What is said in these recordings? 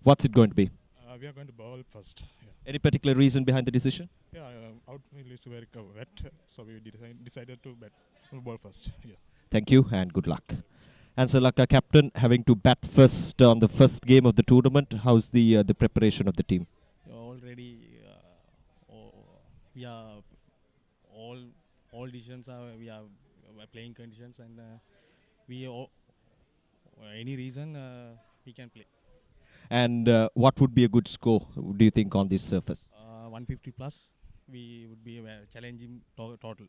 What's it going to be? We are going to bowl first. Yeah, Any particular reason behind the decision? yeah. Outfield is very wet, so we decided to bowl first. Yeah. Thank you and good luck. Ansell Lanka captain having to bat first on the first game of the tournament. How's the preparation of the team? Already, we are all decisions are we are playing conditions, and we any reason we can play. And what would be a good score, do you think, on this surface? 150 plus, we would be challenging total.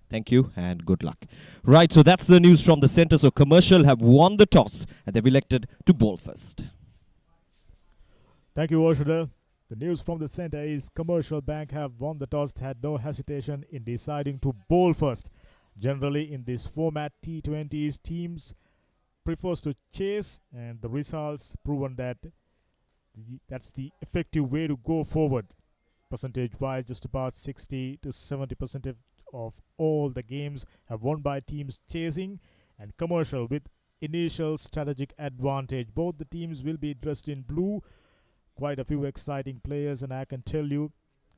Thank you and good luck. Right, so that's the news from the centre. So Commercial have won the toss and they've elected to bowl first. Thank you, Oshida. The news from the centre is Commercial Bank have won the toss, had no hesitation in deciding to bowl first. Generally, in this format, T20s teams prefers to chase, and the results proven that that's the effective way to go forward. Percentage-wise, just about 60 to 70% of all the games have won by teams chasing, and Commercial with initial strategic advantage. Both the teams will be dressed in blue. Quite a few exciting players, and I can tell you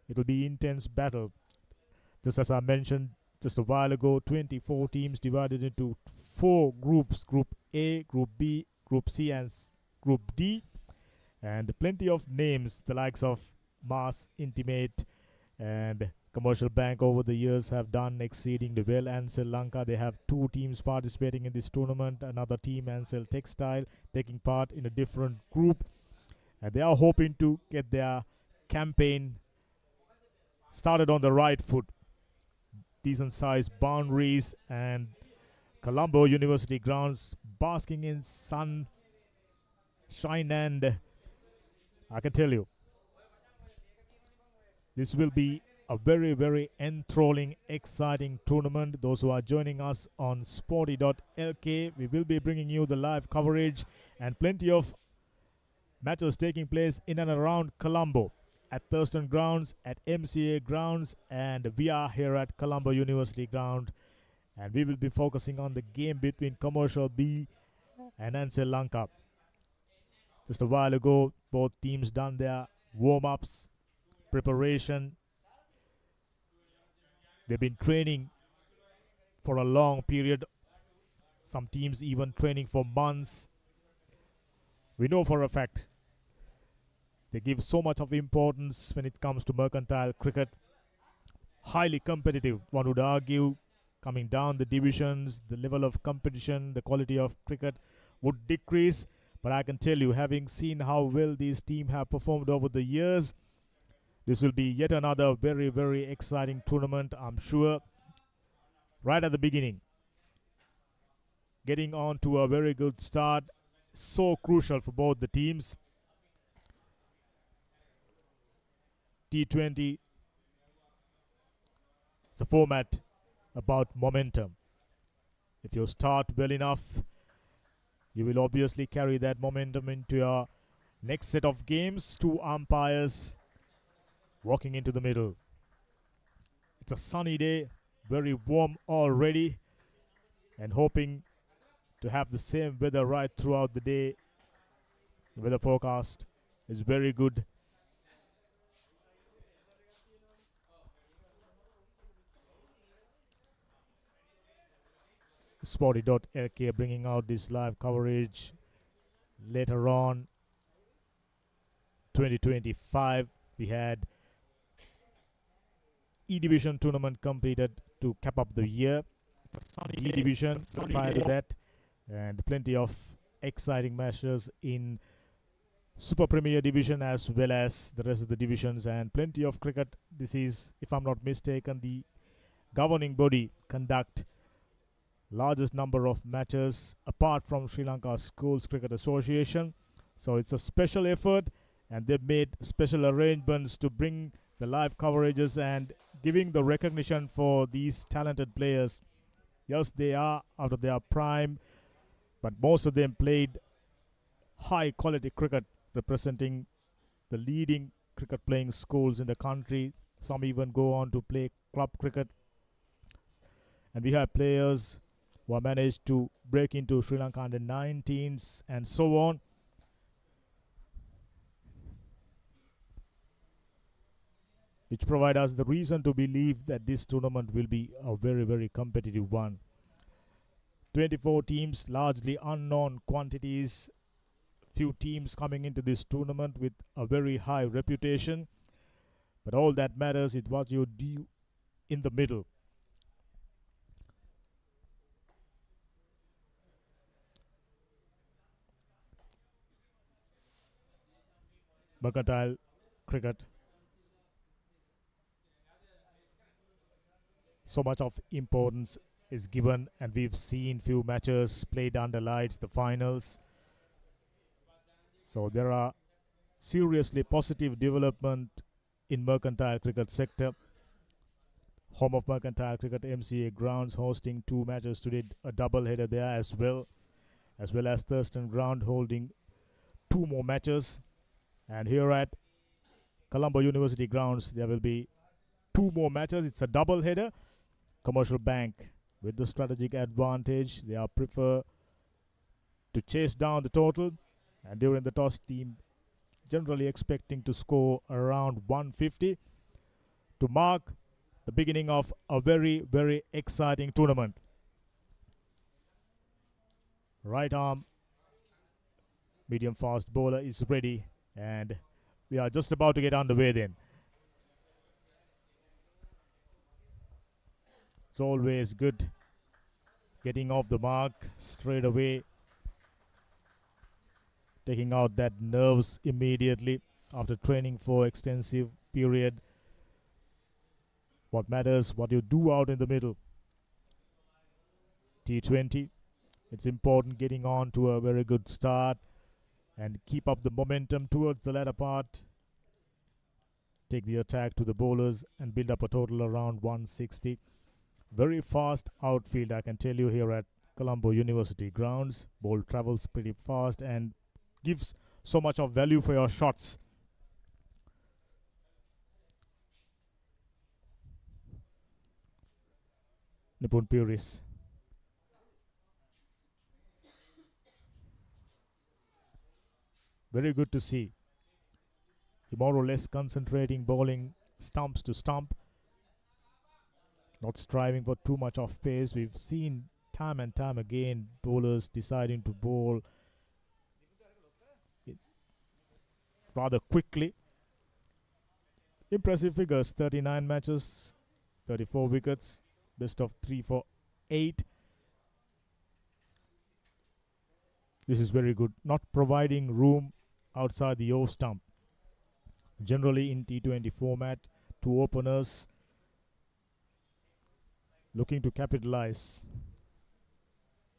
it will be intense battle. Just as I mentioned just a while ago, 24 teams divided into 4 groups: Group A, Group B, Group C, and Group D. And plenty of names, the likes of Mars, Intimate, and Commercial Bank over the years have done exceedingly well. Ansell Lanka, they have 2 teams participating in this tournament. Another team, Ansell Textile, taking part in a different group. And they are hoping to get their campaign started on the right foot. Decent sized boundaries and Colombo University grounds basking in sunshine, and I can tell you this will be a very, very enthralling, exciting tournament. Those who are joining us on Sporty.lk, we will be bringing you the live coverage and plenty of matches taking place in and around Colombo, at Thurston grounds, at MCA grounds, and we are here at Colombo University ground, and we will be focusing on the game between Commercial B and Ansell Lanka. Just a while ago, both teams done their warm-ups, preparation. They've been training for a long period, some teams even training for months. We know for a fact they give so much of importance when it comes to mercantile cricket. Highly competitive, one would argue. Coming down the divisions, the level of competition, the quality of cricket would decrease. But I can tell you, having seen how well these teams have performed over the years, this will be yet another very, very exciting tournament, I'm sure. Right at the beginning, getting on to a very good start, so crucial for both the teams. T20, it's a format about momentum. If you start well enough, you will obviously carry that momentum into your next set of games. 2 umpires walking into the middle. It's a sunny day, very warm already, and hoping to have the same weather right throughout the day. The weather forecast is very good. Sporty.lk bringing out this live coverage later on. 2025, we had E Division tournament completed to cap up the year. E Division prior to that, and plenty of exciting matches in Super Premier Division as well as the rest of the divisions, and plenty of cricket. This is, if I'm not mistaken, the governing body conduct largest number of matches apart from Sri Lanka Schools Cricket Association. So it's a special effort, and they've made special arrangements to bring the live coverages and giving the recognition for these talented players. Yes, they are out of their prime, but most of them played high quality cricket, representing the leading cricket playing schools in the country. Some even go on to play club cricket. And we have players who have managed to break into Sri Lanka under 19s and so on. which provide us the reason to believe that this tournament will be a very, very competitive one. 24 teams, largely unknown quantities. Few teams coming into this tournament with a very high reputation. But all that matters is what you do in the middle. Mercantile cricket. So much of importance is given, and we've seen few matches played under lights, the finals. So there are seriously positive development in mercantile cricket sector. Home of mercantile cricket, MCA grounds, hosting 2 matches today, a double header there as well as Thurston ground holding 2 more matches. And here at Colombo University grounds, there will be 2 more matches. It's a double header. Commercial Bank with the strategic advantage. They are prefer to chase down the total, and during the toss, team generally expecting to score around 150 to mark the beginning of a very, very exciting tournament. Right arm medium fast bowler is ready, and we are just about to get underway then. It's always good getting off the mark straight away, taking out that nerves immediately after training for extensive period. What matters, what you do out in the middle. T20, it's important getting on to a very good start and keep up the momentum towards the latter part. Take the attack to the bowlers and build up a total around 160. Very fast outfield, I can tell you, here at Colombo University grounds. Ball travels pretty fast and gives so much of value for your shots. Nipun Puris. Very good to see. He more or less concentrating, bowling stumps to stump, not striving for too much of pace. We've seen time and time again bowlers deciding to bowl rather quickly. Impressive figures, 39 matches, 34 wickets, best of 3 for 8. This is very good, not providing room outside the off stump. Generally in T20 format, 2 openers looking to capitalize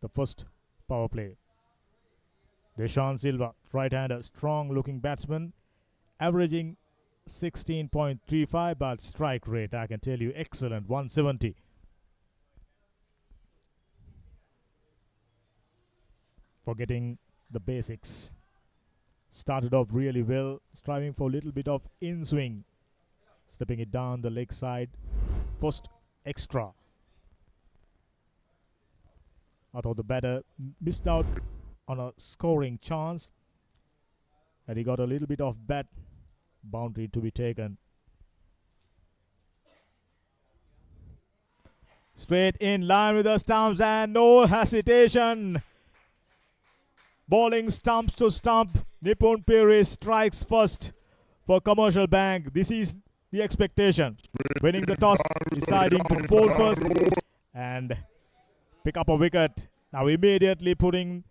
the first power play. Deshan Silva, right-hander, strong-looking batsman, averaging 16.35, but strike rate, I can tell you, excellent, 170. Forgetting the basics. Started off really well, striving for a little bit of in-swing. Stepping it down the leg side, first extra. I thought the batter missed out on a scoring chance, and he got a little bit of bat boundary to be taken. Straight in line with the stumps and no hesitation. Bowling stumps to stump. Nipun Puris strikes first for Commercial Bank. This is the expectation. Winning the toss, deciding to bowl first and pick up a wicket. Now immediately putting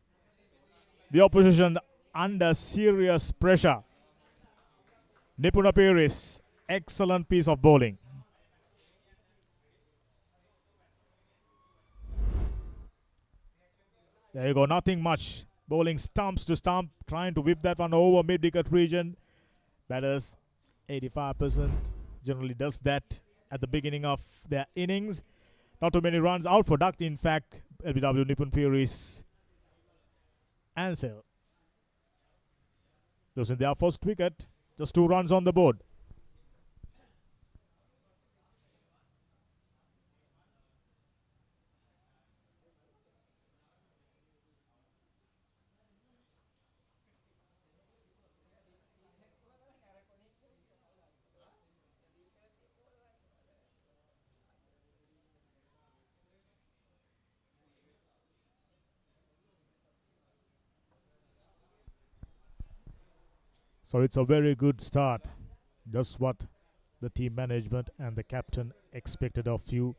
the opposition under serious pressure. Nipun Puris, excellent piece of bowling. There you go, nothing much. Bowling stumps to stump, trying to whip that one over mid-wicket region. Batters, 85% generally does that at the beginning of their innings. Not too many runs out for duck, in fact. LBW Nipun Puris, Ansell. Losing their first wicket, just 2 runs on the board. So it's a very good start. Just what the team management and the captain expected of you.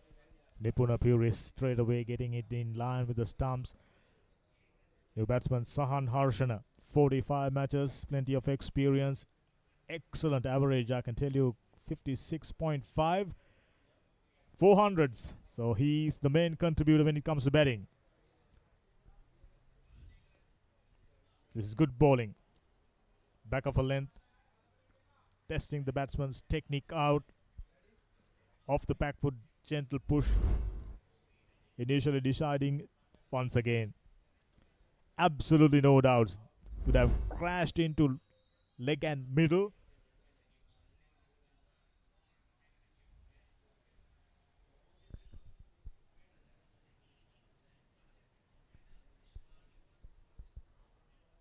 Nipuna Puri straight away getting it in line with the stumps. New batsman Sahan Harshana, 45 matches, plenty of experience, excellent average, I can tell you, 56.5, 400s. So he's the main contributor when it comes to batting. This is good bowling. Back of a length, testing the batsman's technique out. Off the back foot, gentle push. Initially deciding once again. Absolutely no doubts. Could have crashed into leg and middle.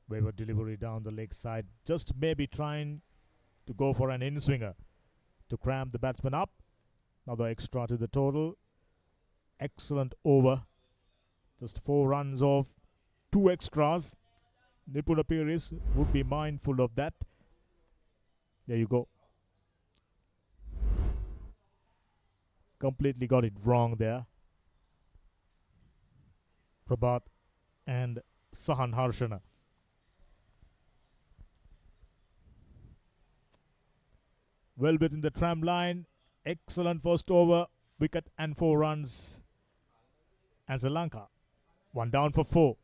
Waiver delivery down the leg side. Just maybe trying to go for an in-swinger to cram the batsman up. Another extra to the total. Excellent over. Just 4 runs off. 2 extras. Nipuna Piris would be mindful of that. There you go. Completely got it wrong there. Prabhat and Sahan Harshana. Well within the tram line. Excellent first over. Wicket and 4 runs. Ansell Lanka. 1 down for 4.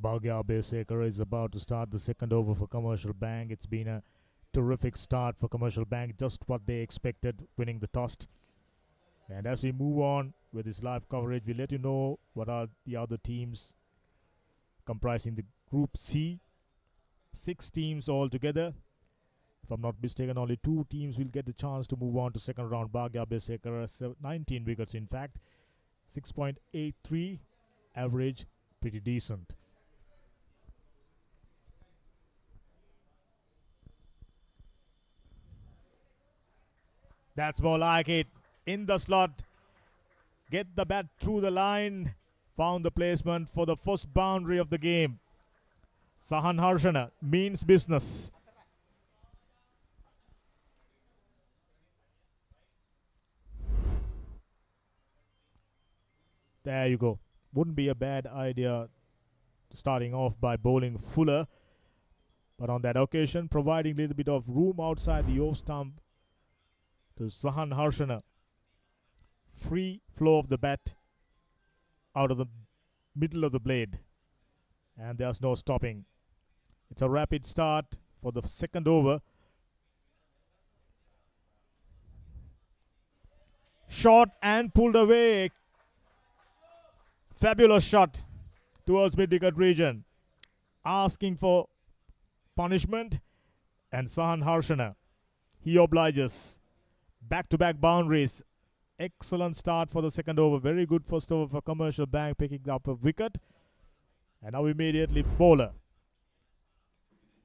Bhagya Besekar is about to start the second over for Commercial Bank. It's been a terrific start for Commercial Bank, just what they expected, winning the toss. And as we move on with this live coverage, we let you know what are the other teams comprising the Group C. 6 teams altogether. If I'm not mistaken, only 2 teams will get the chance to move on to second round. Bhagya Besekar has 19 wickets in fact. 6.83 average, pretty decent. That's more like it. In the slot. Get the bat through the line. Found the placement for the first boundary of the game. Sahan Harshana means business. There you go. Wouldn't be a bad idea starting off by bowling fuller. But on that occasion, providing a little bit of room outside the off stump to Sahan Harshana. Free flow of the bat out of the middle of the blade. And there's no stopping. It's a rapid start for the second over. Shot and pulled away. Fabulous shot towards mid-wicket region. Asking for punishment. And Sahan Harshana, he obliges. Back-to-back boundaries. Excellent start for the second over. Very good first over for Commercial Bank, picking up a wicket. And now immediately bowler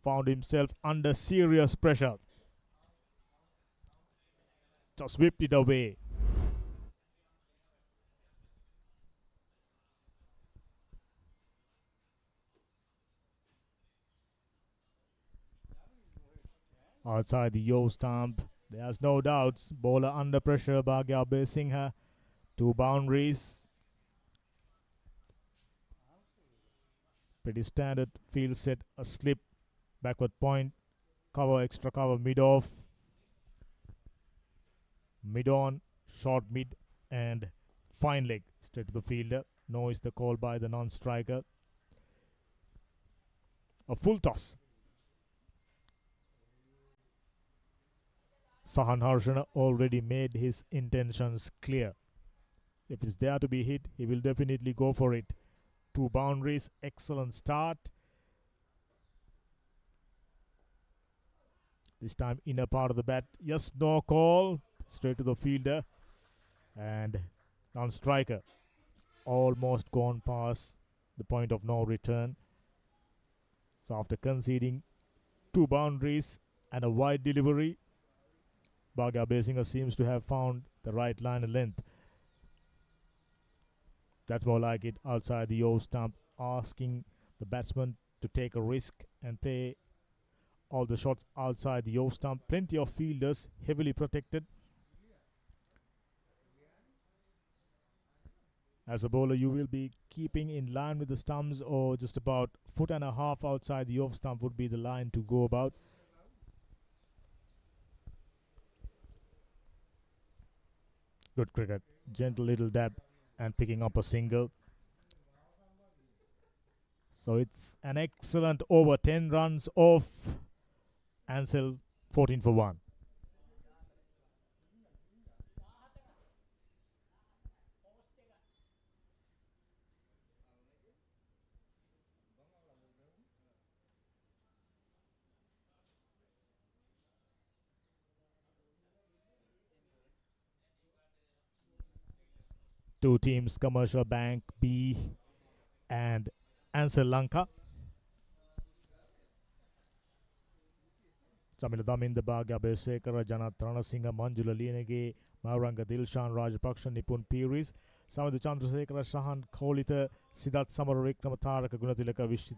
found himself under serious pressure. Just whipped it away. Outside the Yo stump. There's no doubts. Bowler under pressure. Bhagya Singha. 2 boundaries. Pretty standard field set. A slip. Backward point. Cover, extra cover, mid off. Mid on. Short mid. And fine leg. Straight to the fielder. No is the call by the non-striker. A full toss. Sahan Harshana already made his intentions clear. If it's there to be hit, he will definitely go for it. 2 boundaries. Excellent start. This time inner part of the bat. Yes, no call. Straight to the fielder. And non-striker. Almost gone past the point of no return. So after conceding 2 boundaries and a wide delivery, Bhaga Basinger seems to have found the right line and length. That's more like it, outside the off stump, asking the batsman to take a risk and play all the shots outside the off stump. Plenty of fielders, heavily protected. As a bowler, you will be keeping in line with the stumps, or just about 1.5 foot outside the off stump would be the line to go about. Good cricket. Gentle little dab and picking up a single. So it's an excellent over. 10 runs off Ansell, 14 for 1. Two teams, Commercial Bank B and Ansell Lanka. Jamila Daminda Bhaga Besekara, Janat Ranasinga, Manjula Lienege, Mauranga Dilshan, Rajapaksa, Nipun Piris, Samadhu Chandrasekhara, Shahan Kolita, Siddharth Samarik, Namataraka, Gunatilaka, Vishit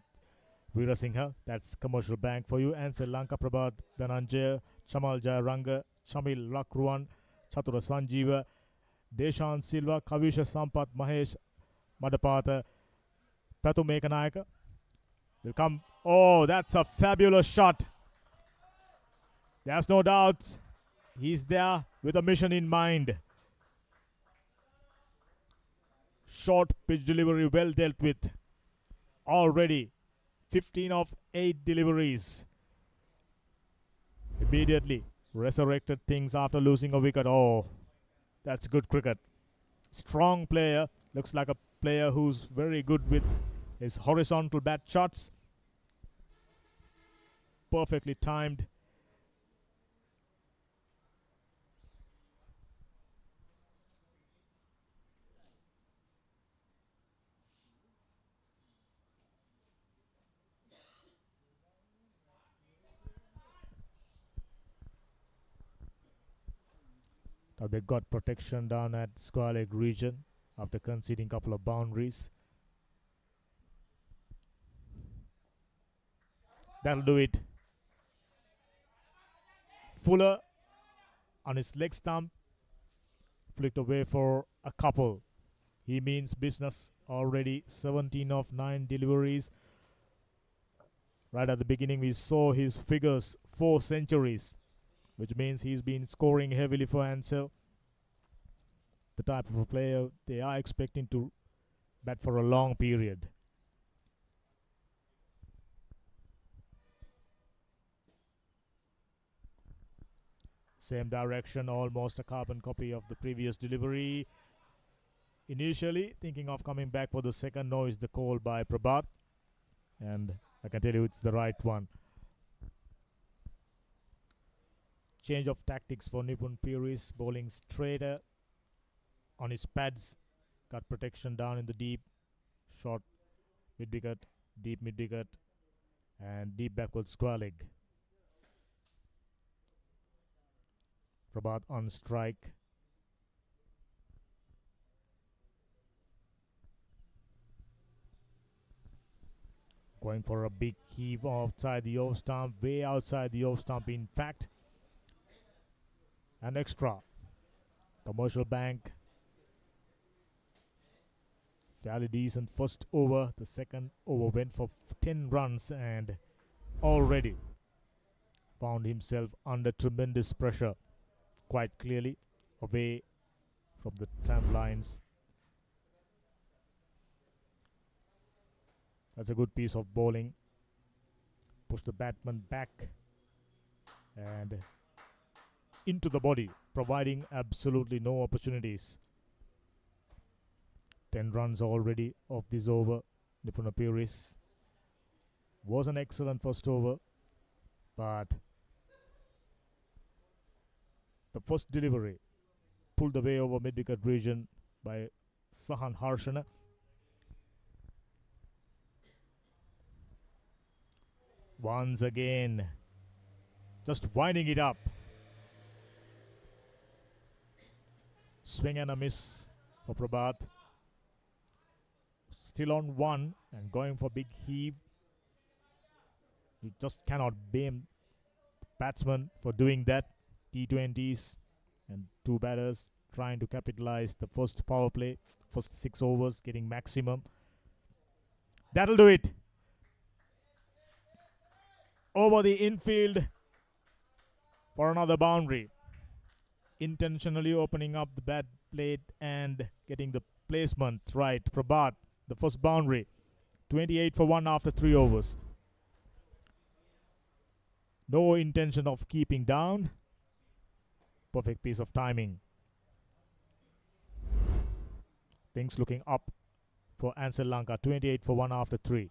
Veerasinghe. That's Commercial Bank for you. Ansell Lanka, Prabhat Dhananjaya, Chamal Jayaranga, Chamil Lakruan, Chatura Sanjeeva, Deshan Silva, Kavisha Sampath, Mahesh Madapata, Patu Mekanayaka will come. Oh, that's a fabulous shot. There's no doubt he's there with a mission in mind. Short pitch delivery, well dealt with. Already 15 of 8 deliveries. Immediately resurrected things after losing a wicket. Oh, that's good cricket. Strong player. Looks like a player who's very good with his horizontal bat shots. Perfectly timed. Now they got protection down at Sportylk region after conceding a couple of boundaries. That'll do it. Fuller on his leg stump flicked away for a couple. He means business. Already 17 of 9 deliveries. Right at the beginning we saw his figures, 4 centuries, which means he's been scoring heavily for Ansell. The type of a player they are expecting to bat for a long period. Same direction, almost a carbon copy of the previous delivery. Initially thinking of coming back for the second. No is the call by Prabhat, and I can tell you it's the right one. Change of tactics for Nipun Piris, bowling straighter on his pads. Got protection down in the deep. Short mid-wicket, deep mid-wicket, and deep backward square leg. Prabhat on strike. Going for a big heave outside the off stump, way outside the off stump in fact. And extra. Commercial Bank. Fairly decent first over. The second over went for 10 runs and already found himself under tremendous pressure. Quite clearly away from the tram lines. That's a good piece of bowling. Push the batsman back and into the body, providing absolutely no opportunities. 10 runs already of this over. Nipuna Puris. Was an excellent first over, but the first delivery pulled away over mid-wicket region by Sahan Harshana. Once again, just winding it up. Swing and a miss for Prabhat. Still on one and going for big heave. You just cannot blame batsman for doing that. T20s and two batters trying to capitalize the first power play, first 6 overs, getting maximum. That'll do it. Over the infield for another boundary. Intentionally opening up the bat plate and getting the placement right. Prabhat, the first boundary. 28 for 1 after 3 overs. No intention of keeping down. Perfect piece of timing. Things looking up for Ansell Lanka. 28 for 1 after 3.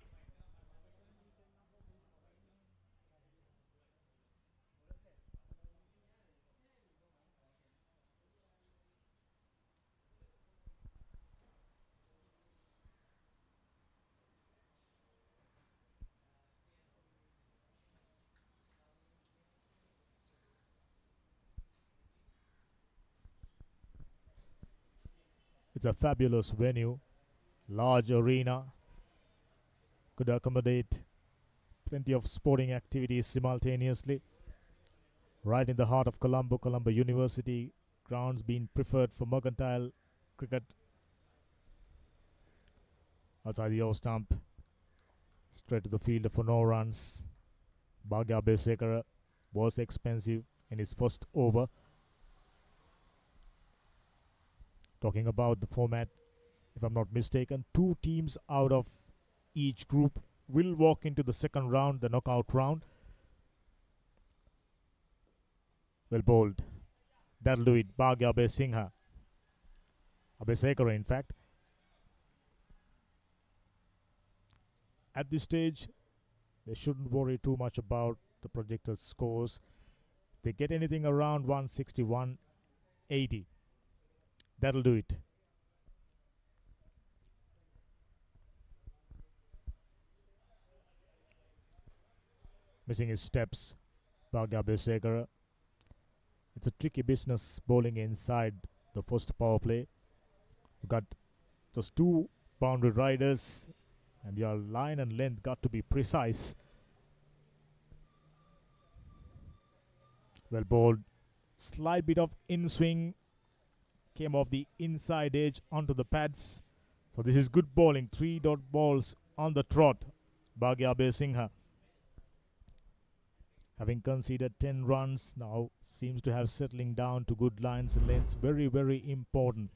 It's a fabulous venue, large arena, could accommodate plenty of sporting activities simultaneously. Right in the heart of Colombo University, grounds being preferred for mercantile cricket. Outside the off stump, straight to the fielder for no runs. Bhagya Besekara was expensive in his first over. Talking about the format, if I'm not mistaken, 2 teams out of each group will walk into the second round, the knockout round. Well bowled. That'll do it. Bhagya Abesekara, in fact. At this stage, they shouldn't worry too much about the projected scores. If they get anything around 160, 180. That'll do it. Missing his steps, Bhagya Besekara. It's a tricky business bowling inside the first power play. You got just 2 boundary riders, and your line and length got to be precise. Well bowled. Slight bit of in swing. Came off the inside edge onto the pads. So this is good bowling. 3 dot balls on the trot. Bhagya Besekara, having conceded 10 runs, now seems to have settling down to good lines and lengths. Very, very important.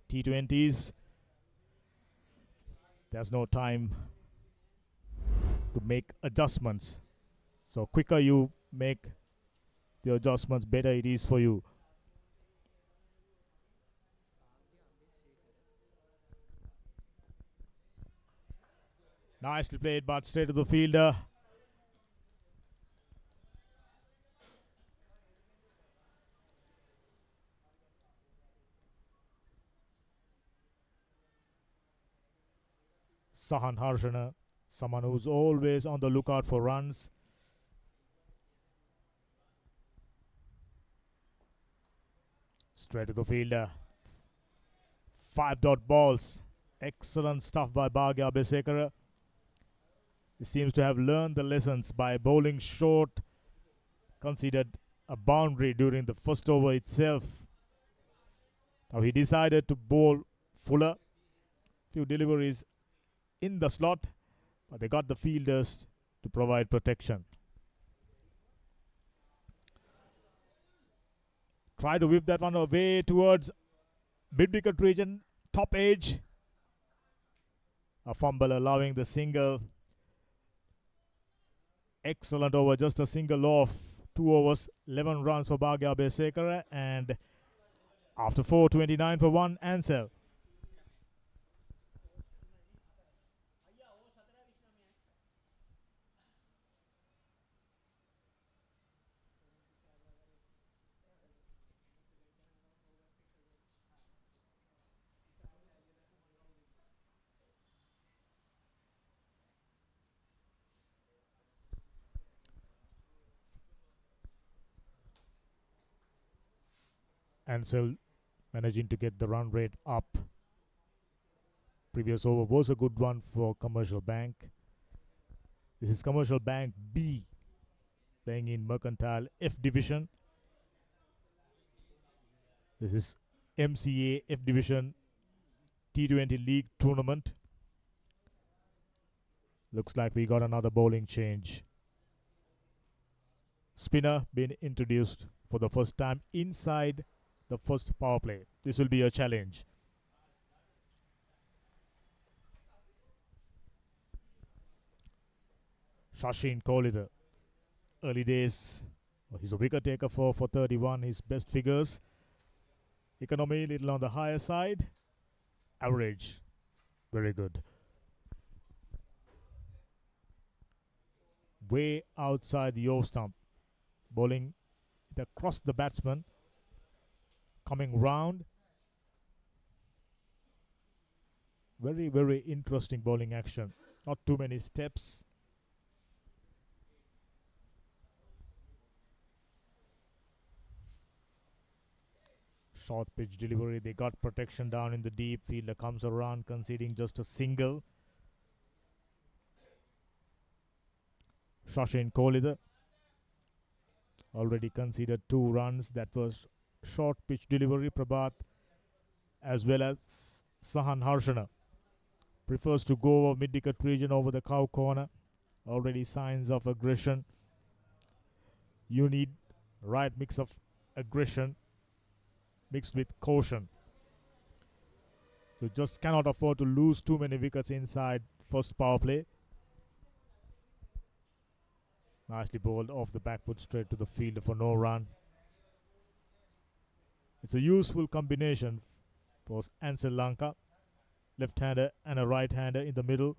T20s, there's no time to make adjustments. So quicker you make the adjustments, better it is for you. Nicely played, but straight to the fielder. Sahan Harshana, someone who's always on the lookout for runs. Straight to the fielder. 5 dot balls. Excellent stuff by Bhagya Besekara. He seems to have learned the lessons by bowling short. Conceded a boundary during the first over itself. Now he decided to bowl fuller. Few deliveries in the slot, but they got the fielders to provide protection. Try to whip that one away towards mid-wicket region, top edge. A fumble allowing the single. Excellent over, just a single off. 2 overs, 11 runs for Bhagya Besekara, and after 4, 29 for 1, Ansell. Ansell managing to get the run rate up. Previous over was a good one for Commercial Bank. This is Commercial Bank B playing in Mercantile F Division. This is MCA F Division T20 League Tournament. Looks like we got another bowling change. Spinner being introduced for the first time inside the first power play. This will be a challenge. Shashin Kolida. Early days. He's a wicket taker for 31. His best figures. Economy little on the higher side. Average. Very good. Way outside the off stump. Bowling it across the batsman. Coming round. Very, very interesting bowling action. Not too many steps. Short pitch delivery. They got protection down in the deep. Fielder comes around, conceding just a single. Shashin Kolida already conceded 2 runs. That was short pitch delivery. Prabhat as well as Sahan Harshana prefers to go over mid-wicket region over the cow corner. Already signs of aggression. You need right mix of aggression mixed with caution. You just cannot afford to lose too many wickets inside first power play. Nicely bowled off the back foot straight to the fielder for no run. It's a useful combination for Ansell Lanka. Left-hander and a right-hander in the middle.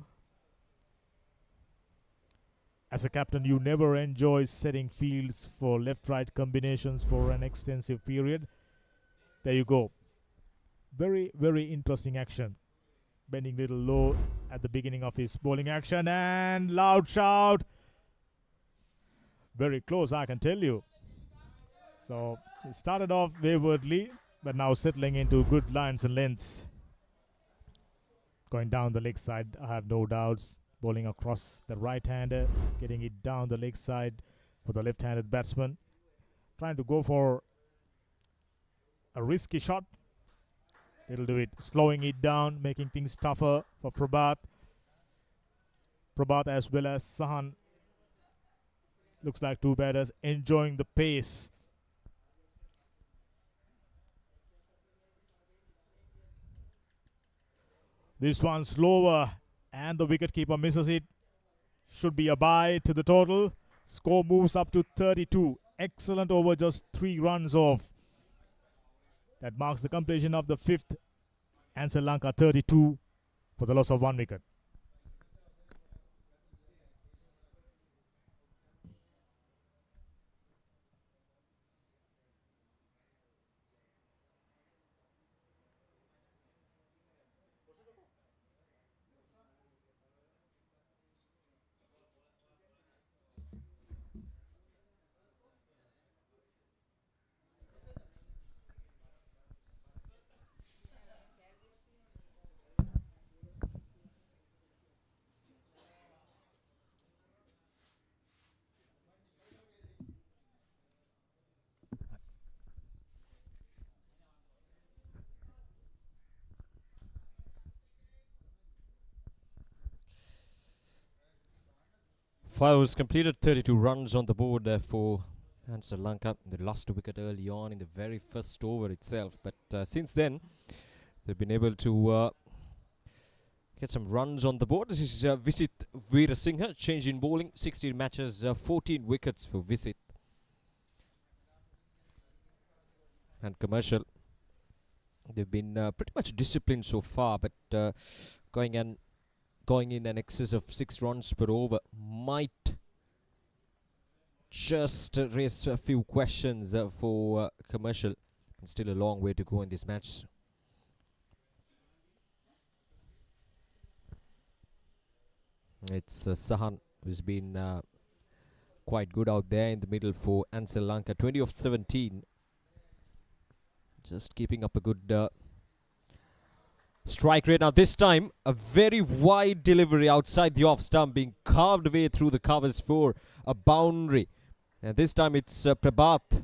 As a captain, you never enjoy setting fields for left-right combinations for an extensive period. There you go. Very, very interesting action. Bending little low at the beginning of his bowling action, and loud shout. Very close, I can tell you. So he started off waywardly, but now settling into good lines and lengths. Going down the leg side, I have no doubts. Bowling across the right-hander, getting it down the leg side for the left-handed batsman. Trying to go for a risky shot. It'll do it. Slowing it down, making things tougher for Prabhat. Prabhat as well as Sahan. Looks like two batters enjoying the pace. This one slower, and the wicketkeeper misses it. Should be a bye to the total. Score moves up to 32. Excellent over, just 3 runs off. That marks the completion of the 5th. Ansell Lanka 32 for the loss of 1 wicket. Five overs completed, 32 runs on the board for Ansell Lanka. They lost a wicket early on in the very first over itself, but since then they've been able to get some runs on the board. This is Visit Veerasinghe, change in bowling, 16 matches, 14 wickets for Visit. And Commercial, they've been pretty much disciplined so far, but going in an excess of 6 runs per over might just raise a few questions for Commercial. And still a long way to go in this match. It's Sahan who's been quite good out there in the middle for Ansell Lanka. 20 of 17. Just keeping up a good strike rate. Now this time, a very wide delivery outside the off stump, being carved away through the covers for a boundary. And this time it's Prabhat.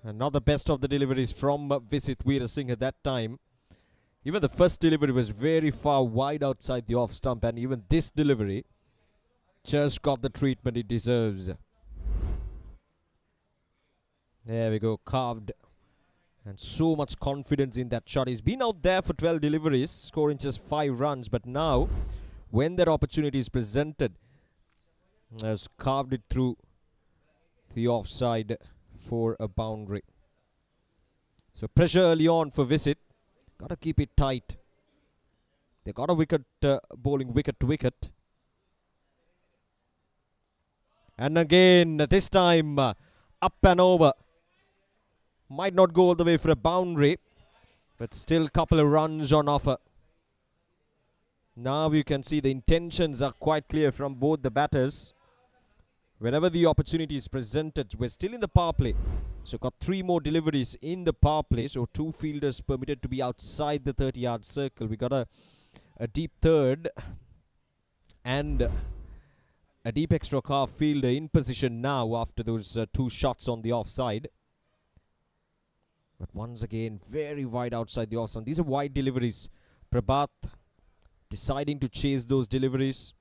Another best of the deliveries from Visit Veerasinghe that time. Even the first delivery was very far wide outside the off stump, and even this delivery just got the treatment it deserves. There we go, carved. And so much confidence in that shot. He's been out there for 12 deliveries, scoring just 5 runs. But now, when that opportunity is presented, has carved it through the offside for a boundary. So pressure early on for Visit. Got to keep it tight. They got a wicket, bowling wicket to wicket. And again, this time, up and over. Might not go all the way for a boundary, but still a couple of runs on offer. Now you can see the intentions are quite clear from both the batters. Whenever the opportunity is presented, we're still in the power play. So got 3 more deliveries in the power play. So 2 fielders permitted to be outside the 30-yard circle. We got a deep third and a deep extra carve fielder in position now after those 2 shots on the offside. But once again, very wide outside the offside. These are wide deliveries. Prabhat deciding to chase those deliveries.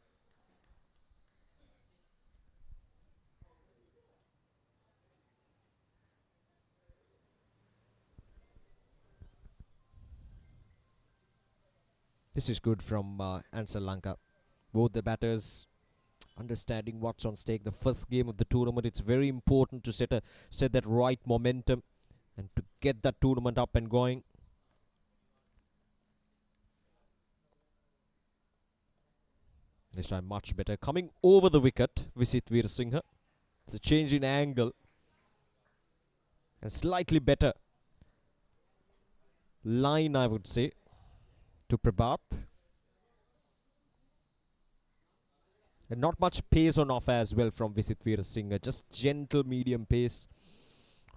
This is good from Ansell Lanka. Both the batters understanding what's on stake. The first game of the tournament, it's very important to set that right momentum and to get that tournament up and going. This time much better. Coming over the wicket, Visit Veerasinghe. It's a change in angle. And slightly better line, I would say, to Prabhat. And not much pace on offer as well from Visit Veerasinghe. Just gentle medium pace,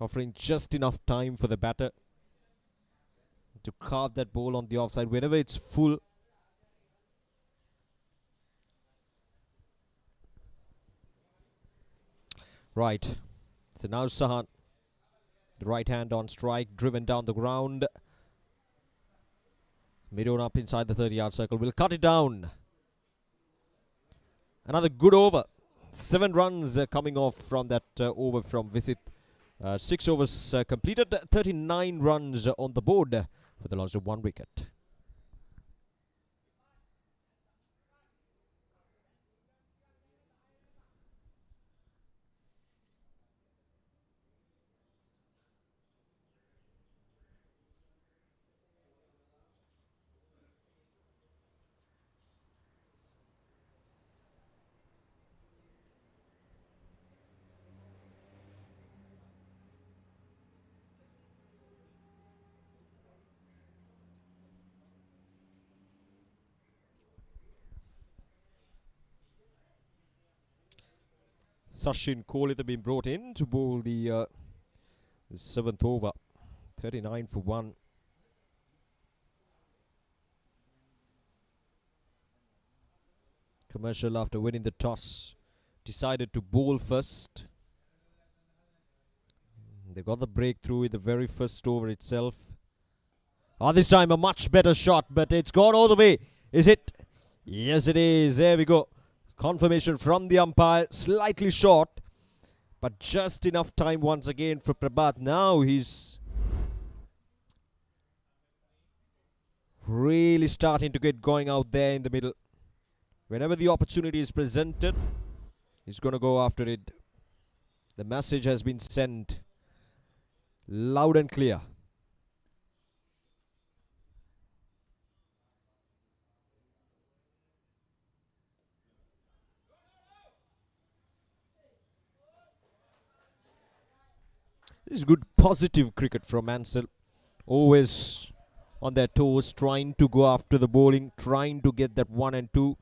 offering just enough time for the batter to carve that ball on the offside whenever it's full. Right. So now Sahan, the right hand on strike, driven down the ground. Mid-on up inside the 30-yard circle. Will cut it down. Another good over. 7 runs coming off from that over from Visit. 6 overs completed. 39 runs on the board for the loss of 1 wicket. Sachin Kohli have been brought in to bowl the 7th over. 39 for 1. Commercial, after winning the toss, decided to bowl first. They got the breakthrough in the very first over itself. This time a much better shot, but it's gone all the way. Is it? Yes, it is. There we go. Confirmation from the umpire, slightly short, but just enough time once again for Prabhat. Now he's really starting to get going out there in the middle. Whenever the opportunity is presented, he's going to go after it. The message has been sent loud and clear. This is good positive cricket from Ansell. Always on their toes, trying to go after the bowling, trying to get that 1 and 2.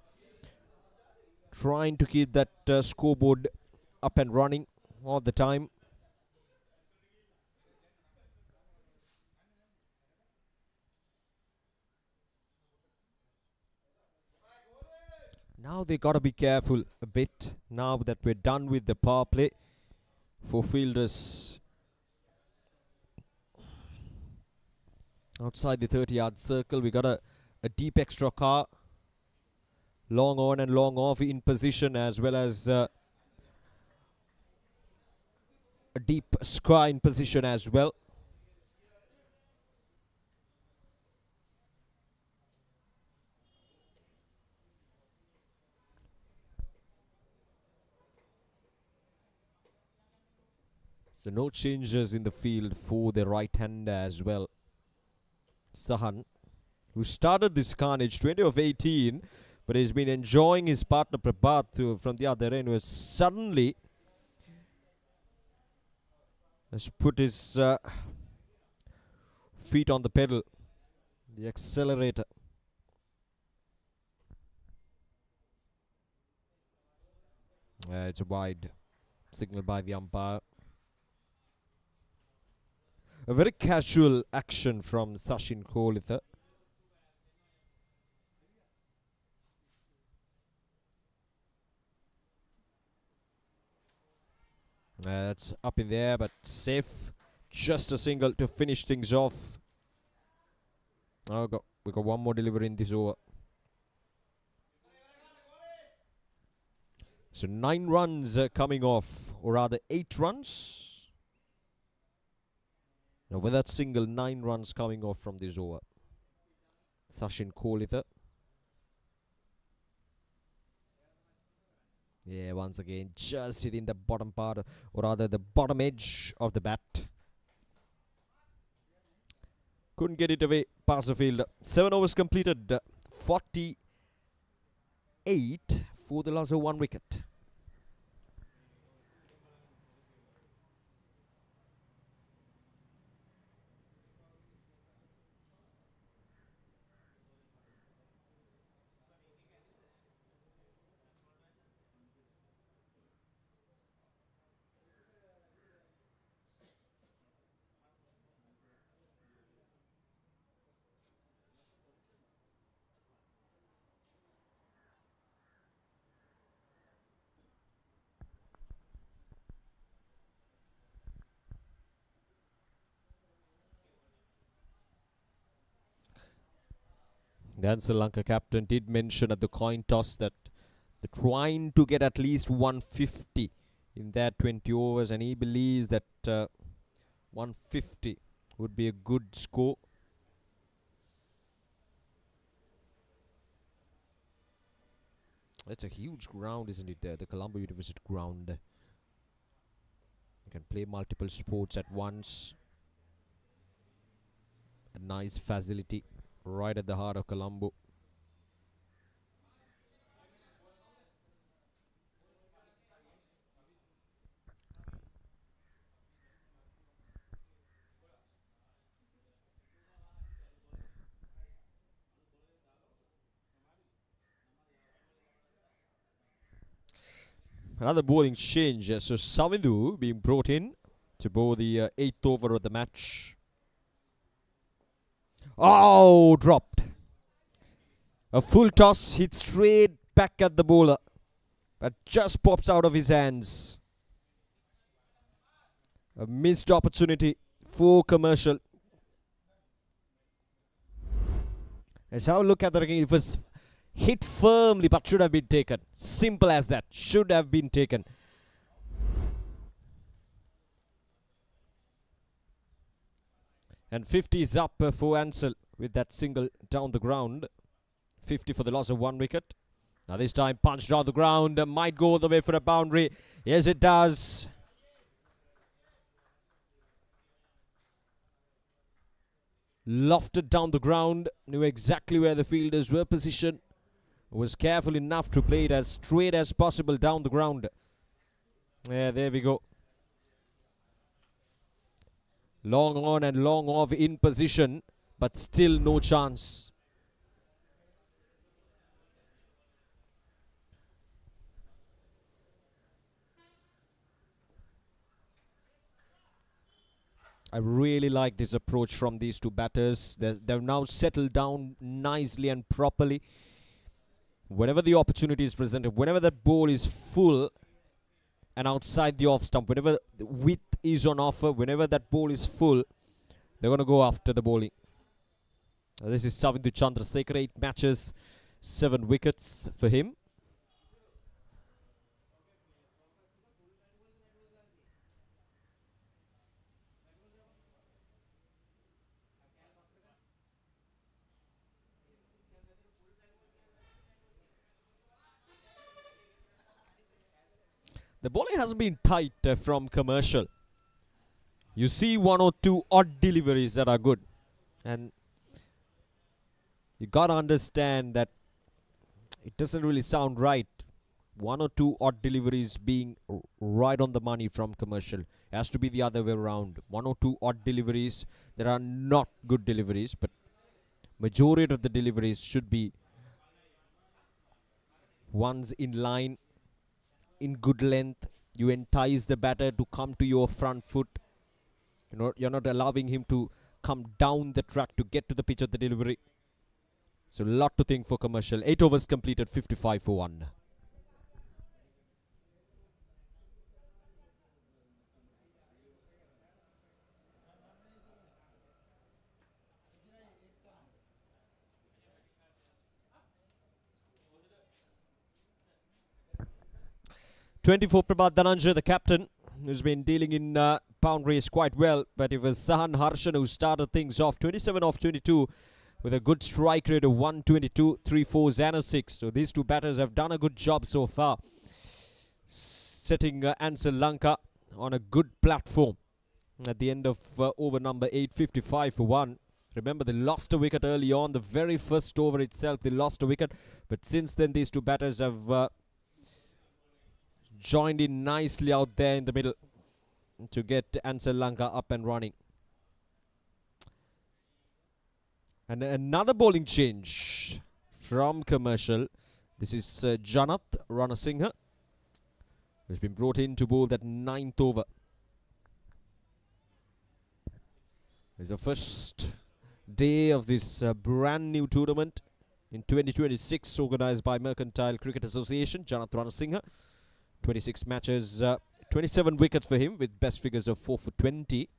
Trying to keep that scoreboard up and running all the time. Now they got to be careful a bit now that we're done with the power play. For fielders outside the 30-yard circle, we got a deep extra car. Long on and long off in position, as well as a deep square in position as well. So no changes in the field for the right hander as well. Sahan, who started this carnage 20 of 18, but he's been enjoying his partner Prabhat from the other end, who has suddenly has put his feet on the pedal, the accelerator. It's a wide signal by the umpire. A very casual action from Sachin Kohli. That's up in there, but safe. Just a single to finish things off. Oh, we got one more delivery in this over. So 9 runs coming off, or rather 8 runs. Now with that single, 9 runs coming off from this over. Sachin Kohli. Yeah, once again, just hitting the bottom part, or rather the bottom edge of the bat. Couldn't get it away past the field. 7 overs completed. 48 for the loss of 1 wicket. The Ansell Lanka captain did mention at the coin toss that they're trying to get at least 150 in that 20 overs, and he believes that 150 would be a good score. That's a huge ground, isn't it? The Colombo University ground. You can play multiple sports at once. A nice facility right at the heart of Colombo. Another bowling change. So Savindu being brought in to bowl the 8th over of the match. Oh, dropped. A full toss hit straight back at the bowler, but just pops out of his hands. A missed opportunity for Commercial. Let's have a look at the ranking. It was hit firmly, but should have been taken. Simple as that. Should have been taken. And 50 is up for Ansell with that single down the ground. 50 for the loss of 1 wicket. Now this time punched down the ground. Might go all the way for a boundary. Yes, it does. Lofted down the ground. Knew exactly where the fielders were positioned. Was careful enough to play it as straight as possible down the ground. Yeah, there we go. Long on and long off in position, but still no chance. I really like this approach from these two batters. They've now settled down nicely and properly. Whenever the opportunity is presented, whenever that ball is full and outside the off stump, whenever the width is on offer, whenever that ball is full, they're going to go after the bowling. This is Savindu Chandrasekhar, 8 matches, 7 wickets for him. The bowling hasn't been tight from Commercial. You see 1 or 2 odd deliveries that are good. And you got to understand that it doesn't really sound right. 1 or 2 odd deliveries being right on the money from Commercial. It has to be the other way around. 1 or 2 odd deliveries that are not good deliveries, but majority of the deliveries should be ones in line, in good length. You entice the batter to come to your front foot. You're not allowing him to come down the track to get to the pitch of the delivery. So a lot to think for Commercial. 8 overs completed, 55 for 1. For Prabhat Dhananjay, the captain, who's been dealing in boundaries quite well, but it was Sahan Harshan who started things off. 27 off 22 with a good strike rate of 122, 3 4s and a 6. So these 2 batters have done a good job so far, setting Ansell Lanka on a good platform at the end of over number 8, 55 for 1. Remember, they lost a wicket early on. The very first over itself, they lost a wicket. But since then, these 2 batters have joined in nicely out there in the middle to get Ansell Lanka up and running. And another bowling change from Commercial. This is Janath Ranasinghe, who's been brought in to bowl that 9th over. It's the first day of this brand new tournament in 2026, organised by Mercantile Cricket Association. Janath Ranasinghe, 26 matches, 27 wickets for him with best figures of 4 for 20.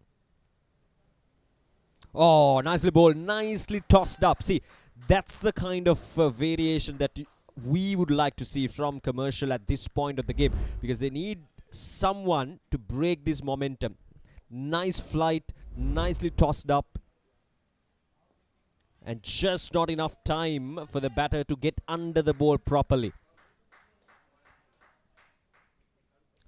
Oh, nicely bowled, nicely tossed up. See, that's the kind of variation that we would like to see from Commercial at this point of the game, because they need someone to break this momentum. Nice flight, nicely tossed up, and just not enough time for the batter to get under the ball properly.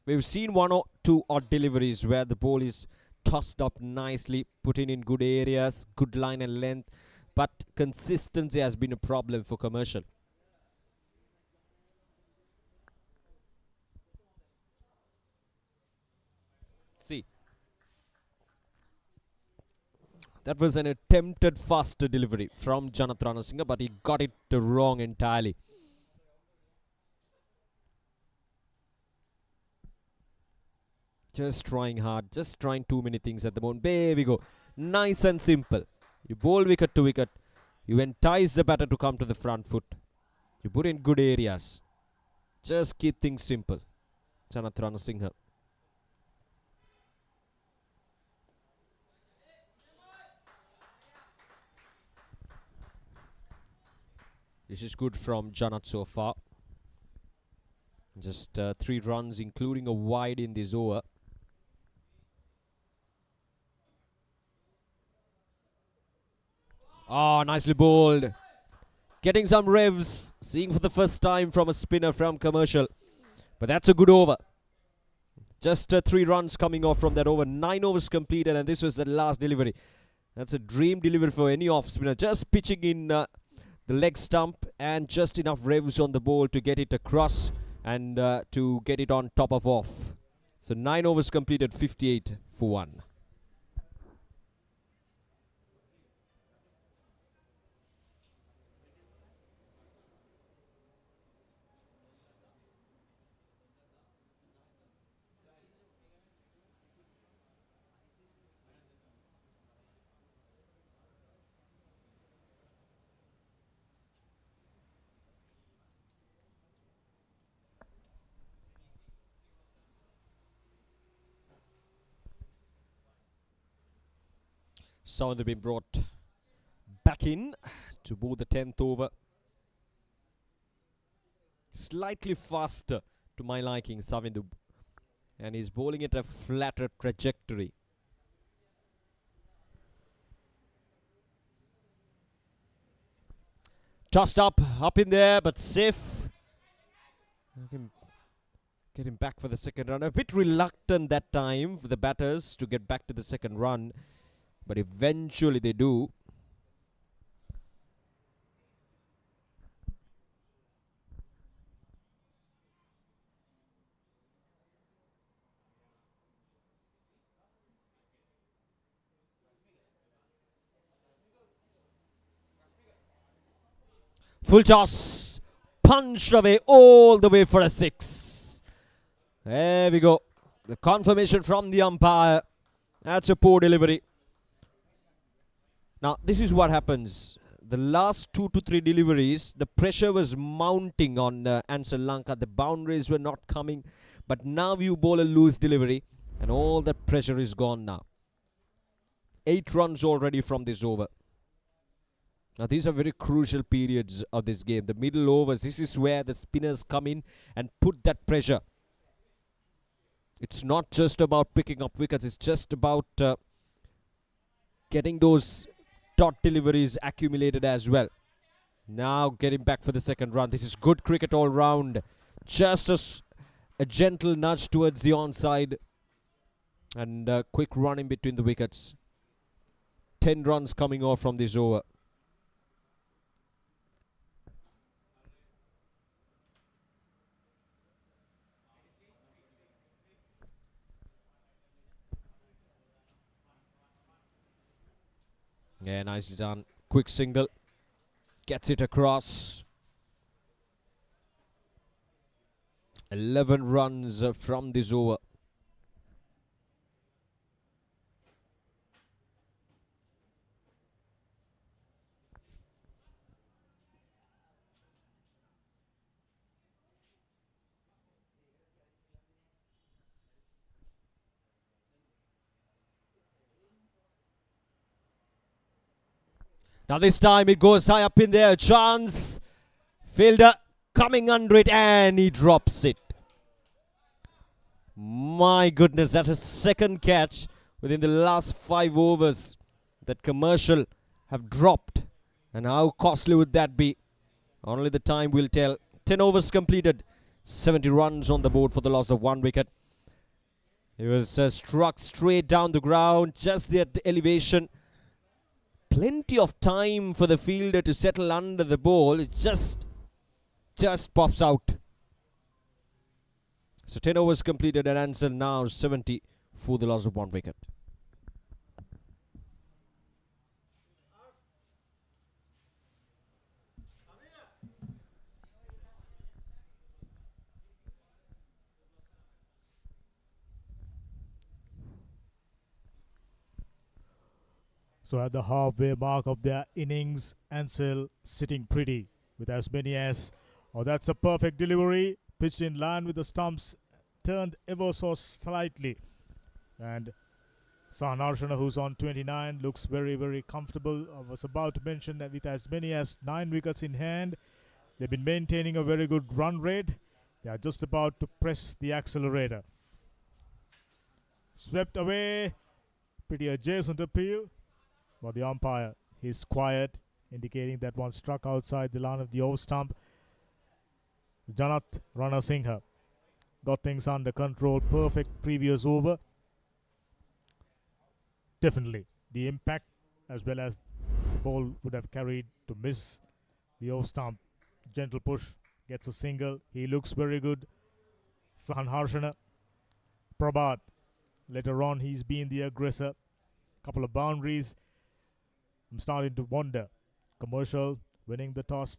We've seen 1 or 2 odd deliveries where the ball is tossed up nicely, put in good areas, good line and length, but consistency has been a problem for Commercial. See, that was an attempted faster delivery from Janath Ranasinghe, but he got it wrong entirely. Just trying hard, just trying too many things at the moment. There we go. Nice and simple. You bowl wicket to wicket. You entice the batter to come to the front foot. You put in good areas. Just keep things simple. Janath Ranasinghe. This is good from Janath so far. Just 3 runs, including a wide in this over. Oh, nicely bowled. Getting some revs. Seeing for the first time from a spinner from Commercial. But that's a good over. Just 3 runs coming off from that over. 9 overs completed, and this was the last delivery. That's a dream delivery for any off spinner. Just pitching in the leg stump and just enough revs on the ball to get it across and to get it on top of off. So 9 overs completed, 58 for 1. Savindu being brought back in to bowl the 10th over. Slightly faster to my liking, Savindu. And he's bowling at a flatter trajectory. Tossed up in there, but safe. Get him back for the second run. A bit reluctant that time for the batters to get back to the second run, but eventually they do. Full toss, punched away all the way for a 6. There we go. The confirmation from the umpire. That's a poor delivery. Now, this is what happens. The last 2 to 3 deliveries, the pressure was mounting on Ansell Lanka. The boundaries were not coming. But now you bowl a loose delivery, and all that pressure is gone now. 8 runs already from this over. Now, these are very crucial periods of this game. The middle overs, this is where the spinners come in and put that pressure. It's not just about picking up wickets. It's just about getting those dot deliveries accumulated as well. Now, getting back for the second run. This is good cricket all round. Just a gentle nudge towards the onside. And a quick run in between the wickets. 10 runs coming off from this over. Yeah, nicely done. Quick single. Gets it across. 11 runs from this over. Now this time it goes high up in there. Chance. Fielder coming under it and he drops it. My goodness, that's a second catch within the last 5 overs that Commercial have dropped. And how costly would that be? Only the time will tell. 10 overs completed. 70 runs on the board for the loss of 1 wicket. He was struck straight down the ground, just at the elevation. Plenty of time for the fielder to settle under the ball. It just pops out. So 10 overs completed and Ansell now 70 for the loss of 1 wicket. So at the halfway mark of their innings, Ansell sitting pretty with as many as, oh, that's a perfect delivery, pitched in line with the stumps, turned ever so slightly. And Deshan Silva, who's on 29, looks very, very comfortable. I was about to mention that with as many as 9 wickets in hand, they've been maintaining a very good run rate. They are just about to press the accelerator. Swept away, pretty adjacent appeal. For the umpire, he's quiet, indicating that one struck outside the line of the off stump. Janat Ranasinghe got things under control. Perfect previous over. Definitely the impact as well as the ball would have carried to miss the off stump. Gentle push, gets a single. He looks very good. Deshan Silva. Prabhat, later on he's been the aggressor. Couple of boundaries. I'm starting to wonder. Commercial winning the toss,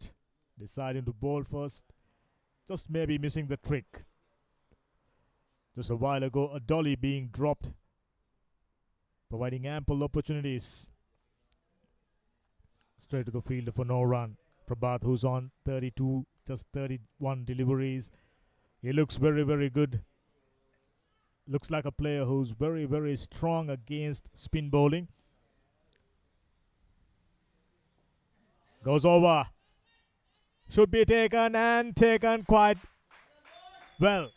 deciding to bowl first, just maybe missing the trick. Just a while ago, a dolly being dropped, providing ample opportunities. Straight to the fielder for no run. Prabhat, who's on 32, just 31 deliveries. He looks very, very good. Looks like a player who's very, very strong against spin bowling. Goes over. Should be taken and taken quite well.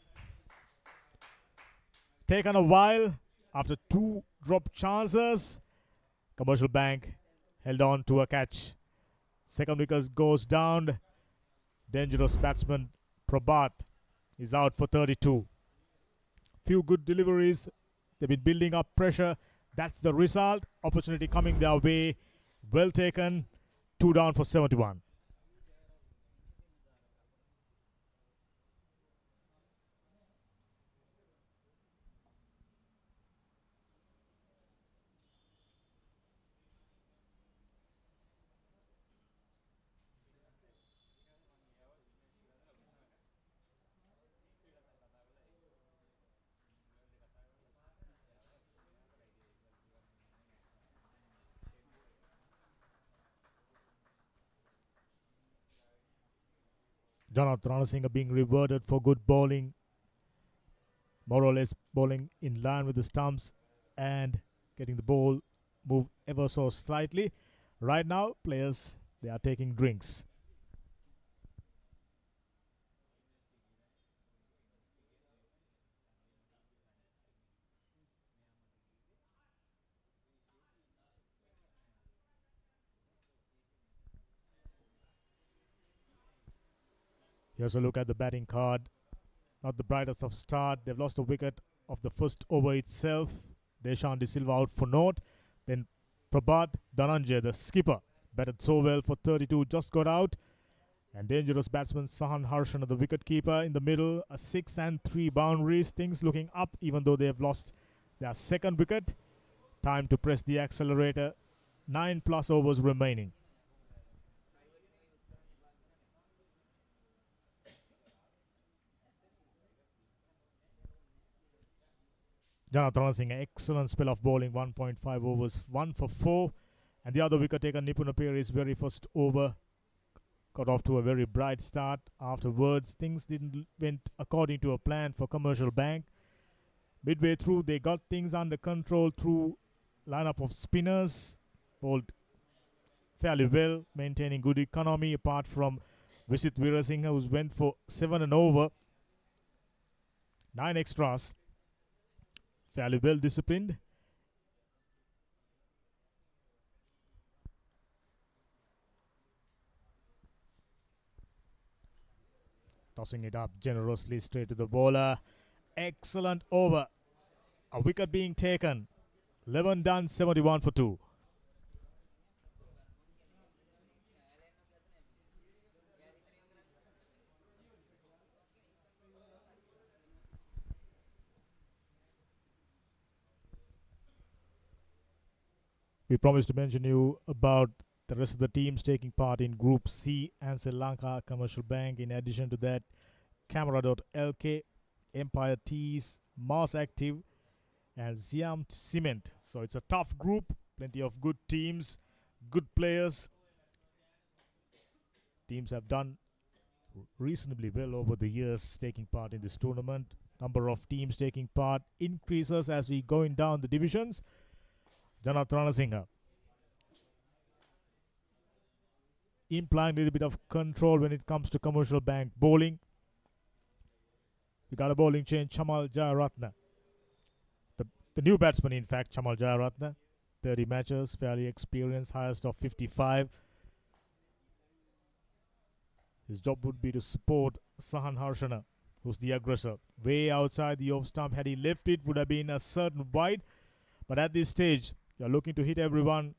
Taken a while after 2 drop chances. Commercial Bank held on to a catch. Second wicket goes down. Dangerous batsman Prabhat is out for 32. Few good deliveries. They've been building up pressure. That's the result. Opportunity coming their way. Well taken. 2 down for 71. Jonathan Ranasinghe being rewarded for good bowling. More or less bowling in line with the stumps and getting the ball move ever so slightly. Right now, players, they are taking drinks. Here's a look at the batting card. Not the brightest of start. They've lost a wicket of the first over itself. Deshan Silva out for naught. Then Prabhat Dhananjay, the skipper, batted so well for 32, just got out. And dangerous batsman Sahan Harshan, the wicket keeper, in the middle. A 6 and 3 boundaries. Things looking up even though they have lost their second wicket. Time to press the accelerator. 9+ overs remaining. Jonathan Ranasinghe, excellent spell of bowling, 1.5 overs, 1 for 4. And the other wicket taker, Nipun Aperi's very first over, got off to a very bright start. Afterwards, things didn't went according to a plan for Commercial Bank. Midway through, they got things under control through lineup of spinners, bowled fairly well, maintaining good economy, apart from Visit Veerasinghe, who went for 7 and over, 9 extras. Fairly well disciplined. Tossing it up generously straight to the bowler. Excellent over. A wicket being taken. 11 done, 71 for 2. We promised to mention you about the rest of the teams taking part in Group C. Ansell Lanka, Commercial Bank. In addition to that, Camera.lk, Empire Teas, Mars Active, and Siam Cement. So it's a tough group. Plenty of good teams, good players. Teams have done reasonably well over the years taking part in this tournament. Number of teams taking part increases as we going down the divisions. Jonathan Ranasinghe implying a little bit of control when it comes to Commercial Bank bowling. We got a bowling change, Chamal Jayaratne. The new batsman, in fact, Chamal Jayaratne. 30 matches, fairly experienced, highest of 55. His job would be to support Sahan Harshana, who's the aggressor. Way outside the off stump. Had he left it, would have been a certain wide. But at this stage, you're looking to hit everyone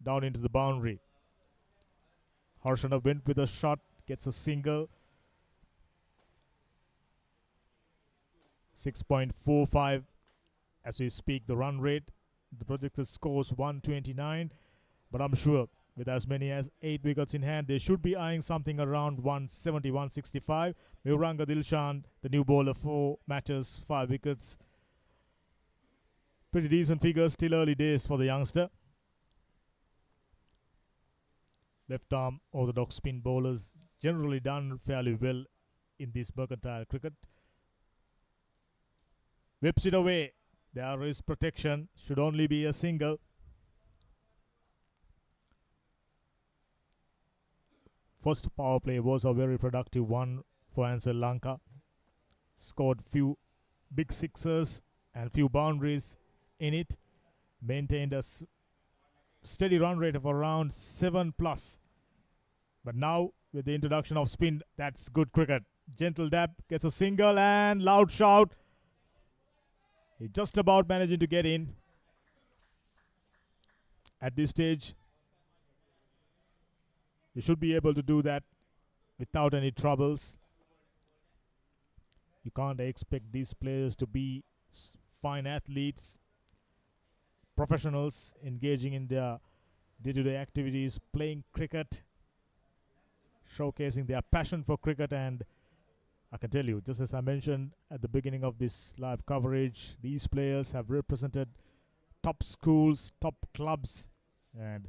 down into the boundary. Harshana went with a shot, gets a single. 6.45 as we speak, the run rate. The projected scores 129, but I'm sure with as many as 8 wickets in hand, they should be eyeing something around 170, 165. Meuranga Dilshan, the new bowler, 4 matches, 5 wickets. Pretty decent figures, still early days for the youngster. Left arm orthodox spin bowlers generally done fairly well in this mercantile cricket. Whips it away. There is protection. Should only be a single. First power play was a very productive one for Ansell Lanka. Scored few big sixes and few boundaries in it. Maintained a steady run rate of around 7 plus. But now with the introduction of spin, that's good cricket. Gentle dab, gets a single and loud shout. He just about managing to get in. At this stage, you should be able to do that without any troubles. You can't expect these players to be fine athletes, professionals engaging in their day-to-day activities, playing cricket, showcasing their passion for cricket. And I can tell you, just as I mentioned at the beginning of this live coverage, these players have represented top schools, top clubs, and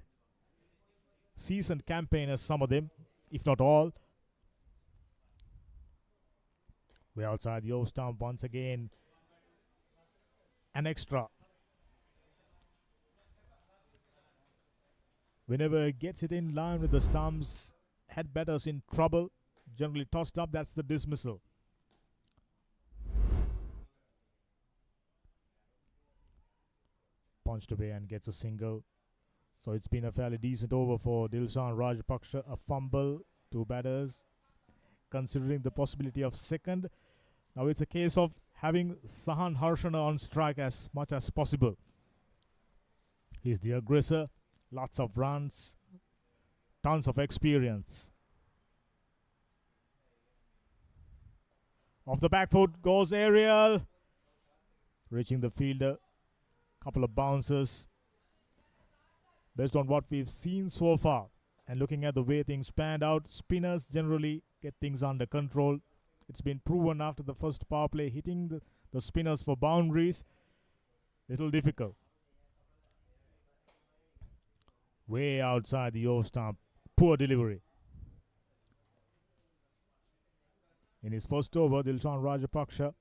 seasoned campaigners, some of them, if not all. We're outside the off stump once again. An extra. Whenever he gets it in line with the stumps, head batters in trouble. Generally tossed up, that's the dismissal. Punched away and gets a single. So it's been a fairly decent over for Deshan Rajapaksa. A fumble, 2 batters. Considering the possibility of second. Now it's a case of having Sahan Harshana on strike as much as possible. He's the aggressor. Lots of runs. Tons of experience. Off the back foot goes aerial. Reaching the fielder. Couple of bounces. Based on what we've seen so far and looking at the way things panned out, spinners generally get things under control. It's been proven after the first power play, hitting the spinners for boundaries, little difficult. Way outside the off stump, poor delivery. In his first over, Deshan Rajapaksa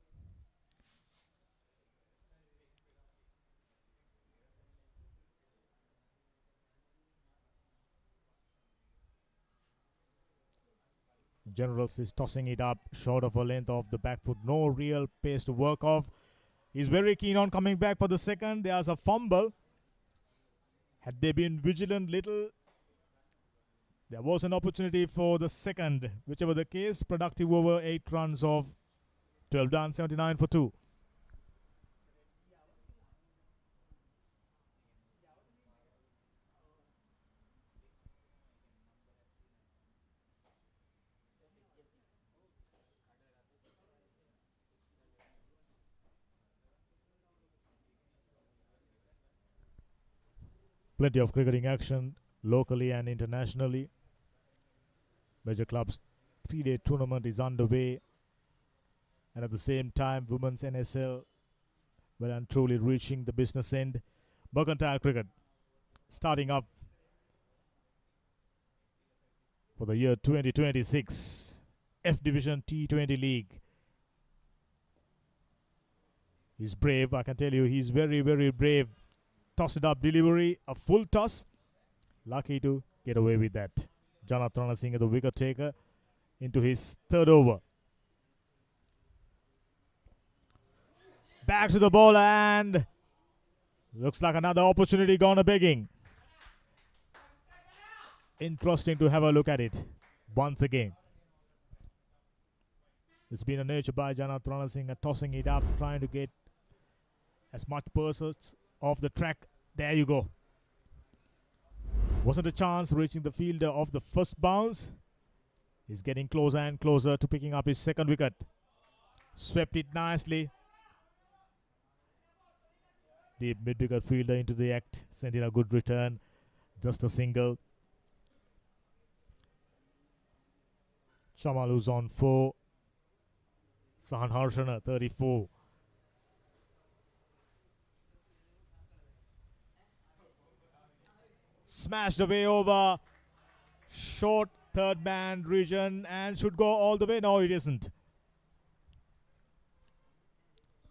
Generals is tossing it up short of a length of the back foot. No real pace to work off. He's very keen on coming back for the second. There's a fumble. Had they been vigilant little, there was an opportunity for the second. Whichever the case, productive over, 8 runs of 12 done, 79 for 2. Plenty of cricketing action locally and internationally. Major clubs 3-day tournament is underway, and at the same time women's NSL well and truly reaching the business end. Mercantile cricket starting up for the year 2026. F Division T20 League. He's brave, I can tell you, he's very, very brave. Toss it up delivery, a full toss. Lucky to get away with that. Janath Ranasinghe, the wicket taker, into his third over. Back to the ball and looks like another opportunity gone a begging. Interesting to have a look at it once again. It's been a nature by Janath Ranasinghe, tossing it up, trying to get as much pursuits off the track. There you go. Wasn't a chance reaching the fielder of the first bounce. He's getting closer and closer to picking up his second wicket. Swept it nicely. Deep mid-wicket fielder into the act. Sent in a good return. Just a single. Chamal who's on 4. Sahan Harshana 34. Smashed away over short third man region and should go all the way. No, it isn't.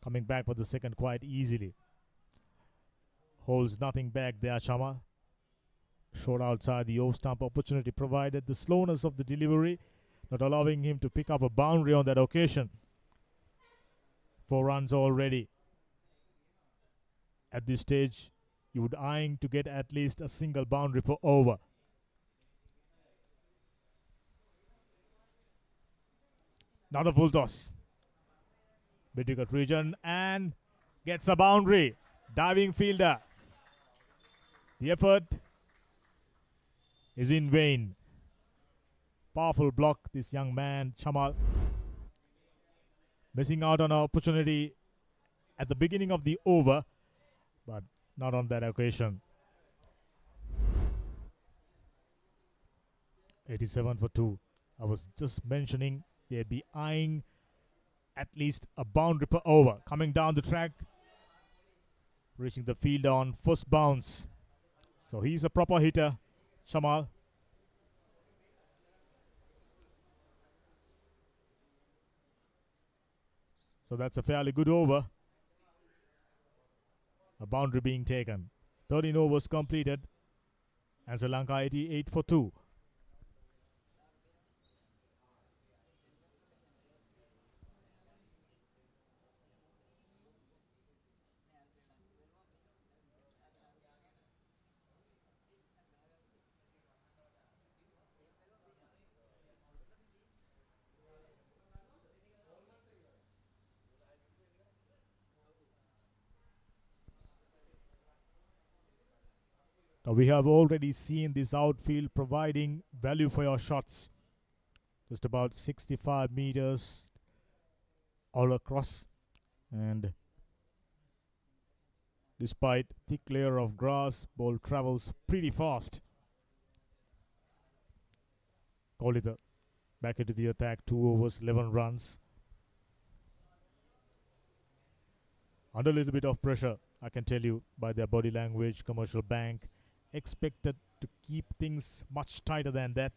Coming back for the second quite easily. Holds nothing back there, Chama. short outside the off stump. Opportunity provided. The slowness of the delivery not allowing him to pick up a boundary on that occasion. 4 runs already. At this stage, you would eyeing to get at least a single boundary per over. Another full toss. Mid-wicket region and gets a boundary. Diving fielder. The effort is in vain. Powerful block, this young man, Chamal. Missing out on an opportunity at the beginning of the over, but not on that occasion. 87 for 2. I was just mentioning they'd be eyeing at least a boundary per over. Coming down the track, reaching the field on first bounce. So he's a proper hitter, Shamal. So that's a fairly good over. A boundary being taken. 13 overs completed. Ansell Lanka 88 for 2. Now we have already seen this outfield providing value for your shots. Just about 65 meters all across. And despite thick layer of grass, ball travels pretty fast. Kohli back into the attack, 2 overs, 11 runs. Under a little bit of pressure, I can tell you by their body language. Commercial Bank expected to keep things much tighter than that.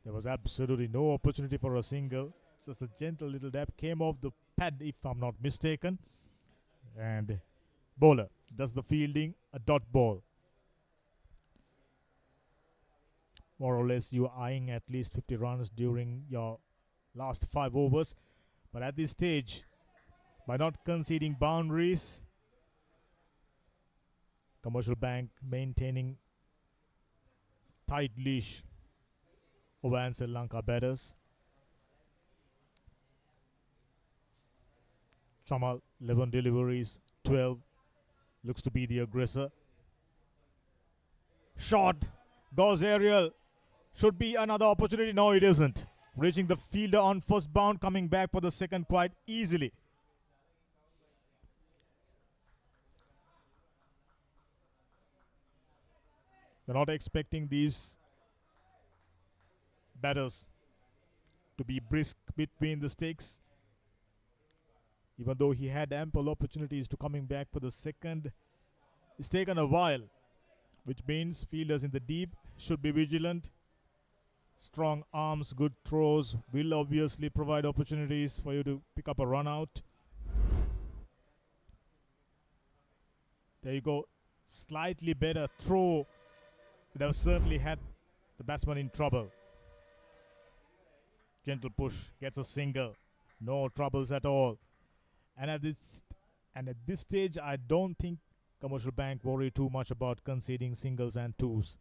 There was absolutely no opportunity for a single. Just a gentle little dab came off the pad, if I'm not mistaken. And bowler does the fielding, a dot ball. More or less, you are eyeing at least 50 runs during your last 5 overs. But at this stage, by not conceding boundaries, Commercial Bank maintaining tight leash over Ansell Lanka batters. Chamal, 11 deliveries, 12. Looks to be the aggressor. Shot, goes aerial. Should be another opportunity. No, it isn't. Reaching the fielder on first bound, coming back for the second quite easily. You're not expecting these batters to be brisk between the stakes. Even though he had ample opportunities to coming back for the second, it's taken a while, which means fielders in the deep should be vigilant. Strong arms, good throws will obviously provide opportunities for you to pick up a run out. There you go. Slightly better throw would have certainly had the batsman in trouble. Gentle push, gets a single. No troubles at all. And at this stage, I don't think Commercial Bank worry too much about conceding singles and twos.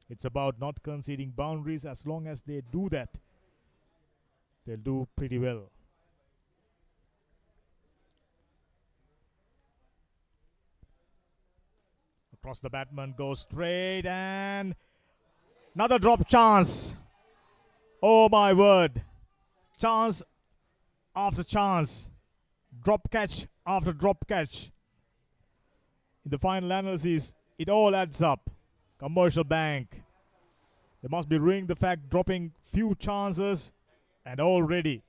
It's about not conceding boundaries. As long as they do that, they'll do pretty well. Across the batman goes straight and another drop chance. Oh my word. Chance after chance. Drop catch after drop catch. In the final analysis, it all adds up. Commercial Bank, they must be ruining the fact, dropping few chances and already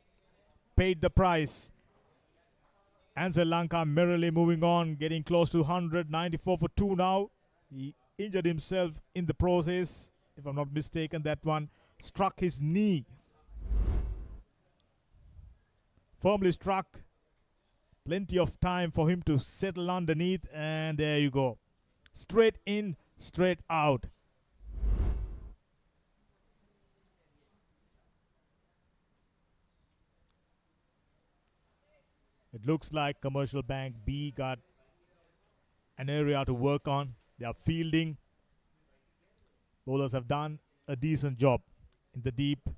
paid the price. Ansell Lanka merrily moving on, getting close to 100, 94 for 2 now. He injured himself in the process, if I'm not mistaken. That one struck his knee. Firmly struck, Plenty of time for him to settle underneath, and there you go. Straight in, straight out. It looks like Commercial Bank B got an area to work on. They are fielding. Bowlers have done a decent job in the deep.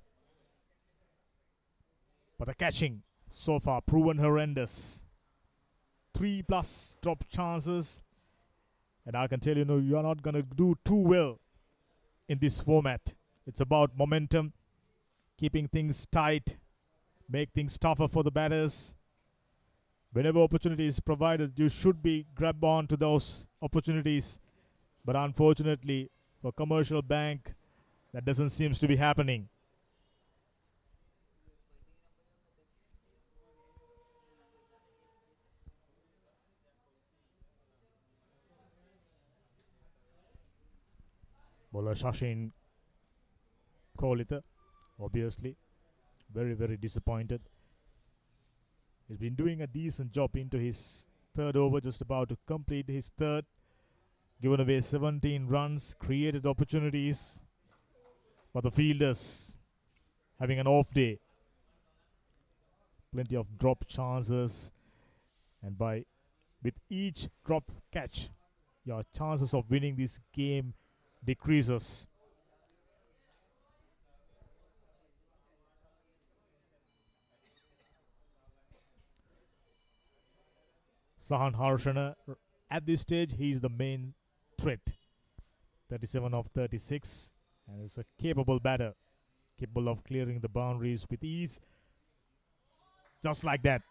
But the catching so far proven horrendous. 3+ drop chances. And I can tell you, you are not going to do too well in this format. It's about momentum, keeping things tight, make things tougher for the batters. Whenever opportunity is provided, you should be grab on to those opportunities. But unfortunately, for Commercial Bank, that doesn't seem to be happening. Bowler Shashin Kolita, obviously, very, very disappointed. He's been doing a decent job into his third over, just about to complete his third. Given away 17 runs, created opportunities, but the fielders having an off day. Plenty of drop chances, and with each drop catch, your chances of winning this game decreases. Sahan Harshana, at this stage, he is the main threat. 37 of 36, and is a capable batter, capable of clearing the boundaries with ease. Just like that,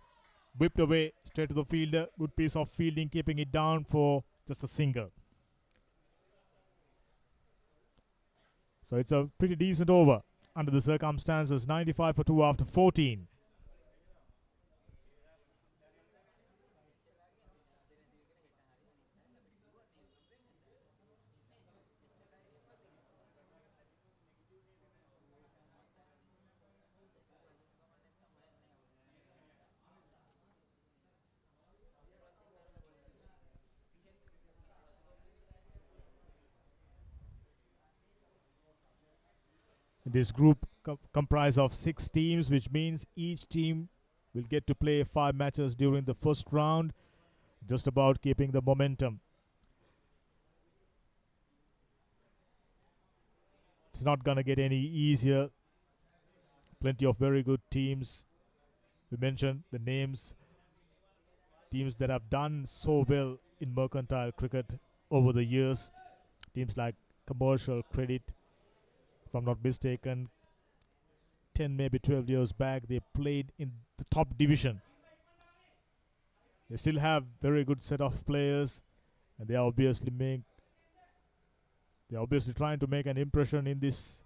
whipped away straight to the fielder. Good piece of fielding, keeping it down for just a single. So it's a pretty decent over under the circumstances. 95 for 2 after 14. This group comprised of 6 teams, which means each team will get to play 5 matches during the first round, just about keeping the momentum. It's not going to get any easier. Plenty of very good teams. We mentioned the names, teams that have done so well in mercantile cricket over the years. Teams like Commercial, Credit, if I'm not mistaken, 10, maybe 12 years back, they played in the top division. They still have very good set of players, and they are obviously trying to make an impression in this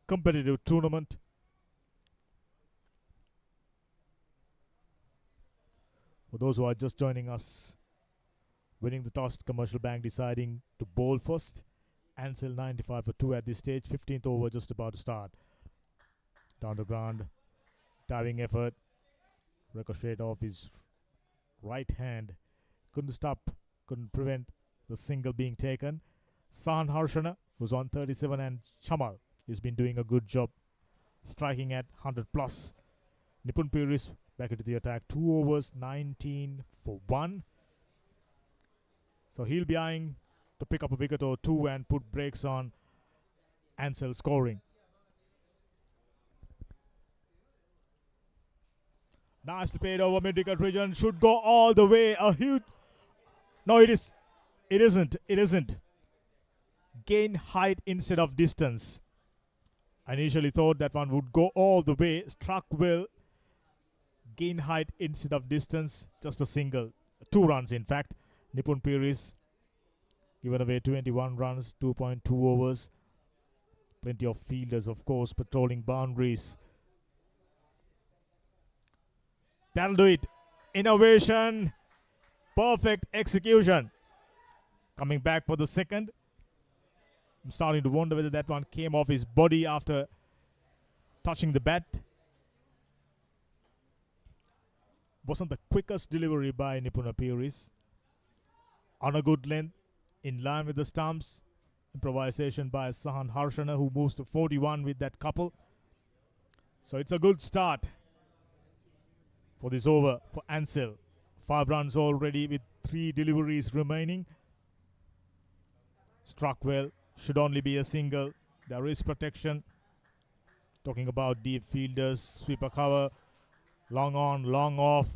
competitive tournament. For those who are just joining us, winning the toss, Commercial Bank deciding to bowl first. Ansell 95 for 2 at this stage. 15th over just about to start. Down the ground, diving effort, ricocheted off his right hand. Couldn't prevent the single being taken. Sahan Harshana, who's on 37, and Chamal has been doing a good job, striking at 100+. Nipun Piris back into the attack. 2 overs, 19 for 1. So he'll be eyeing to pick up a wicket or 2 and put brakes on Ansell scoring. Nicely played over mid-wicket region. Should go all the way. A huge... No, it isn't. It isn't. Gain height instead of distance. I initially thought that one would go all the way. Struck well. Gain height instead of distance. Just a single. 2 runs, in fact. Nipun Piris given away 21 runs, 2.2 overs. Plenty of fielders, of course, patrolling boundaries. That'll do it. Innovation. Perfect execution. Coming back for the second. I'm starting to wonder whether that one came off his body after touching the bat. wasn't the quickest delivery by Nipuna Puris. On a good length, in line with the stumps. Improvisation by Sahan Harshana, who moves to 41 with that couple. So it's a good start for this over for Ansell. 5 runs already with 3 deliveries remaining. Struck well, should only be a single. There is protection. Talking about deep fielders, sweeper cover, long on, long off,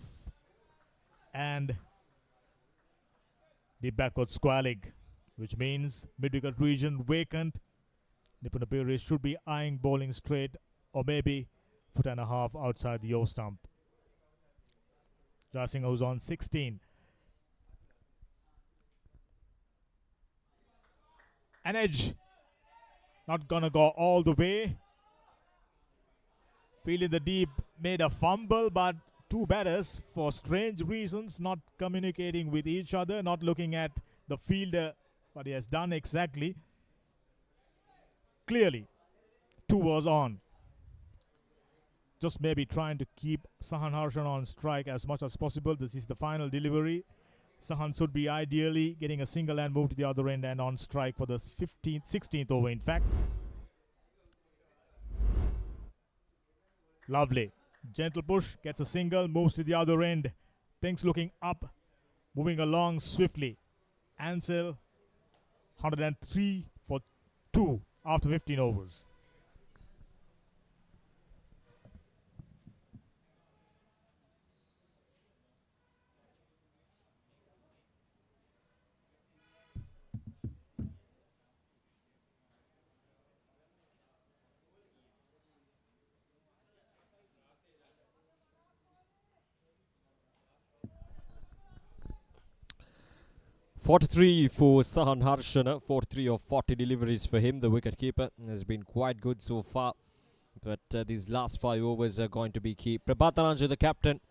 and deep backward square leg, which means mid-wicket region vacant. Nipuna Puris should be eyeing bowling straight or maybe foot and a half outside the off stump. Jasingh, who's on 16. An edge. Not gonna go all the way. Feeling the deep, made a fumble, but 2 batters, for strange reasons, not communicating with each other, not looking at the fielder, what he has done exactly. Clearly, 2 was on. Just maybe trying to keep Sahan Harshan on strike as much as possible. This is the final delivery. Sahan should be ideally getting a single and move to the other end and on strike for the 16th over, in fact. Lovely. Gentle push, gets a single, moves to the other end. Things looking up, moving along swiftly. Ansell, 103 for 2 after 15 overs. .43 for Sahan Harshana, 43 of 40 deliveries for him. The wicketkeeper has been quite good so far, but these last 5 overs are going to be key. Prabhataranju, the captain,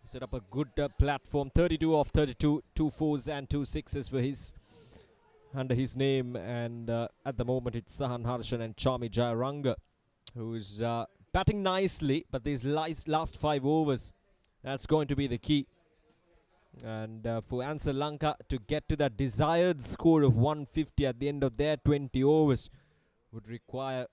set up a good platform. 32 of 32, 2 4s and 2 6s for his under his name, and at the moment it's Sahan Harshan and Chami Jayaranga who's batting nicely, but these last 5 overs, that's going to be the key. And for Ansell Lanka to get to that desired score of 150 at the end of their 20 overs would require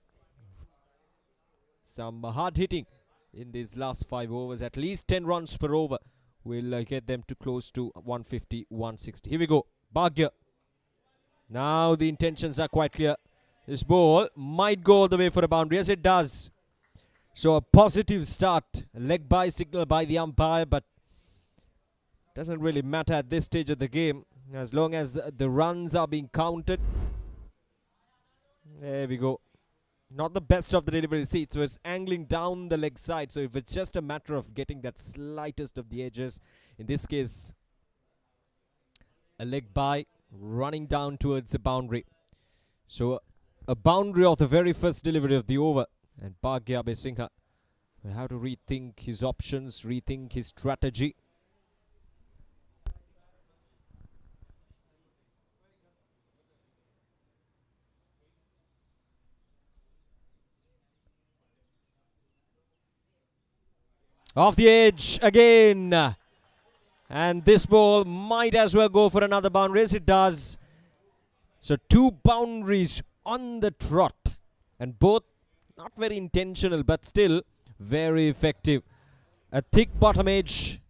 some hard hitting in these last 5 overs. At least 10 runs per over will get them to close to 150, 160. Here we go. Bhagya. Now the intentions are quite clear. This ball might go all the way for a boundary. Yes, it does. So a positive start. A leg by signal by the umpire, but doesn't really matter at this stage of the game as long as the runs are being counted. There we go. Not the best of the delivery. See, so it's angling down the leg side. So if it's just a matter of getting that slightest of the edges, in this case, a leg by running down towards the boundary. So a boundary of the very first delivery of the over. And Bhagya Singha will have to rethink his options, rethink his strategy. Off the edge again. And this ball might as well go for another boundary. Yes, it does. So 2 boundaries on the trot. And both not very intentional, but still very effective. A thick bottom edge.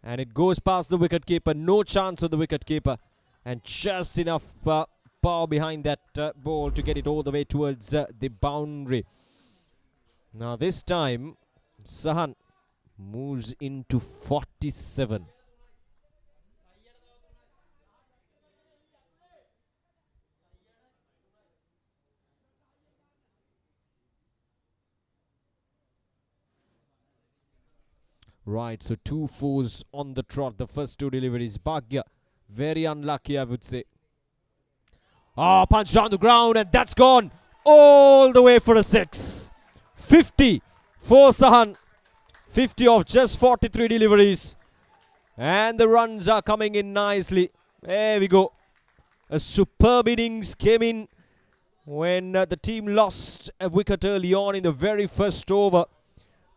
And it goes past the wicketkeeper. No chance for the wicketkeeper. And just enough power behind that ball to get it all the way towards the boundary. Now this time, Sahan moves into 47. Right, so 2 4s on the trot. The first 2 deliveries. Bhagya, very unlucky, I would say. Ah, punch down the ground, and that's gone all the way for a 6. 50 for Sahan. 50 of just 43 deliveries. And the runs are coming in nicely. There we go. A superb innings came in when the team lost a wicket early on in the very first over.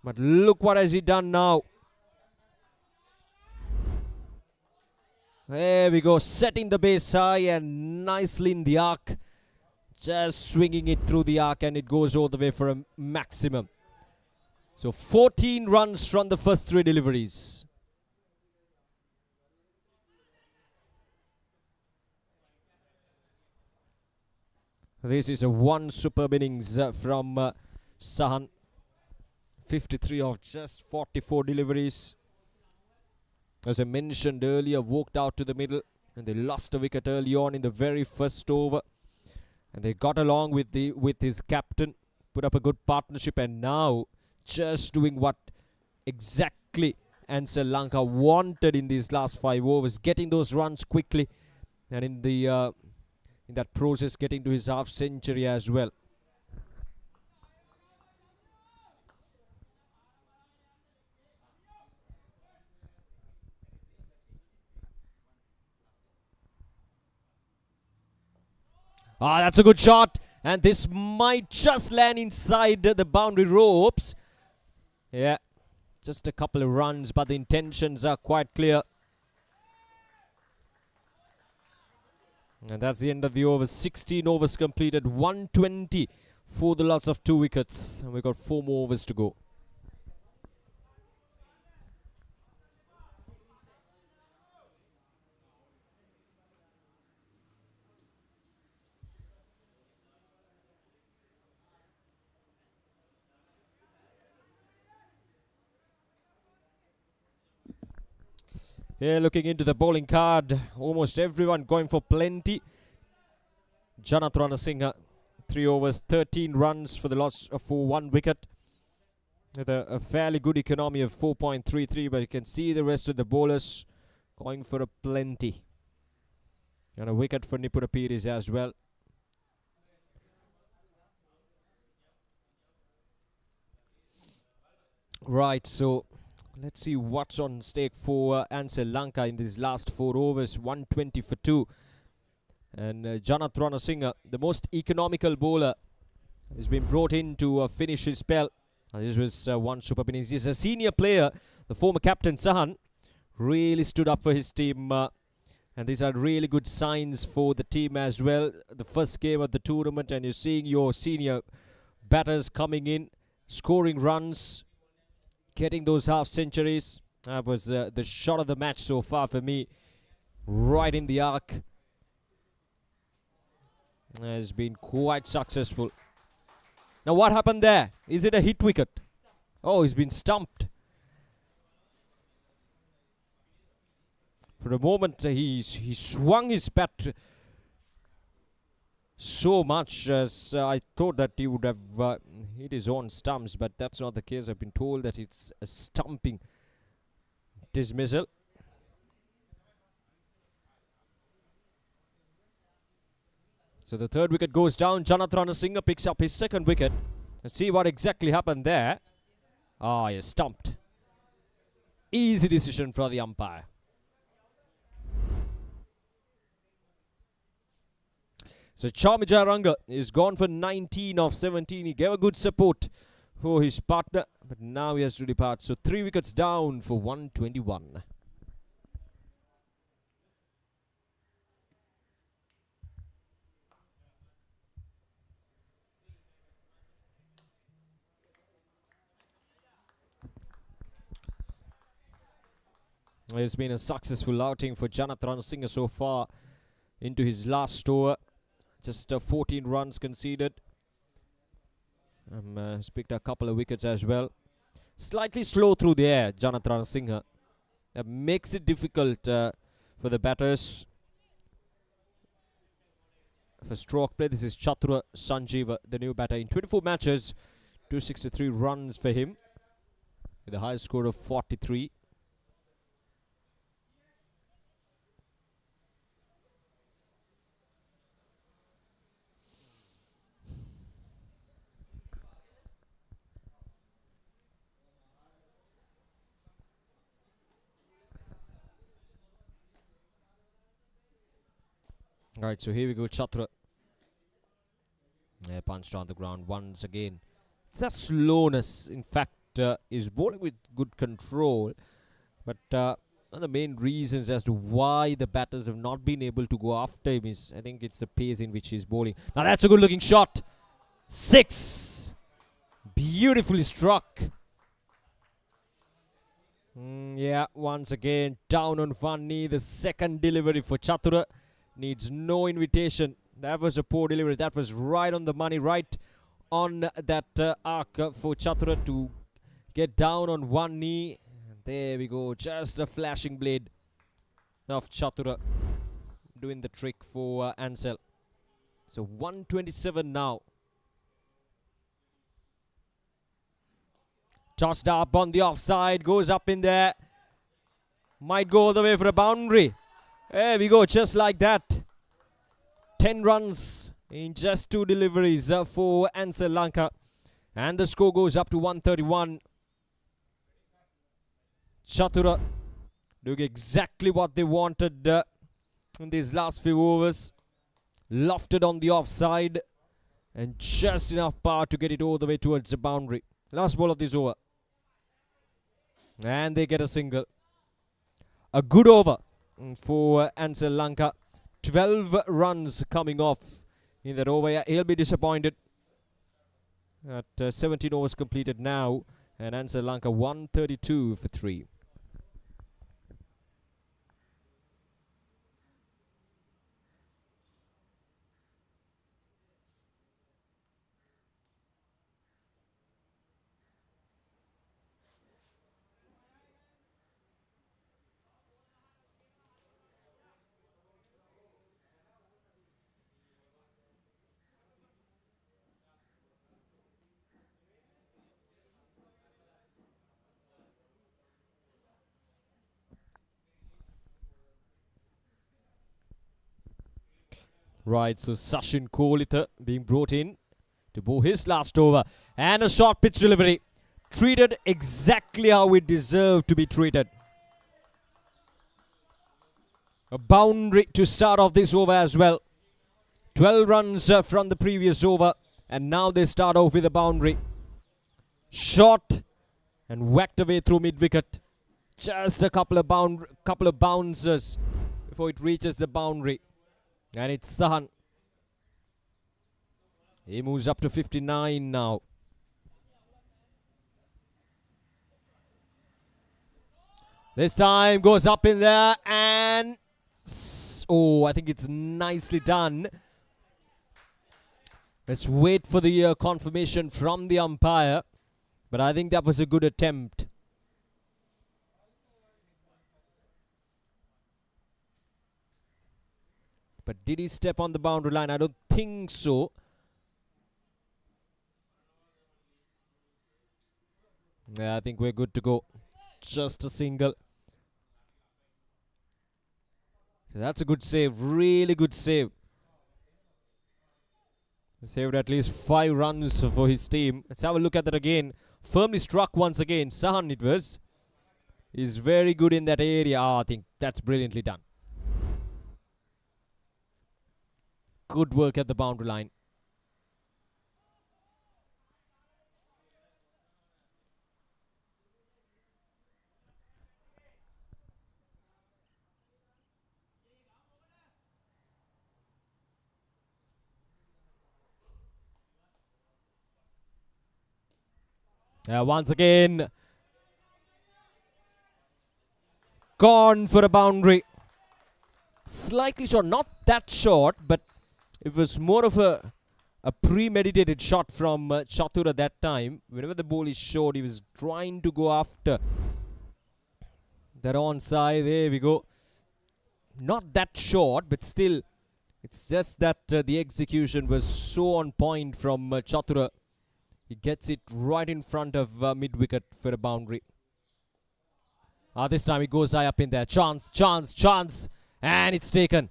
But look what has he done now. There we go, setting the base high and nicely in the arc. Just swinging it through the arc and it goes all the way for a maximum. So 14 runs from the first 3 deliveries. This is a one superb innings from Sahan. 53 of just 44 deliveries. As I mentioned earlier, walked out to the middle and they lost a wicket early on in the very first over. And they got along with his captain, put up a good partnership, and now just doing what exactly Ansell Lanka wanted in these last 5 overs, getting those runs quickly, and in that process getting to his half century as well. Ah, that's a good shot, and this might just land inside the boundary ropes. Yeah, just a couple of runs, but the intentions are quite clear. And that's the end of the over. 16 overs completed, 120 for the loss of 2 wickets. And we've got 4 more overs to go. Here looking into the bowling card, almost everyone going for plenty. Janath Ranasinghe, 3 overs, 13 runs for the loss for 1 wicket. With a fairly good economy of 4.33, but you can see the rest of the bowlers going for a plenty. And a wicket for Nipura Piris as well. Right, so let's see what's on stake for Ansell Lanka in these last 4 overs. 120 for 2. And Janath Ranasinghe, the most economical bowler, has been brought in to finish his spell. This was one superb innings. He's a senior player. The former captain Sahan really stood up for his team. And these are really good signs for the team as well. The first game of the tournament, and you're seeing your senior batters coming in, scoring runs, getting those half centuries. That was the shot of the match so far for me. Right in the arc. Has been quite successful. Now what happened there? Is it a hit wicket? Oh, he's been stumped. For a moment he swung his bat so much as I thought that he would have hit his own stumps, but that's not the case. I've been told that it's a stumping dismissal. So the 3rd wicket goes down. Janath Ranasinghe picks up his 2nd wicket. Let's see what exactly happened there. Ah, yes, stumped. Easy decision for the umpire. So Chami Jayaranga is gone for 19 of 17. He gave a good support for his partner, but now he has to depart. So 3 wickets down for 121. It's been a successful outing for Janath Ranasinghe so far into his last over. Just 14 runs conceded. He's picked a couple of wickets as well. Slightly slow through the air, Janath Ranasinghe. That makes it difficult for the batters. For stroke play, this is Chatura Sanjeeva, the new batter. In 24 matches, 263 runs for him, with a high score of 43. Alright, so here we go, Chatra. Punched on the ground once again. It's that slowness, in fact, is bowling with good control. But one of the main reasons as to why the batters have not been able to go after him is, I think it's the pace in which he's bowling. Now that's a good looking shot. 6. Beautifully struck. Yeah, once again, down on one knee. The second delivery for Chatura needs no invitation. That was a poor delivery. That was right on the money, right on that arc for Chatura to get down on one knee. And there we go. Just a flashing blade of Chatura doing the trick for Ansell. So 127 now. Tossed up on the offside, goes up in there. Might go all the way for a boundary. There we go, just like that. 10 runs in just 2 deliveries for Ansell Lanka. And the score goes up to 131. Chatura doing exactly what they wanted in these last few overs. Lofted on the offside. And just enough power to get it all the way towards the boundary. Last ball of this over. And they get a single. A good over for Ansell Lanka. 12 runs coming off in that over. Yeah, he'll be disappointed. At 17 overs completed now. And Ansell Lanka 132 for 3. Right, so Sachin Kolitha being brought in to bowl his last over. And a short pitch delivery. Treated exactly how it deserved to be treated. A boundary to start off this over as well. 12 runs from the previous over. And now they start off with a boundary. Shot and whacked away through mid-wicket. Just a couple of bounces before it reaches the boundary. And it's Sahan. He moves up to 59 now. This time goes up in there and... oh, I think it's nicely done. Let's wait for the confirmation from the umpire. But I think that was a good attempt. But did he step on the boundary line? I don't think so. Yeah, I think we're good to go. Just a single. So that's a good save. Really good save. He saved at least 5 runs for his team. Let's have a look at that again. Firmly struck once again. Sahan it was. Is very good in that area. I think that's brilliantly done. Good work at the boundary line. Once again. Gone for a boundary. Slightly short. Not that short, but it was more of a premeditated shot from Chatura that time. Whenever the ball is short, he was trying to go after that onside. There we go. Not that short, but still, it's just that the execution was so on point from Chatura. He gets it right in front of mid-wicket for a boundary. This time it goes high up in there. Chance, chance, chance. And it's taken.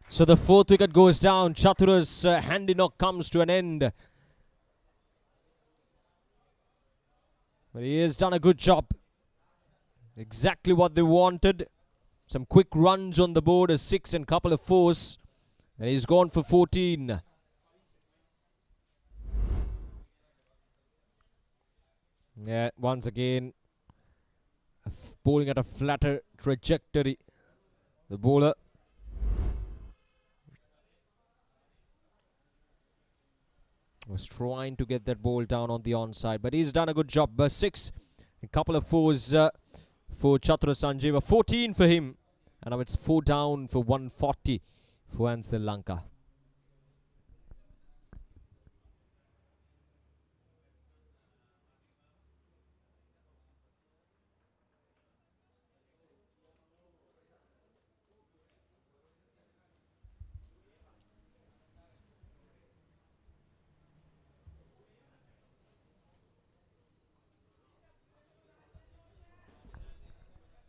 So the 4th wicket goes down. Chatura's handy knock comes to an end. But he has done a good job. Exactly what they wanted. Some quick runs on the board. A 6 and couple of 4s. And he's gone for 14. Yeah, once again, bowling at a flatter trajectory. The bowler was trying to get that ball down on the onside, but he's done a good job. 6, a couple of 4s for Deshan Silva, 14 for him, and now it's 4 down for 140 for Ansell Lanka.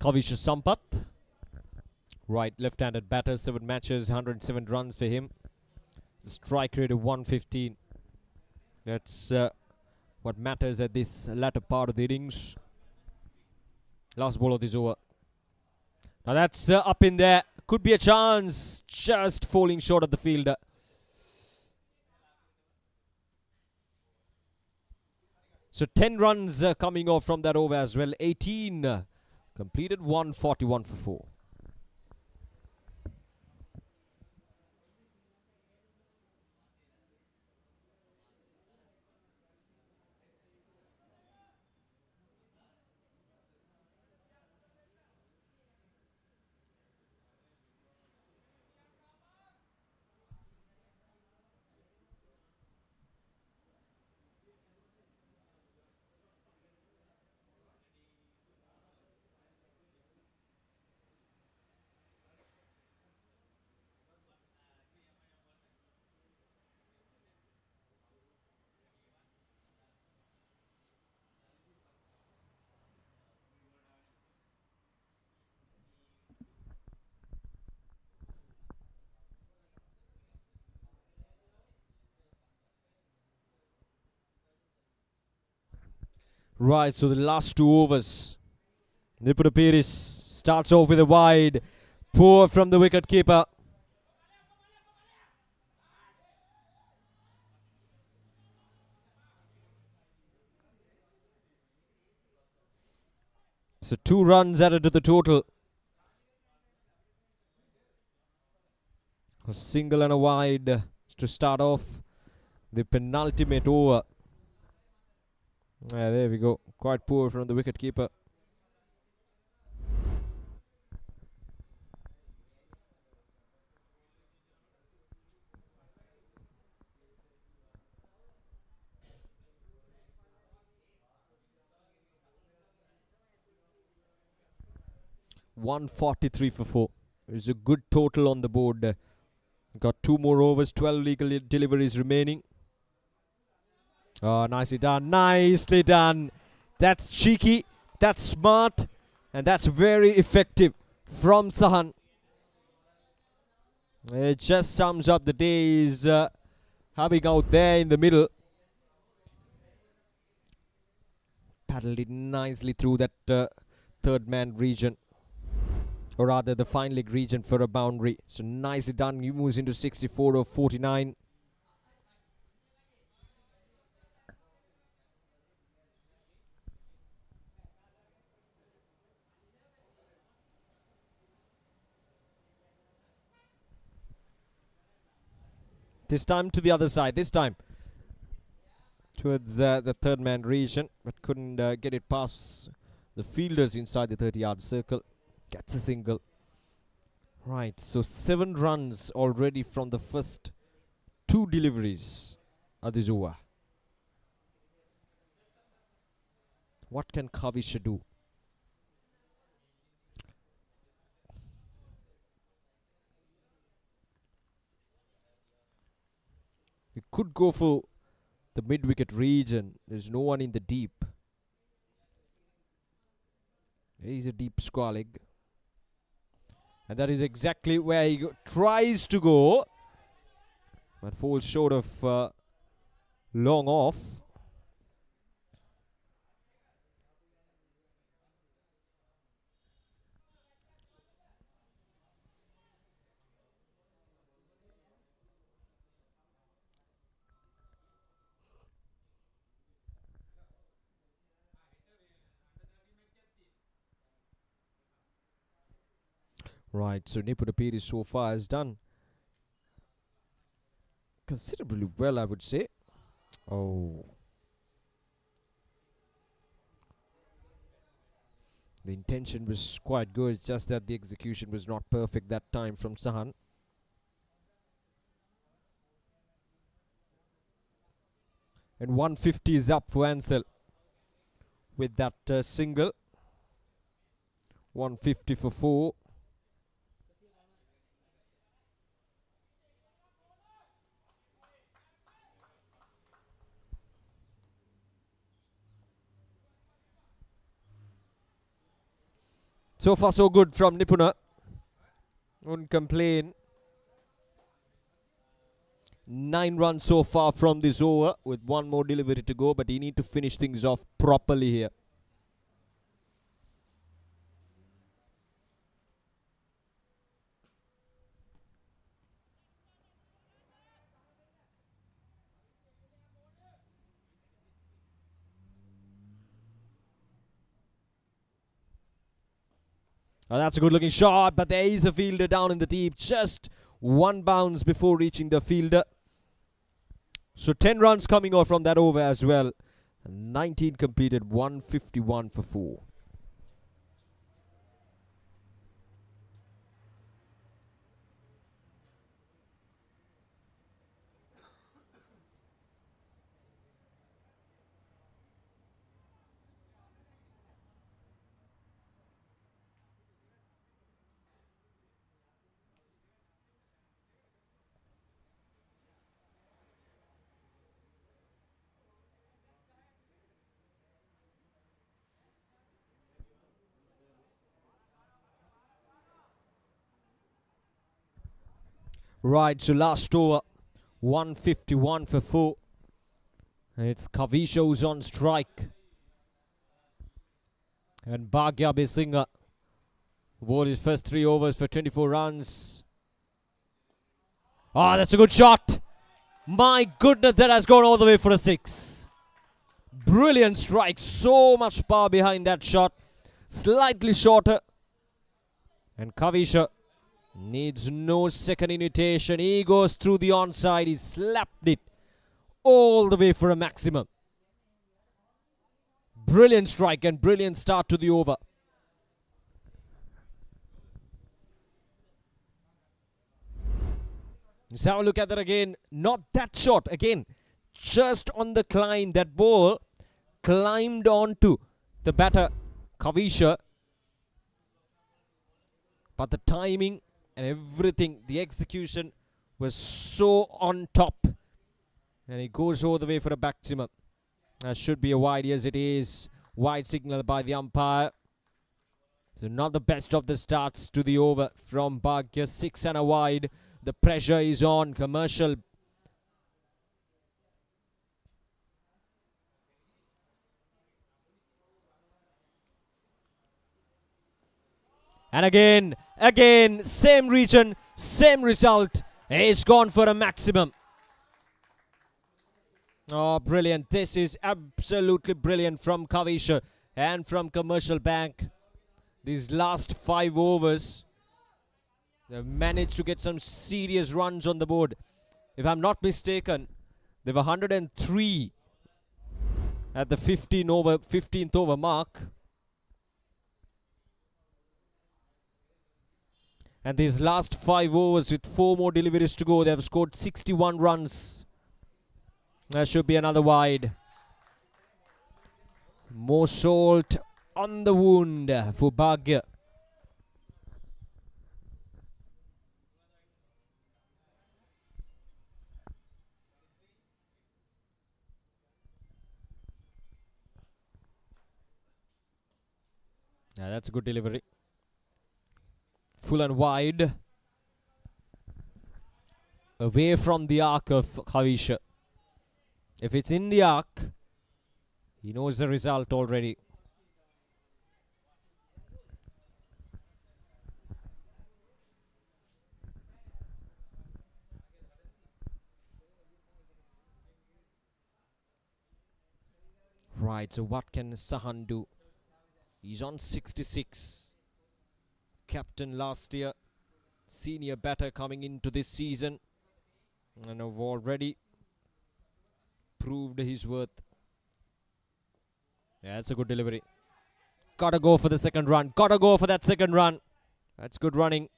Kavisha Sampath, right left-handed batter, 7 matches, 107 runs for him. The strike rate of 115. That's what matters at this latter part of the innings. Last ball of this over. Now that's up in there. Could be a chance. Just falling short of the fielder. So 10 runs coming off from that over as well. 18 completed, 141 for 4. Right, so the last 2 overs. Nipura starts off with a wide. Poor from the wicket keeper. So 2 runs added to the total. A single and a wide to start off the penultimate over. There we go. Quite poor from the wicket keeper. $143 for 4. There's a good total on the board. Got 2 more overs, 12 legal deliveries remaining. Oh, nicely done. Nicely done. That's cheeky. That's smart. And that's very effective from Sahan. It just sums up the days having out there in the middle. Paddled it nicely through that third man region. Or rather the fine leg region for a boundary. So nicely done. He moves into 64 of 49. This time to the other side. This time towards the third man region. But couldn't get it past the fielders inside the 30-yard circle. Gets a single. Right, so 7 runs already from the first 2 deliveries of this over. What can Kavisha do? We could go for the mid-wicket region. There's no one in the deep. He's a deep square leg. And that is exactly where he tries to go. But falls short of long off. Right, so Nipuna Piri so far has done considerably well, I would say. Oh. The intention was quite good, it's just that the execution was not perfect that time from Sahan. And 150 is up for Ansell with that single. 150 for 4. So far so good from Nipuna. Wouldn't complain. 9 runs so far from this over with 1 more delivery to go, but he need to finish things off properly here. Oh, that's a good looking shot, but there is a fielder down in the deep. Just 1 bounce before reaching the fielder. So 10 runs coming off from that over as well. 19 completed, 151 for 4. Right, so last over, 151 for 4. It's Kavisha who's on strike. And Bhagya Bisinga bowled his first 3 overs for 24 runs. Ah, that's a good shot. My goodness, that has gone all the way for a 6. Brilliant strike. So much power behind that shot. Slightly shorter. And Kavisha needs no second invitation. He goes through the onside. He slapped it all the way for a maximum. Brilliant strike and brilliant start to the over. Let's have a look at that again. Not that shot. Again, just on the climb. That ball climbed onto the batter, Kavisha. But the timing and everything, the execution was so on top. And he goes all the way for a maximum. That should be a wide. Yes, it is. Wide signal by the umpire. So not the best of the starts to the over from Bhagya. 6 and a wide. The pressure is on. Commercial. And again, same region, same result. He's gone for a maximum. Oh, brilliant. This is absolutely brilliant from Kavisha and from Commercial Bank. These last 5 overs, they've managed to get some serious runs on the board. If I'm not mistaken, they were 103 at the 15th over mark. And these last 5 overs with 4 more deliveries to go, they have scored 61 runs. That should be another wide. More salt on the wound for Bhagya. Yeah, that's a good delivery. Full and wide. Away from the arc of Kavisha. If it's in the arc, he knows the result already. Right, so what can Sahan do? He's on 66. Captain last year. senior batter coming into this season and have already proved his worth. Yeah, that's a good delivery. Gotta go for the second run. Gotta go for that second run. That's good running.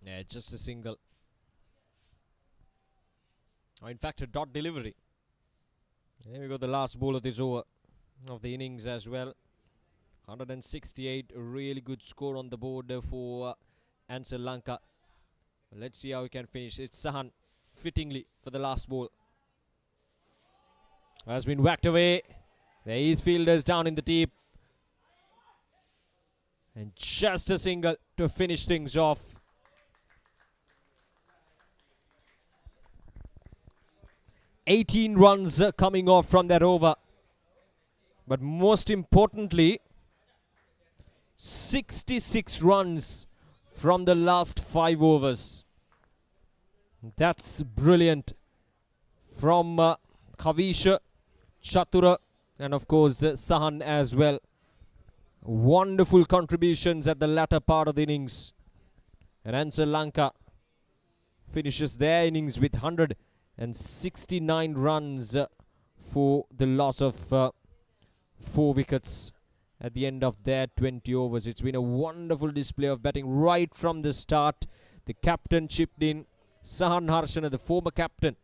Yeah, just a single. Or in fact, a dot delivery. There we go, the last ball of this over of the innings as well. 168, a really good score on the board for Ansell Lanka. Let's see how he can finish. It's Sahan, fittingly, for the last ball. Has been whacked away. There is fielders down in the deep. And just a single to finish things off. $18 runs coming off from that over. But most importantly, 66 runs from the last 5 overs. That's brilliant. From Kavisha, Chatura, and of course Sahan as well. Wonderful contributions at the latter part of the innings. And Ansell Lanka finishes their innings with 169 runs for the loss of 4 wickets at the end of their 20 overs. It's been a wonderful display of batting right from the start. The captain chipped in. Sahan Harshana, the former captain,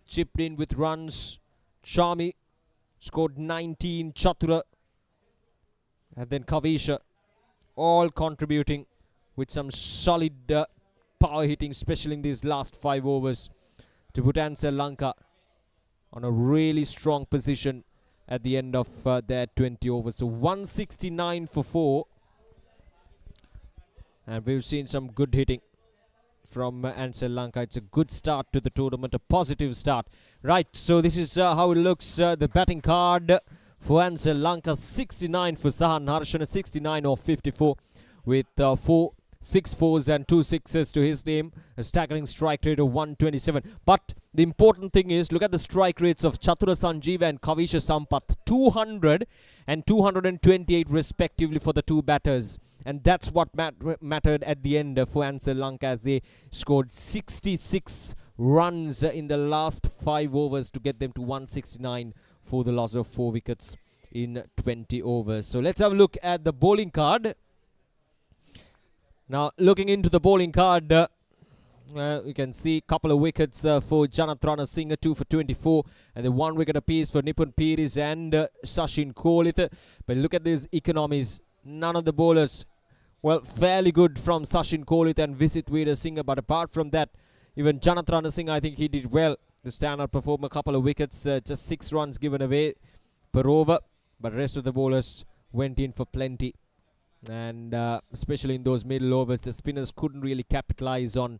chipped in with runs. Chami scored 19. Chatura and then Kavisha, all contributing with some solid power hitting, especially in these last 5 overs, to put Ansell Lanka on a really strong position at the end of their 20 overs. So 169 for 4. And we've seen some good hitting from Ansell Lanka. It's a good start to the tournament, a positive start. Right, so this is how it looks, the batting card for Ansell Lanka. 69 for Sahan Harshana, 69 of 54 with 6 fours and 2 sixes to his name, a staggering strike rate of 127. But the important thing is, look at the strike rates of Chatura Sanjeeva and Kavisha Sampath, 200 and 228 respectively for the two batters. And that's what mattered at the end for Ansell Lanka, as they scored 66 runs in the last 5 overs to get them to 169 for the loss of 4 wickets in 20 overs. So let's have a look at the bowling card. Now, looking into the bowling card, you can see a couple of wickets for Janath Ranasinghe, 2 for 24, and then 1 wicket apiece for Nipun Piris and Sachin Kohli. But look at these economies. None of the bowlers, well, fairly good from Sachin Kohli and Visit Veerasinghe. But apart from that, even Janath Ranasinghe, I think he did well. The standout performed a couple of wickets, just 6 runs given away per over. But the rest of the bowlers went in for plenty. And especially in those middle overs, the spinners couldn't really capitalize on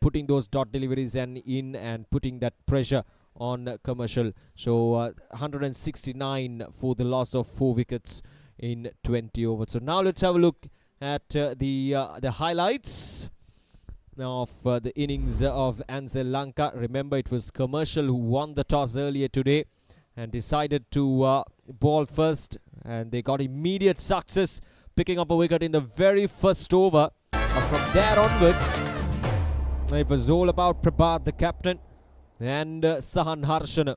putting those dot deliveries and putting that pressure on Commercial. So 169 for the loss of 4 wickets in 20 overs. So now let's have a look at the highlights of the innings of Ansell Lanka. Remember, it was Commercial who won the toss earlier today and decided to bowl first, and they got immediate success, picking up a wicket in the very first over. From there onwards, it was all about Prabhat, the captain, and Sahan Harshana,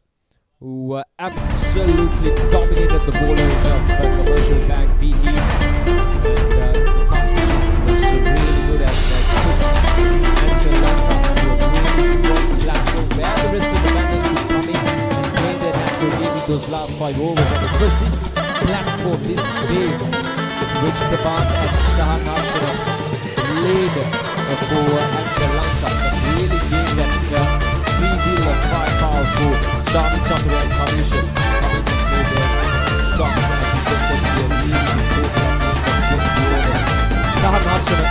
who absolutely dominated the bowlers of Commercial Bank BT. And the competition was really good at Ansell Lanka to a really strong platform where the rest of the batters could come in and play their natural game in those last 5 overs. And it was this platform, this base, which Prabhat and Sahan Harshana laid for Ansell Lanka, that really gave that free wheel of firepower for Chami, Chatura and Kavisha coming to play their shots, and as you can see, they really important at the end of 20 overs. Sahan Harshana,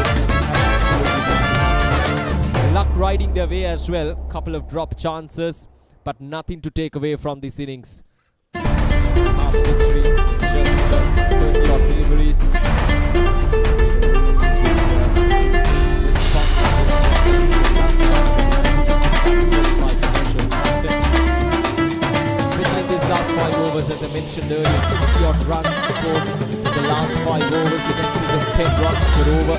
absolutely. The luck riding their way as well. Couple of drop chances, but nothing to take away from this innings. Half century, just 30 odd deliveries. Especially in these last 5 overs, as I mentioned earlier, 60 odd runs scored in the last 5 overs, in excess of 10 runs per over.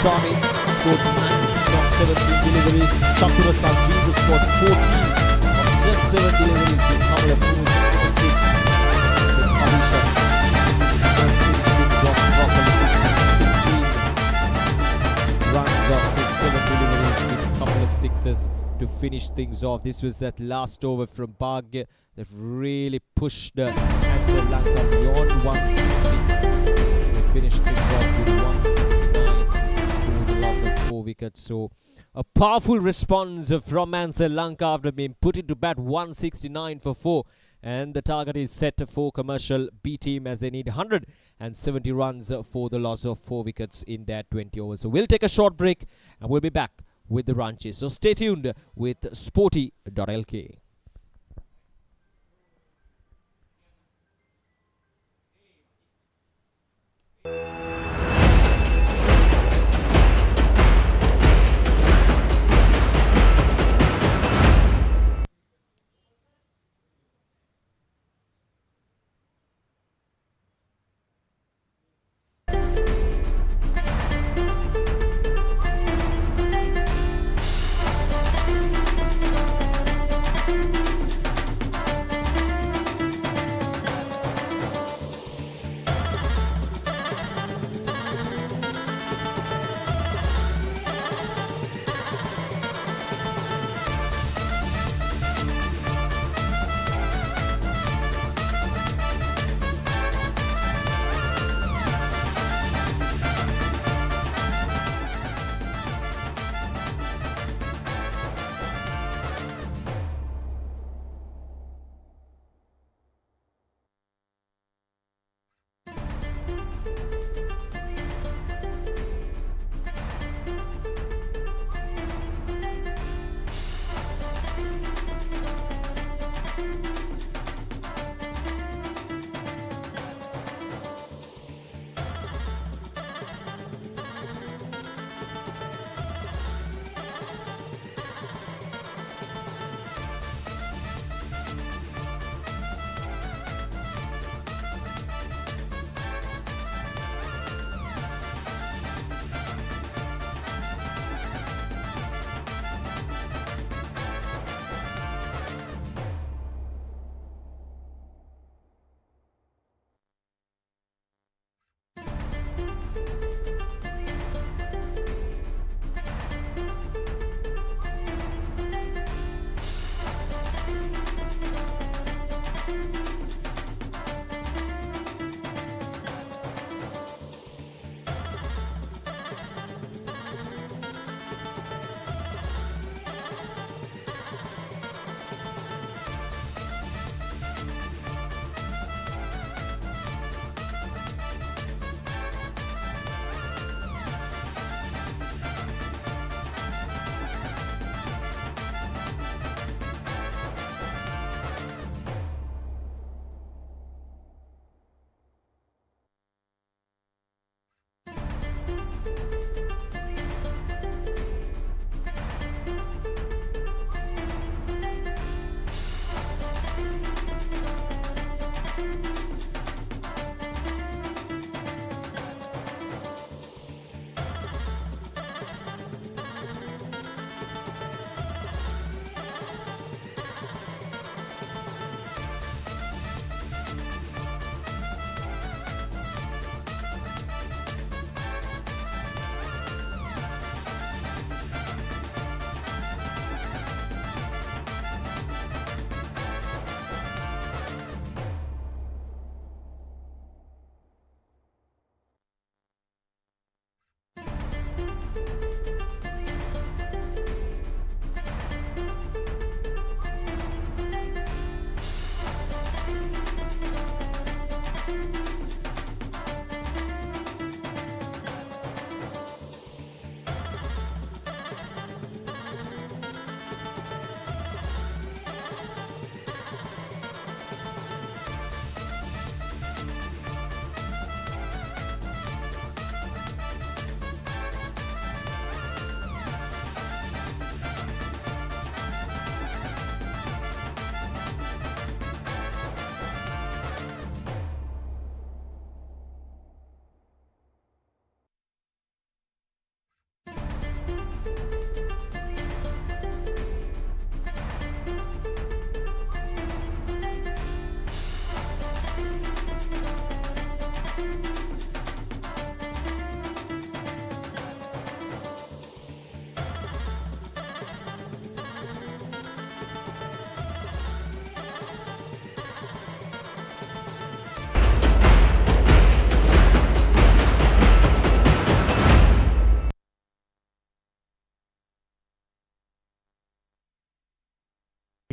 Charming scored 9 from 17 deliveries. Sakura Sanjeev scored 14 from just 7 deliveries with couple of moves for 6. With Alisha properly 16 runs off his 7 deliveries with a couple of sixes to finish things off. This was that last over from Bhagya that really pushed Ansell Lanka beyond 160. They finished things off with 169 through the loss of 4 wickets. So a powerful response from Ansell Lanka after being put into bat, 169 for 4. And the target is set for Commercial B team as they need 170 runs for the loss of 4 wickets in that 20 overs. So we'll take a short break and we'll be back with the ranches. So stay tuned with Sporty.lk.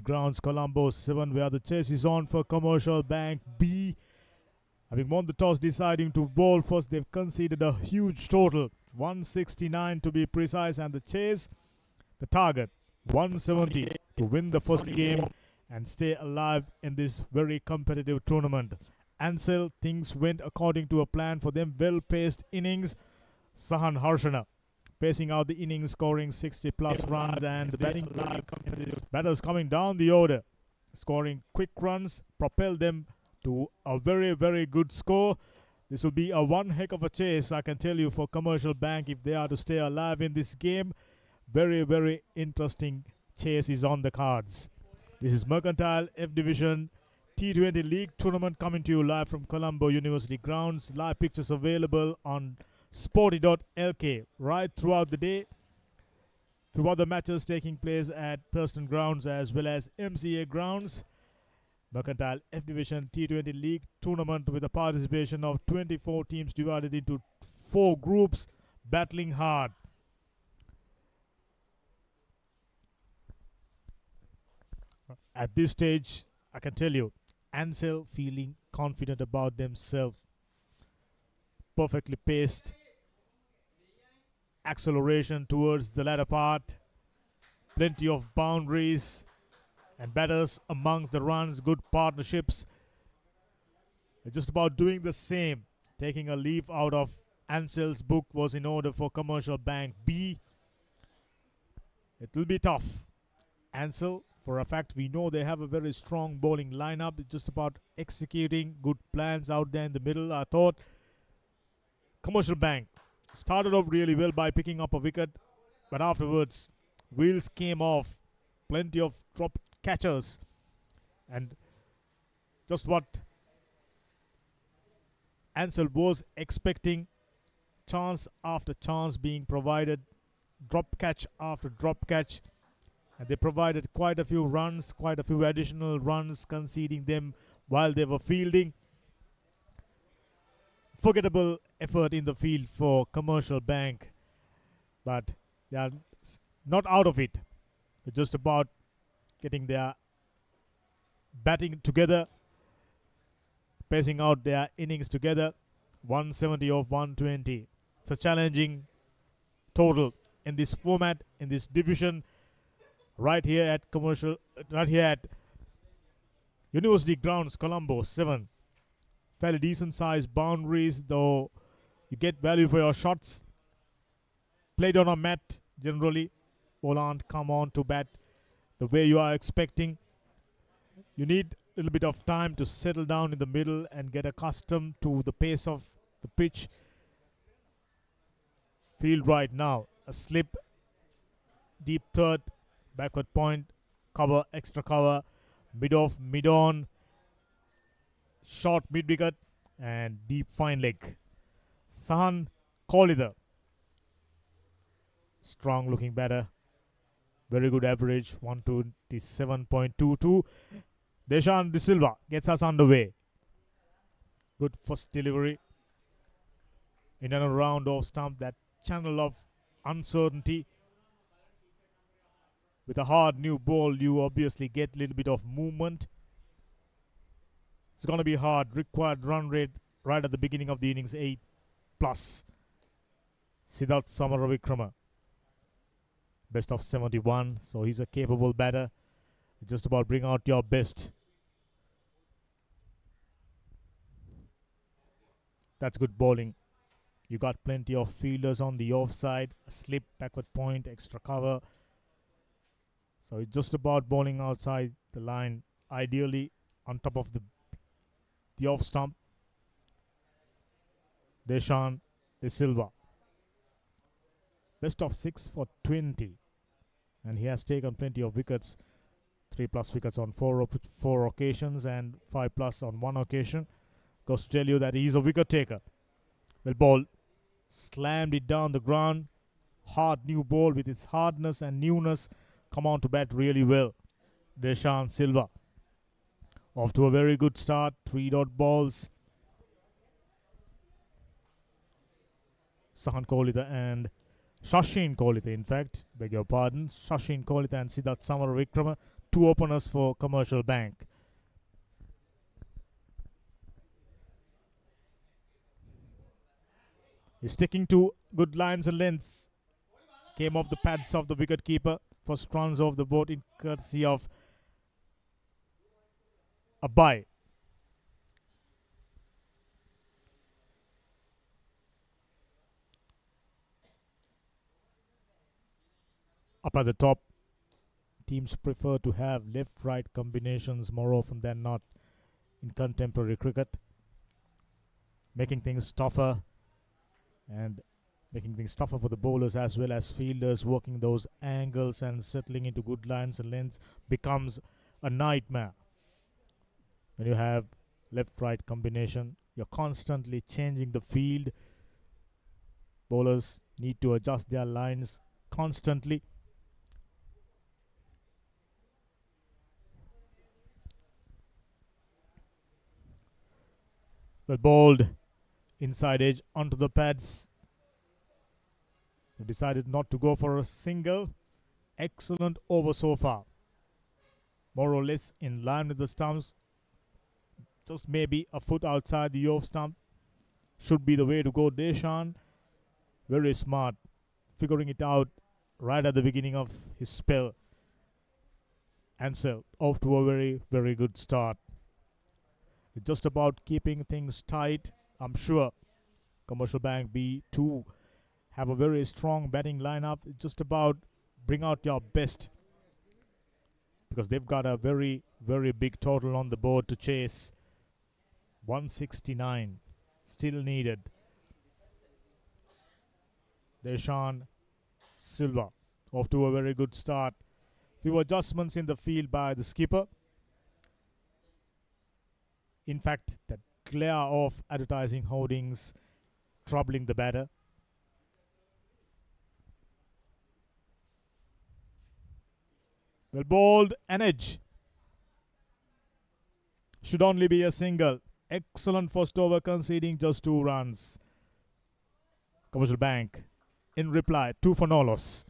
Grounds, Colombo 7, where the chase is on for Commercial Bank B. Having won the toss, deciding to bowl first, they've conceded a huge total, 169 to be precise, and the chase, the target, 170 to win the first game and stay alive in this very competitive tournament. Ansell, things went according to a plan for them. Well-paced innings. Sahan Harshana pacing out the innings, scoring 60-plus runs, and batters coming down the order, scoring quick runs, propel them to a very, very good score. This will be a one heck of a chase, I can tell you, for Commercial Bank if they are to stay alive in this game. Very, very interesting chase is on the cards. This is Mercantile F Division T20 League Tournament coming to you live from Colombo University Grounds. Live pictures available on Sporty.lk right throughout the day. Few other matches taking place at Thurston Grounds as well as MCA Grounds. Mercantile F Division T20 League Tournament with a participation of 24 teams divided into 4 groups, battling hard. At this stage, I can tell you, Ansell feeling confident about themselves. Perfectly paced. Acceleration towards the latter part. Plenty of boundaries. And batters amongst the runs, good partnerships. They're just about doing the same. Taking a leaf out of Ansell's book was in order for Commercial Bank B. It will be tough. Ansell, for a fact, we know they have a very strong bowling lineup. It's just about executing good plans out there in the middle. I thought Commercial Bank started off really well by picking up a wicket, but afterwards, wheels came off. Plenty of drop catchers, and just what Ansell was expecting, chance after chance being provided, drop catch after drop catch, and they provided quite a few runs, quite a few additional runs, conceding them while they were fielding. Forgettable effort in the field for Commercial Bank, but they are not out of it. It's just about getting their batting together, pacing out their innings together. 170 of 120. It's a challenging total in this format, in this division, right here at University Grounds, Colombo 7. Fairly decent sized boundaries, though you get value for your shots. Played on a mat generally. Poland come on to bat the way you are expecting. You need a little bit of time to settle down in the middle and get accustomed to the pace of the pitch. Field right now, a slip, deep third, backward point, cover, extra cover, mid off, mid on, short mid wicket, and deep fine leg. Sahan Kolida, strong looking batter. Very good average, 127.22. Deshan Silva gets us underway. Good first delivery. In and around off stump, that channel of uncertainty. With a hard new ball, you obviously get a little bit of movement. It's going to be hard. Required run rate right at the beginning of the innings, 8+. Siddharth Samaravikrama. Best of 71, so he's a capable batter. Just about bring out your best. That's good bowling. You got plenty of fielders on the offside. A slip, backward point, extra cover. So it's just about bowling outside the line. Ideally on top of the off stump. Deshan Silva. Best of 6 for 20. And he has taken plenty of wickets. 3+ wickets on 4 occasions and 5+ on 1 occasion. Goes to tell you that he's a wicket taker. Well ball. Slammed it down the ground. Hard new ball with its hardness and newness. Come on to bat really well. Deshan Silva. Off to a very good start. 3 dot balls. Sahan Kolida and Sachin Kolita, in fact, beg your pardon. Sachin Kolita and Siddharth Samaravikrama, two openers for Commercial Bank. He's sticking to good lines and lengths. Came off the pads of the wicketkeeper. First runs off the board in courtesy of a bye. Up at the top, teams prefer to have left-right combinations more often than not in contemporary cricket, making things tougher and making things tougher for the bowlers as well as fielders. Working those angles and settling into good lines and lengths becomes a nightmare. When you have left-right combination, you're constantly changing the field. Bowlers need to adjust their lines constantly. Well bowled, inside edge onto the pads. They decided not to go for a single. Excellent over so far. More or less in line with the stumps. Just maybe a foot outside the off stump. Should be the way to go. Deshan, very smart, figuring it out right at the beginning of his spell. Ansell off to a very, very good start. Just about keeping things tight. I'm sure Commercial Bank B2 have a very strong batting lineup. Just about bring out your best, because they've got a very, very big total on the board to chase. 169 still needed. Deshan Silva off to a very good start. Few adjustments in the field by the skipper. In fact, that glare of advertising hoardings troubling the batter. Well bowled, an edge. Should only be a single. Excellent first over, conceding just 2 runs. Commercial Bank in reply, 2 for no loss.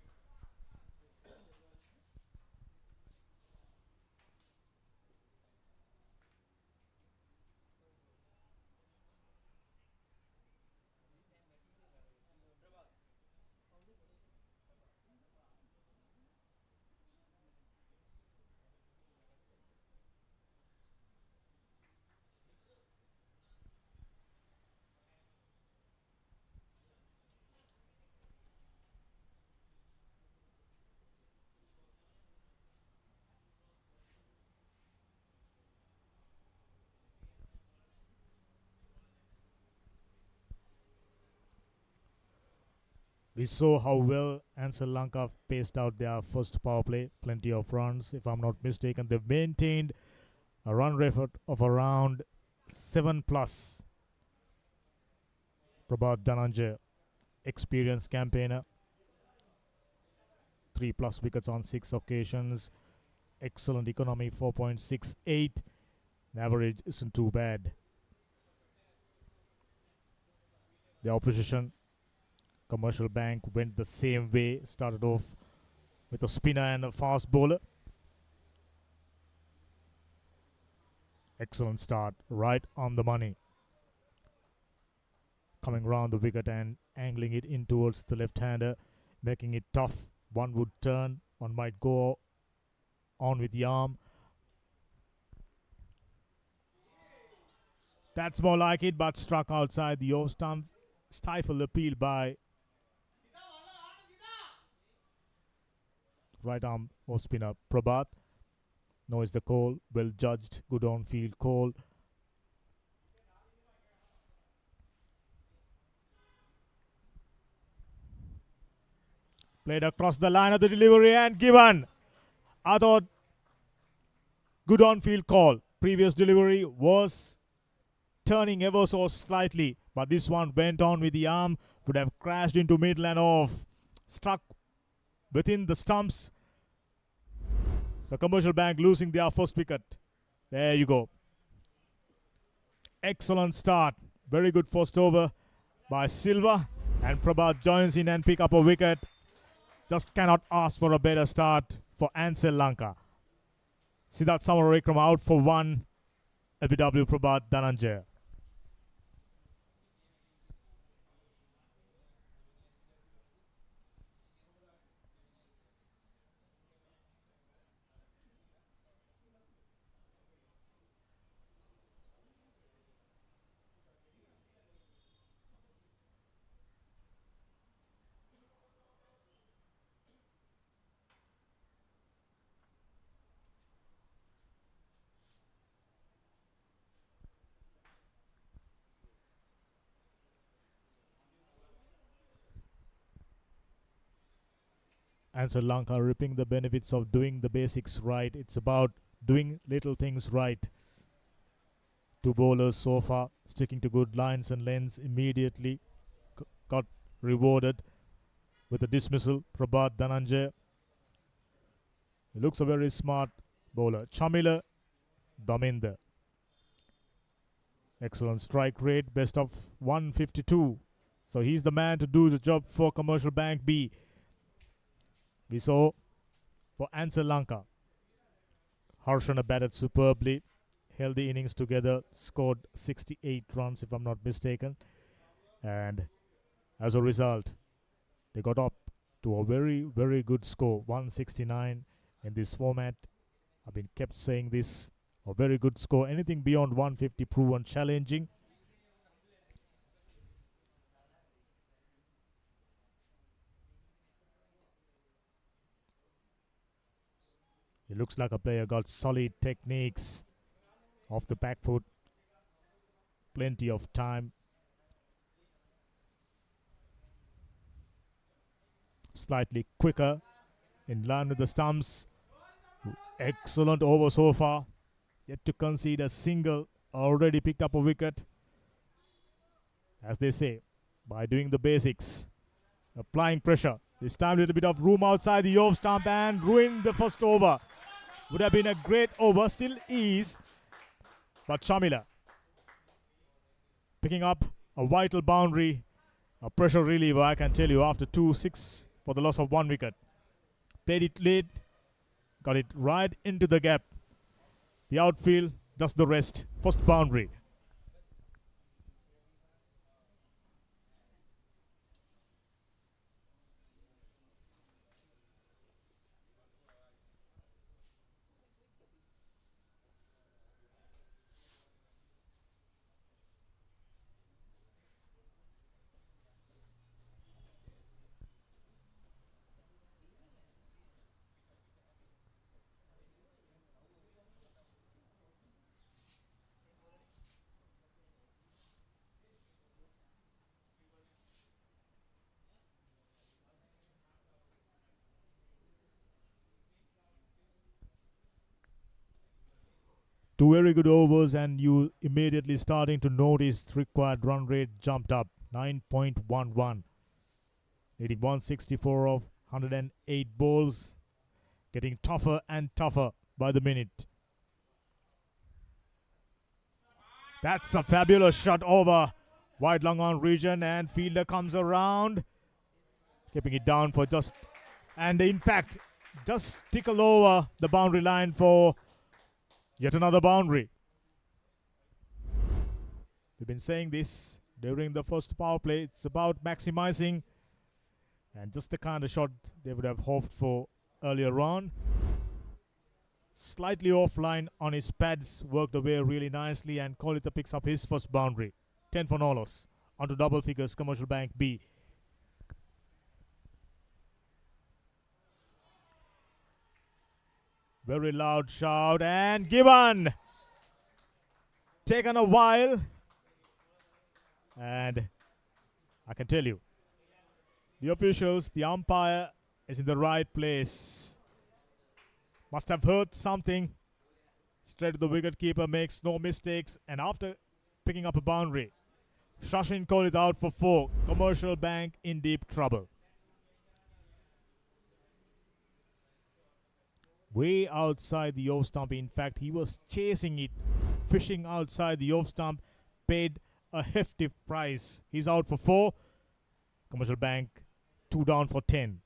We saw how well Ansell Lanka paced out their first power play. Plenty of runs, if I'm not mistaken. They've maintained a run rate of around 7 plus. Prabhat Dhananjay, experienced campaigner. 3 plus wickets on 6 occasions. Excellent economy, 4.68. The average isn't too bad. The opposition, Commercial Bank, went the same way. Started off with a spinner and a fast bowler. Excellent start, right on the money. Coming round the wicket and angling it in towards the left-hander, making it tough. One would turn, one might go on with the arm. That's more like it, but struck outside the off stump. Stifled appeal by right arm off spinner Prabhat. Knows the call, well judged, good on field call. Played across the line of the delivery and given. I thought good on field call. Previous delivery was turning ever so slightly, but this one went on with the arm, would have crashed into middle and off. Struck within the stumps. So Commercial Bank losing their first wicket. There you go. Excellent start. Very good first over by Silva. And Prabhat joins in and pick up a wicket. Just cannot ask for a better start for Ansell Lanka. Siddharth Samarawickrama out for 1. LBW Prabhat Dhananjaya. Ansell Lanka reaping the benefits of doing the basics right. It's about doing little things right. 2 bowlers so far sticking to good lines and lengths immediately got rewarded with a dismissal. Prabhat Dhananjaya. He looks a very smart bowler. Chamila Daminder. Excellent strike rate, best of 152. So he's the man to do the job for Commercial Bank B. We saw for Ansell Lanka. Harshana batted superbly, held the innings together, scored 68 runs if I'm not mistaken. And as a result, they got up to a very, very good score, 169 in this format. I've been kept saying this, a very good score. Anything beyond 150 proven challenging. He looks like a player got solid techniques off the back foot. Plenty of time. Slightly quicker in line with the stumps. Excellent over so far. Yet to concede a single. Already picked up a wicket. As they say, by doing the basics. Applying pressure. This time with a bit of room outside the off stump and ruined the first over. Would have been a great over. Still is. But Chamila picking up a vital boundary. A pressure reliever, I can tell you, after 2-6 for the loss of 1 wicket. Played it late. Got it right into the gap. The outfield does the rest. First boundary. Two very good overs, and you immediately starting to notice required run rate jumped up 9.11, needing 164 of 108 balls, getting tougher and tougher by the minute. That's a fabulous shot over wide long on region, and fielder comes around, keeping it down for just, and in fact, just tickle over the boundary line for yet another boundary. We've been saying this during the first power play. It's about maximizing, and just the kind of shot they would have hoped for earlier on. Slightly offline on his pads, worked away really nicely, and Kolita picks up his first boundary. 10 for no loss. Onto double figures, Commercial Bank B. Very loud shout, and given. Taken a while. And I can tell you, the officials, the umpire is in the right place. Must have heard something. Straight to the wicketkeeper, makes no mistakes. And after picking up a boundary, Shashin Kohli out for 4. Commercial Bank in deep trouble. Way outside the off stump. In fact, he was chasing it, fishing outside the off stump, paid a hefty price. He's out for 4. Commercial Bank 2 down for 10.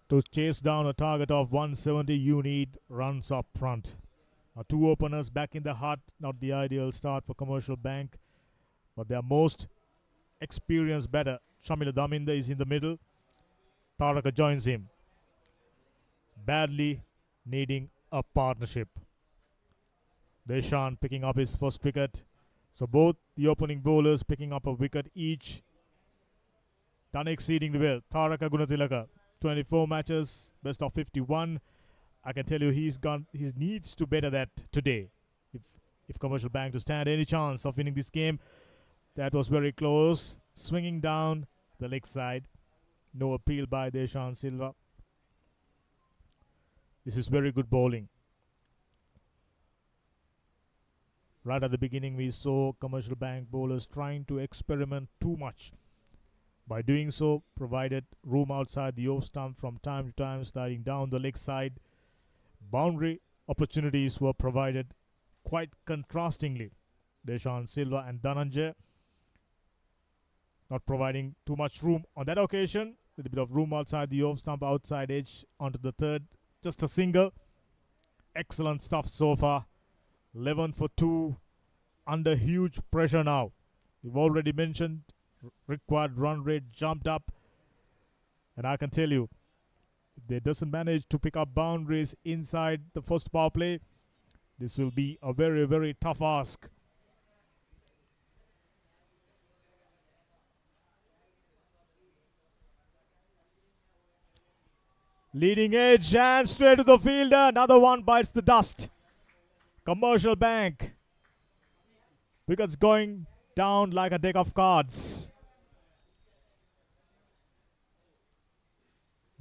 To chase down a target of 170, you need runs up front. Now, two openers back in the hut, not the ideal start for Commercial Bank, but their most experienced batter, Shamila Daminda, is in the middle. Taraka joins him, badly needing a partnership. Deshan picking up his first wicket. So both the opening bowlers picking up a wicket each. Done exceedingly well. Taraka Gunatilaka, 24 matches, best of 51. I can tell you he needs to better that today. If Commercial Bank to stand any chance of winning this game. That was very close. Swinging down the leg side. No appeal by Deshan Silva. This is very good bowling. Right at the beginning, we saw Commercial Bank bowlers trying to experiment too much. By doing so, provided room outside the off stump from time to time, sliding down the leg side. Boundary opportunities were provided quite contrastingly. Deshan Silva and Dhananjay not providing too much room on that occasion. With a bit of room outside the off stump, outside edge onto the third. Just a single. Excellent stuff so far. 11 for 2. Under huge pressure now. We've already mentioned required run rate jumped up. And I can tell you, if they doesn't manage to pick up boundaries inside the first power play, this will be a very, very tough ask. Leading edge and straight to the fielder. Another one bites the dust. Commercial Bank. Wickets going down like a deck of cards.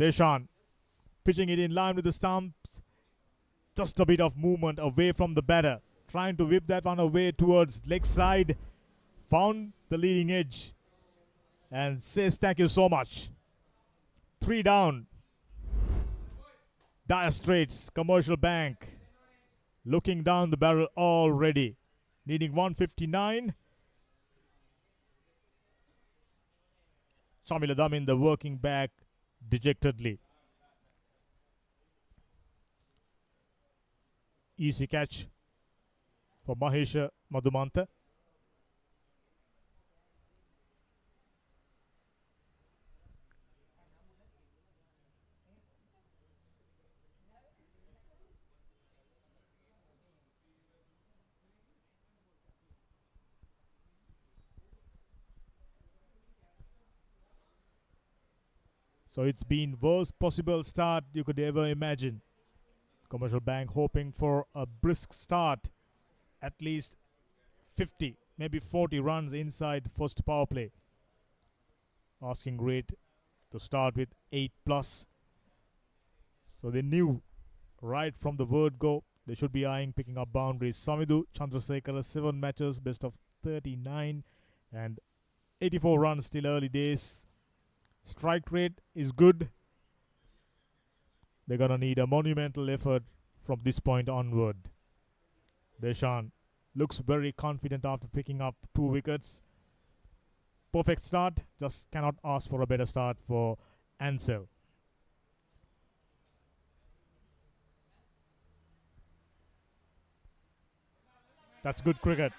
Deshan pitching it in line with the stumps. Just a bit of movement away from the batter. Trying to whip that one away towards leg side. Found the leading edge. And says thank you so much. 3 down. Dire Straits, Commercial Bank. Looking down the barrel already. Needing 159. Shamila Daminda working back dejectedly. Easy catch for Mahesha Madhumanta. So it's been worst possible start you could ever imagine. Commercial Bank hoping for a brisk start. At least 50, maybe 40 runs inside first power play. Asking rate to start with 8+. So they knew right from the word go they should be eyeing picking up boundaries. Samidu Chandrasekhara, 7 matches, best of 39 and 84 runs, still early days. Strike rate is good. They're going to need a monumental effort from this point onward. Deshan looks very confident after picking up 2 wickets. Perfect start. Just cannot ask for a better start for Ansell. That's good cricket.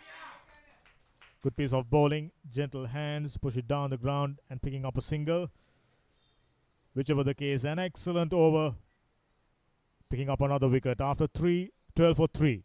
Good piece of bowling. Gentle hands, push it down the ground and picking up a single. Whichever the case, an excellent over. Picking up another wicket after 12 for 3.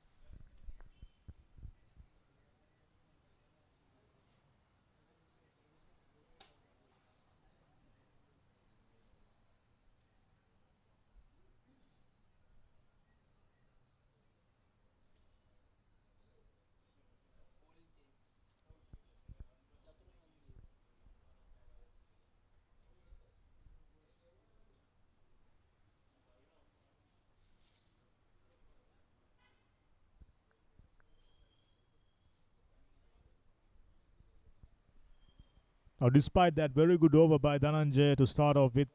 Now, despite that very good over by Dhananjay to start off with,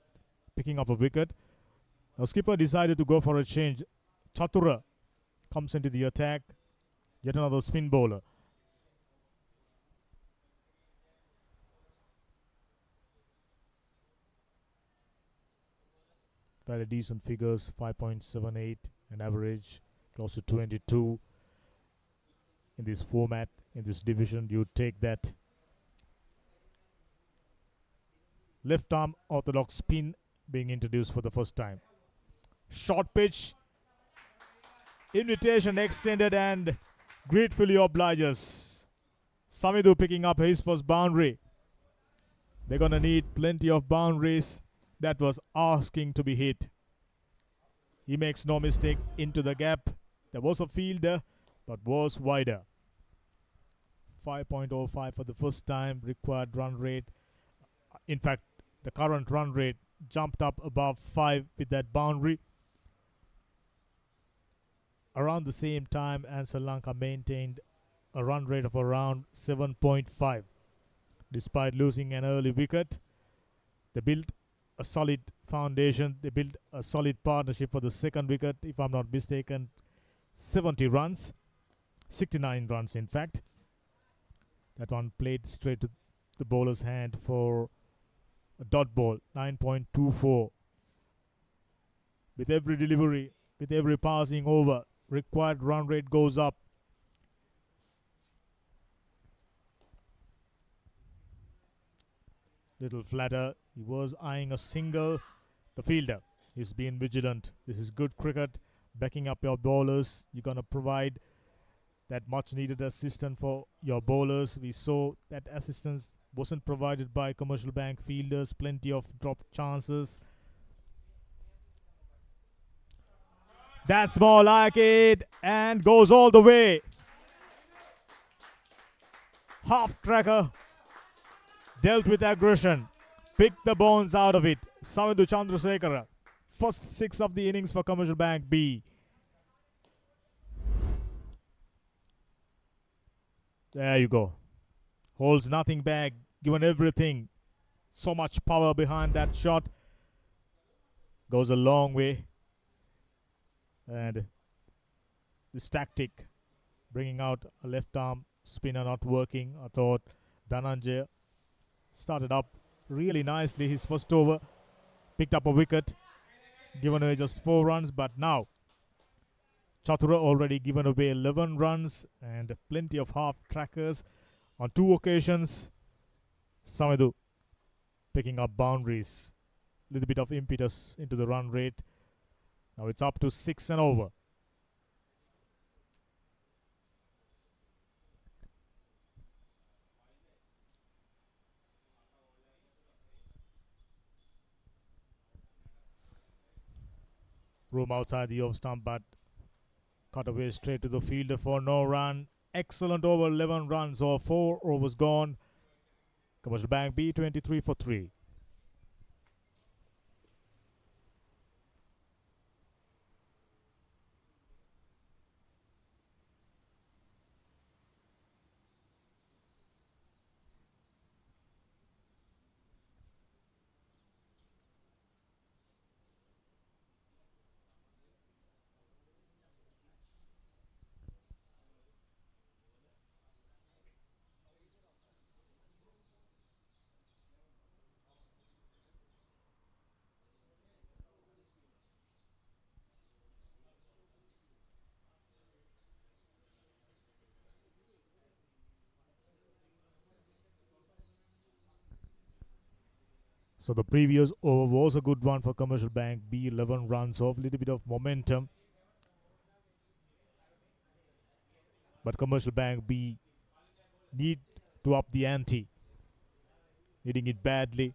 picking up a wicket, now skipper decided to go for a change. Chatura comes into the attack. Yet another spin bowler. Fairly decent figures, 5.78 an average, close to 22 in this format, in this division. You take that. Left arm orthodox spin being introduced for the first time. Short pitch. Invitation extended and gratefully obliges. Samidu picking up his first boundary. They're going to need plenty of boundaries. That was asking to be hit. He makes no mistake into the gap. There was a fielder, but was wider. 5.05 for the first time. Required run rate. In fact, the current run rate jumped up above 5 with that boundary. Around the same time, Ansell Lanka maintained a run rate of around 7.5. Despite losing an early wicket, they built a solid foundation. They built a solid partnership for the second wicket, if I'm not mistaken. 70 runs, 69 runs in fact. That one played straight to the bowler's hand for a dot ball, 9.24. With every delivery, with every passing over, required run rate goes up. Little flatter. He was eyeing a single. The fielder is being vigilant. This is good cricket. Backing up your bowlers. You're going to provide that much needed assistance for your bowlers. We saw that assistance wasn't provided by Commercial Bank fielders. Plenty of drop chances. That's more like it. And goes all the way. Half tracker. Dealt with aggression. Picked the bones out of it. Samidu Chandrasekhara. First 6 of the innings for Commercial Bank B. There you go. Holds nothing back. Given everything. So much power behind that shot. Goes a long way. And this tactic, bringing out a left arm spinner not working. I thought Dhananjay started up really nicely. His first over, picked up a wicket, given away just 4 runs. But now, Chatura already given away 11 runs and plenty of half trackers on 2 occasions. Samidu picking up boundaries. Little bit of impetus into the run rate. Now it's up to 6 and over. Room outside the off stump, but cut away straight to the fielder for no run. Excellent over, 11 runs or 4 overs gone. Commercial Bank B 23 for 3. So the previous over was a good one for Commercial Bank B. 11 runs off, little bit of momentum. But Commercial Bank B need to up the ante. Needing it badly.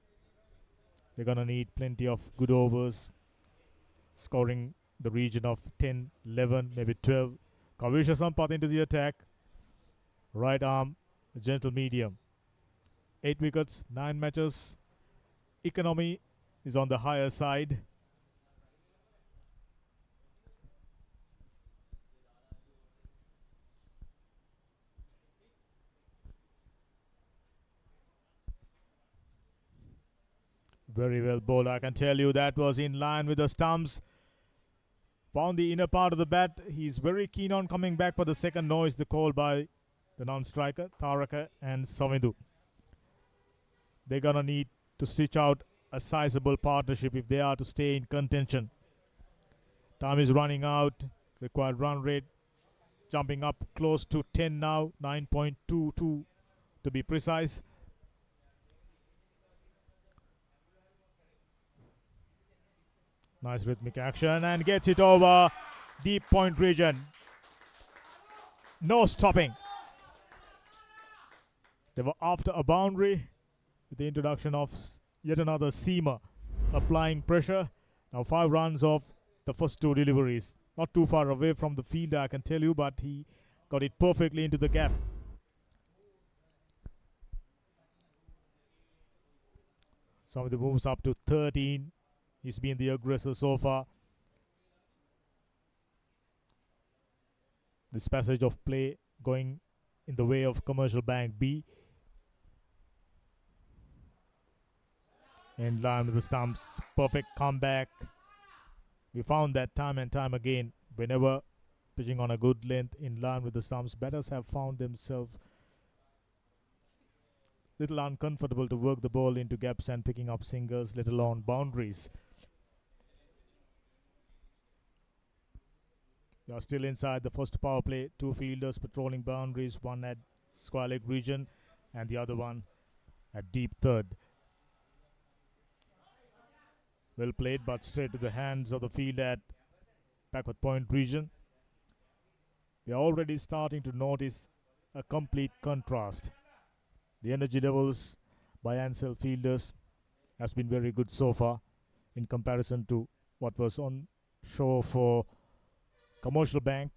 They're going to need plenty of good overs. Scoring the region of 10, 11, maybe 12. Kavisha Sampath into the attack. Right arm, gentle medium. 8 wickets, 9 matches. Economy is on the higher side. Very well bowled. I can tell you that was in line with the stumps. Found the inner part of the bat. He's very keen on coming back for the second. No is the call by the non-striker, Taraka and Samindu. They're going to need to stitch out a sizable partnership if they are to stay in contention. Time is running out. Required run rate jumping up close to 10 now. 9.22 to be precise. Nice rhythmic action and gets it over deep point region. No stopping. They were after a boundary with the introduction of yet another seamer applying pressure. Now 5 runs off the first 2 deliveries. Not too far away from the fielder, I can tell you, but he got it perfectly into the gap. Some of the moves up to 13. He's been the aggressor so far. This passage of play going in the way of Commercial Bank B. In line with the stumps. Perfect comeback. We found that time and time again. Whenever pitching on a good length in line with the stumps, batters have found themselves little uncomfortable to work the ball into gaps and picking up singles, let alone boundaries. They are still inside the first power play. 2 fielders patrolling boundaries, one at square leg region and the other one at deep third. Well played, but straight to the hands of the field at backward point region. We are already starting to notice a complete contrast. The energy levels by Ansell fielders has been very good so far in comparison to what was on show for Commercial Bank.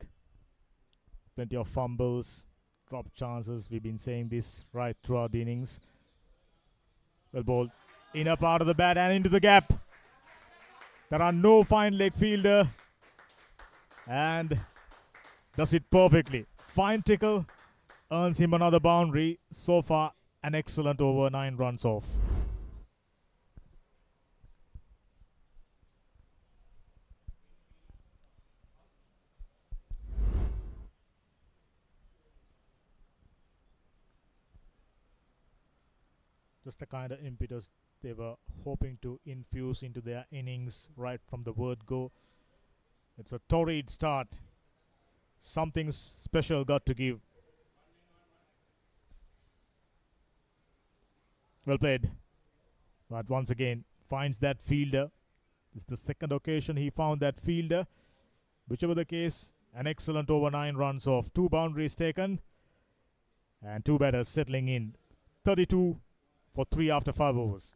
Plenty of fumbles, drop chances. We've been saying this right throughout the innings. Well bowled. Inner part of the bat and into the gap. There are no fine leg fielder. And does it perfectly. Fine tickle. Earns him another boundary. So far, an excellent over, 9 runs off. Just the kind of impetus they were hoping to infuse into their innings right from the word go. It's a torrid start. Something special got to give. Well played. But once again, finds that fielder. This is the second occasion he found that fielder. Whichever the case, an excellent over, 9 runs off. 2 boundaries taken. And 2 batters settling in. 32 for 3 after 5 overs.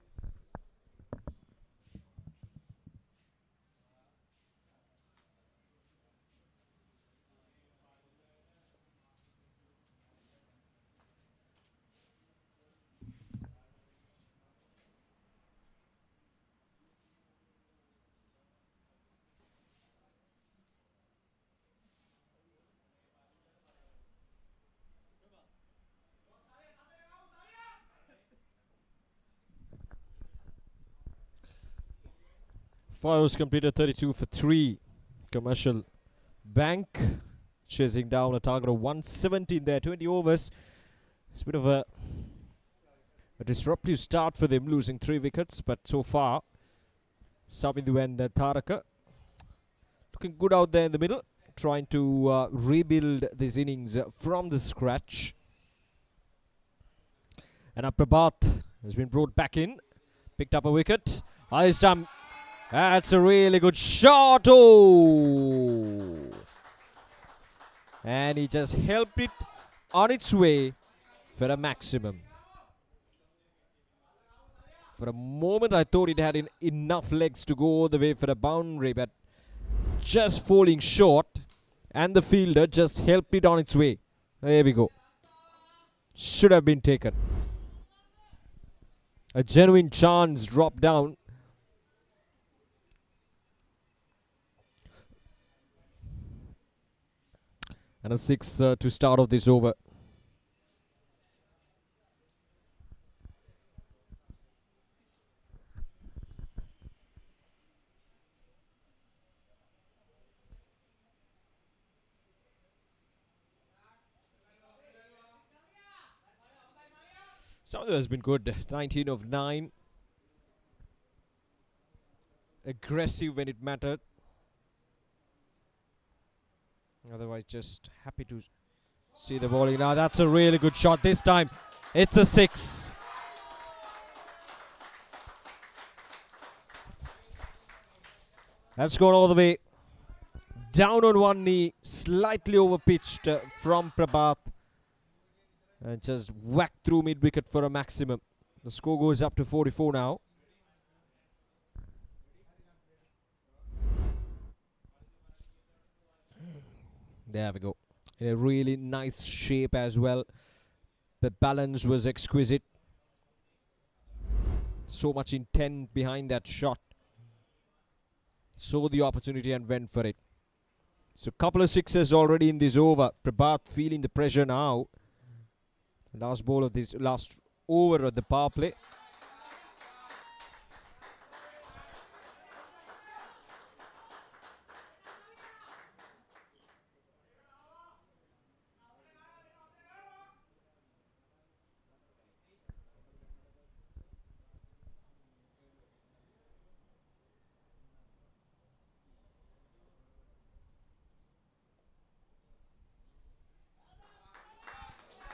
Files completed 32 for 3. Commercial Bank chasing down a target of 117 there. 20 overs. It's a bit of a disruptive start for them, losing 3 wickets. But so far, Samindu and Taraka looking good out there in the middle. Trying to rebuild this innings from the scratch. And Prabhat has been brought back in. Picked up a wicket. This time, that's a really good shot. Oh! And he just helped it on its way for a maximum. For a moment, I thought it had enough legs to go all the way for a boundary, but just falling short, and the fielder just helped it on its way. There we go. Should have been taken. A genuine chance dropped down. And a 6 to start off this over. Some has been good. 19 of 9. Aggressive when it mattered. Otherwise, just happy to see the bowling. Now that's a really good shot. This time, it's a 6. That's gone all the way. Down on one knee, slightly over pitched from Prabhat. And just whacked through mid-wicket for a maximum. The score goes up to 44 now. There we go. In a really nice shape as well. The balance was exquisite. So much intent behind that shot. Saw the opportunity and went for it. So couple of sixes already in this over. Prabhat feeling the pressure now. Last ball of this last over of the power play.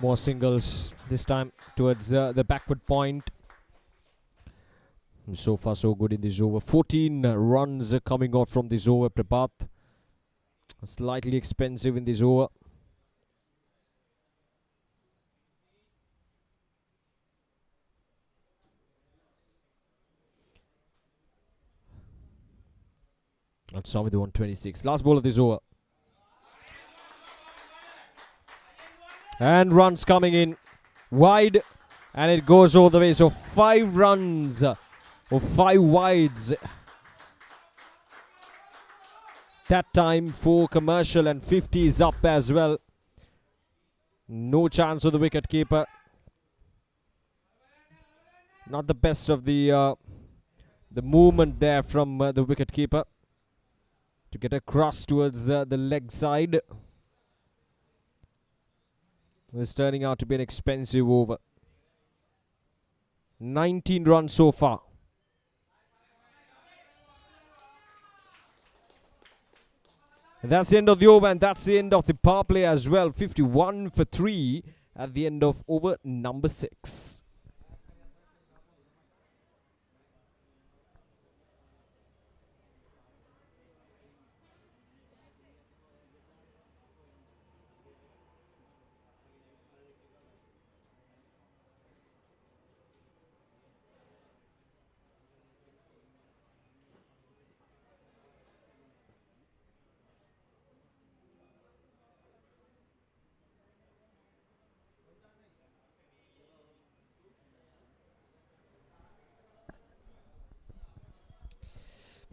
More singles this time towards the backward point. So far so good in this over. 14 runs coming out from this over. Prabhat slightly expensive in this over. That's with the 126. Last ball of this over. And runs coming in wide, and it goes all the way. So 5 runs or 5 wides. That time for Commercial, and 50 is up as well. No chance for the wicket keeper. Not the best of the movement there from the wicket keeper to get across towards the leg side. It's turning out to be an expensive over. 19 runs so far. And that's the end of the over, and that's the end of the power play as well. 51 for 3 at the end of over number 6.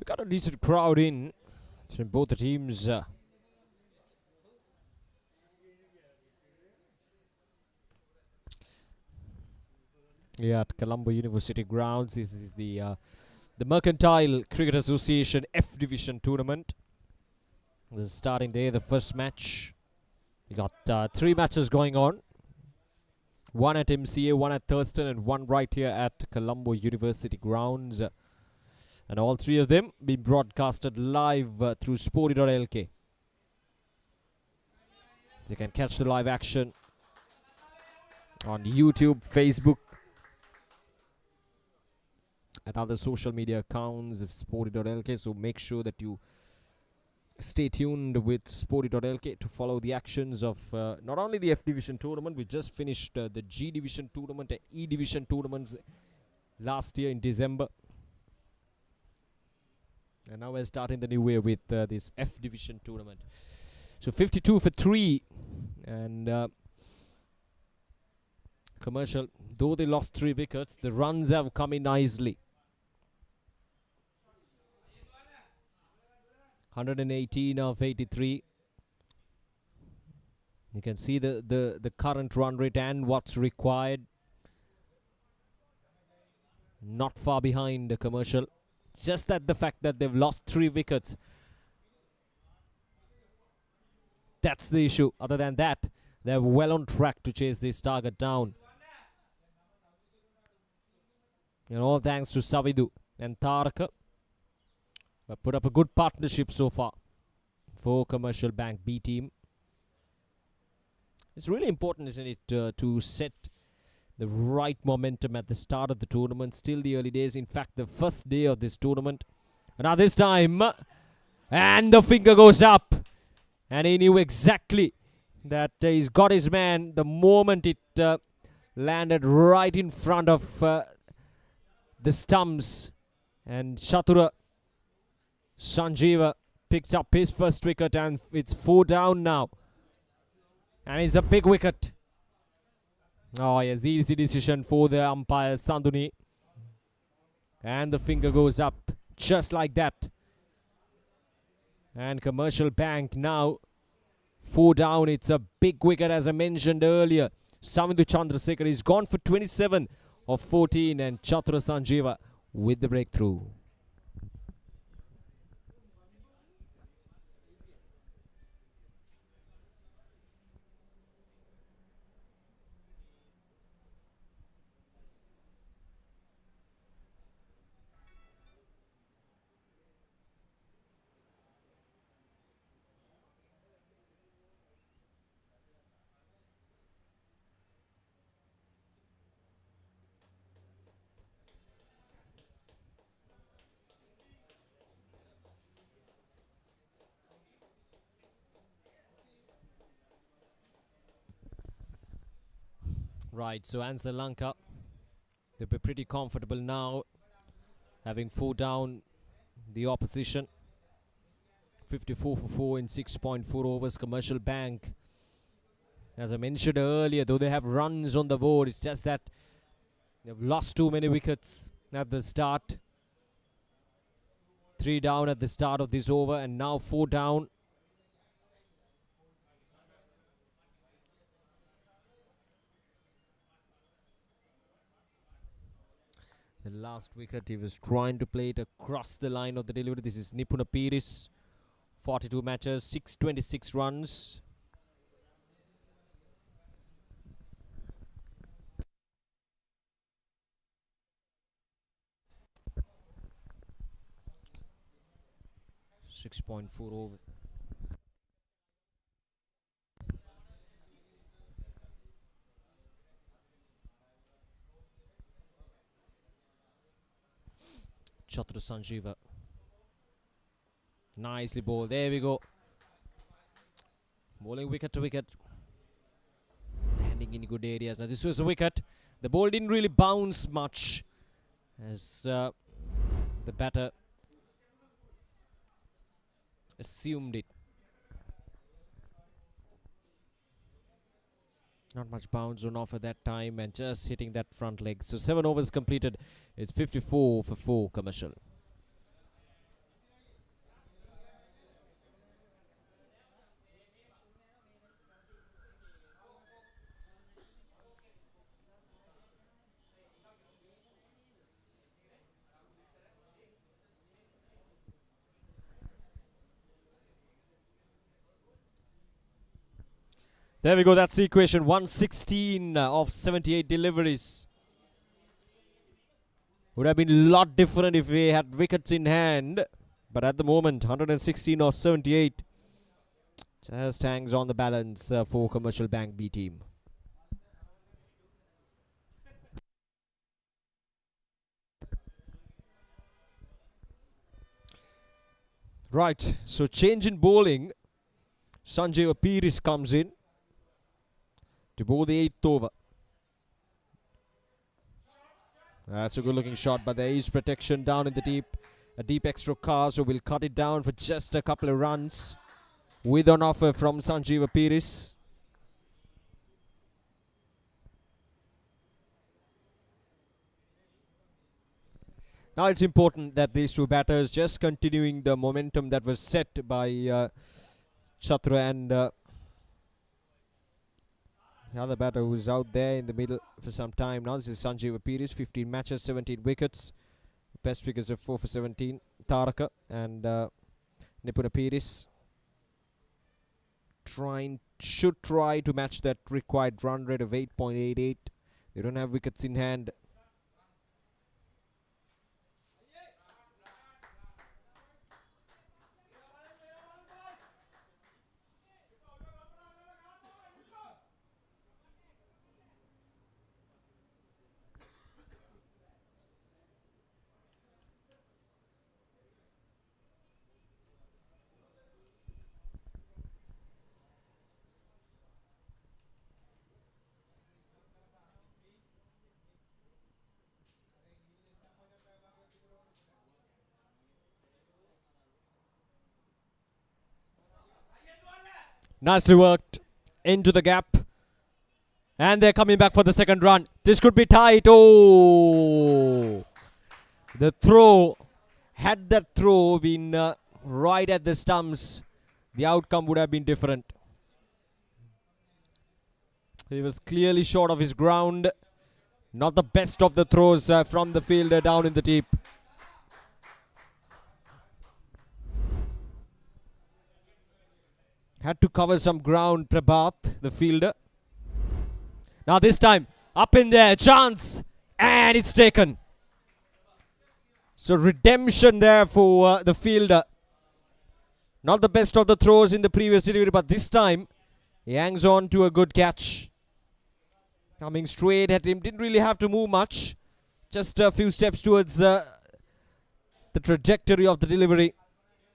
We got a decent crowd in from both the teams. At Colombo University grounds. This is the Mercantile Cricket Association F Division tournament. This is starting day, the first match. We got 3 matches going on. 1 at MCA, 1 at Thurston, and 1 right here at Colombo University grounds. And all 3 of them being broadcasted live through Sporty.lk. You can catch the live action on YouTube, Facebook, and other social media accounts of Sporty.lk. So make sure that you stay tuned with Sporty.lk to follow the actions of not only the F Division tournament. We just finished the G Division tournament and E Division tournaments last year in December. And now we're starting the new year with this F Division tournament. So 52 for 3. And Commercial, though they lost 3 wickets, the runs have come in nicely. 118 of 83. You can see the current run rate and what's required. Not far behind the Commercial. Just that the fact that they've lost 3 wickets. That's the issue. Other than that, they're well on track to chase this target down. And all thanks to Savidu and Taraka. Have put up a good partnership so far for Commercial Bank B team. It's really important, isn't it, to set the right momentum at the start of the tournament. Still the early days. In fact, the first day of this tournament. And now this time, and the finger goes up. And he knew exactly that he's got his man the moment it landed right in front of the stumps. And Chatura Sanjeeva picks up his first wicket, and it's 4 down now. And it's a big wicket. Oh yes, easy decision for the umpire Sanduni. And the finger goes up just like that. And Commercial Bank now 4 down. It's a big wicket, as I mentioned earlier. Savindu Chandrasekhar is gone for 27 of 14, and Chatura Sanjeeva with the breakthrough. Right, so Ansell Lanka, they'll be pretty comfortable now, having 4 down the opposition. 54 for 4 in 6.4 overs. Commercial Bank, as I mentioned earlier, though they have runs on the board, it's just that they've lost too many wickets at the start. 3 down at the start of this over, and now 4 down. The last wicket, he was trying to play it across the line of the delivery. This is Nipuna Piris. 42 matches, 626 runs. .4 over. Chatura Sanjeeva. Nicely bowled. There we go. Bowling wicket to wicket. Landing in good areas. Now this was a wicket. The ball didn't really bounce much as the batter assumed it. Not much bounce on offer that time, and just hitting that front leg. So 7 overs completed. It's 54 for 4 Commercial. There we go, that's the equation. 116 of 78 deliveries. Would have been a lot different if we had wickets in hand. But at the moment, 116 of 78 just hangs on the balance for Commercial Bank B team. Right, so change in bowling. Sanjeeva Piris comes in to bowl the 8th over. That's a good looking shot, but there is protection down in the deep. A deep extra car, so we'll cut it down for just a couple of runs with an offer from Sanjeeva Piris. Now it's important that these two batters just continuing the momentum that was set by Chatura and the other batter who's out there in the middle for some time now. This is Sanjeeva Piris, 15 matches, 17 wickets. Best figures of 4 for 17. Taraka and Nipuna Piris should try to match that required run rate of 8.88. They don't have wickets in hand. Nicely worked into the gap. And they're coming back for the second run. This could be tight. Oh! The throw, had that throw been right at the stumps, the outcome would have been different. He was clearly short of his ground. Not the best of the throws from the fielder down in the deep. Had to cover some ground, Prabhat, the fielder. Now this time, up in there, chance, and it's taken. So redemption there for the fielder. Not the best of the throws in the previous delivery, but this time he hangs on to a good catch. Coming straight at him, didn't really have to move much. Just a few steps towards the trajectory of the delivery.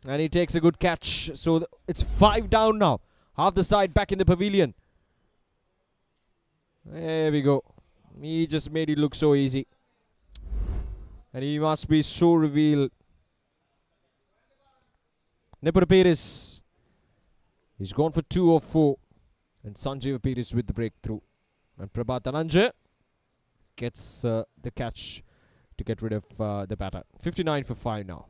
And he takes a good catch. So it's 5 down now. Half the side back in the pavilion. There we go. He just made it look so easy. And he must be so revealed. Nipur Pires. He's gone for 2 of 4. And Sanjeev Pires with the breakthrough. And Prabhat Ananja gets the catch to get rid of the batter. 59 for 5 now.